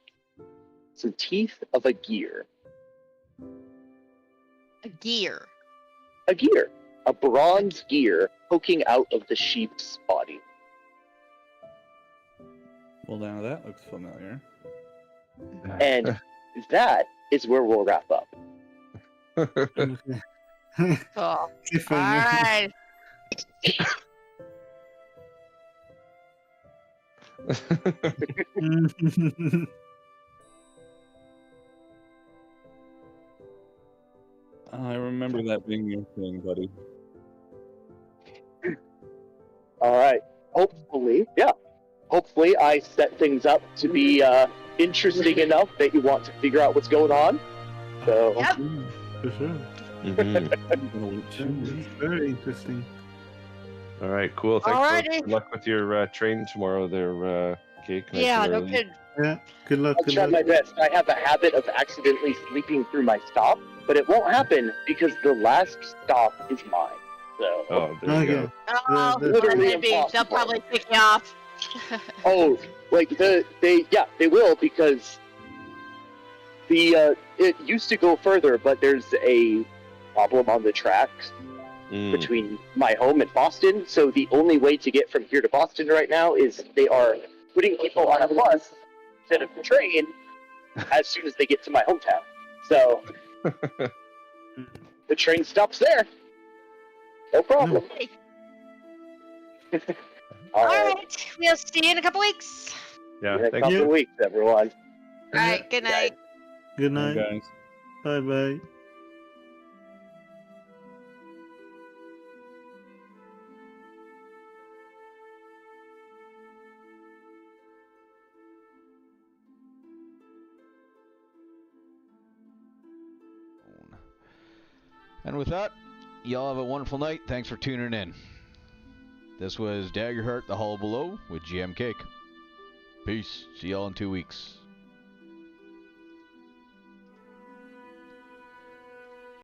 some teeth of a gear. A gear. A gear. A bronze gear poking out of the sheep's body. Well, now that looks familiar. And that is where we'll wrap up. Okay. Cool. Cliffhanger. Alright. I remember that being your thing, buddy. All right. Hopefully I set things up to be interesting enough that you want to figure out what's going on. So Yep. For sure. Mhm. It's very interesting. All right, cool. Thanks. Alrighty. Good luck with your train tomorrow there, Cake. Nice Yeah, and no early. good. Yeah. Good luck. I'll Good try luck. my best. I have a habit of accidentally sleeping through my stop, but it won't happen because the last stop is mine. So Oh, there you Okay. go. Oh, Literally maybe they'll impossible. probably pick you off. like they will because it used to go further, but there's a problem on the tracks Mm. between my home and Boston. So the only way to get from here to Boston right now is they are putting people on a bus instead of the train as soon as they get to my hometown. So the train stops there. No problem. All right. Alright, we'll see you in a couple weeks. Yeah, In a thank couple you. weeks, everyone. Alright, good night. Good Hi, night. guys. Bye bye. And with that, y'all have a wonderful night. Thanks for tuning in. This was Daggerheart, The Hall Below with GM Cake. Peace. See y'all in 2 weeks.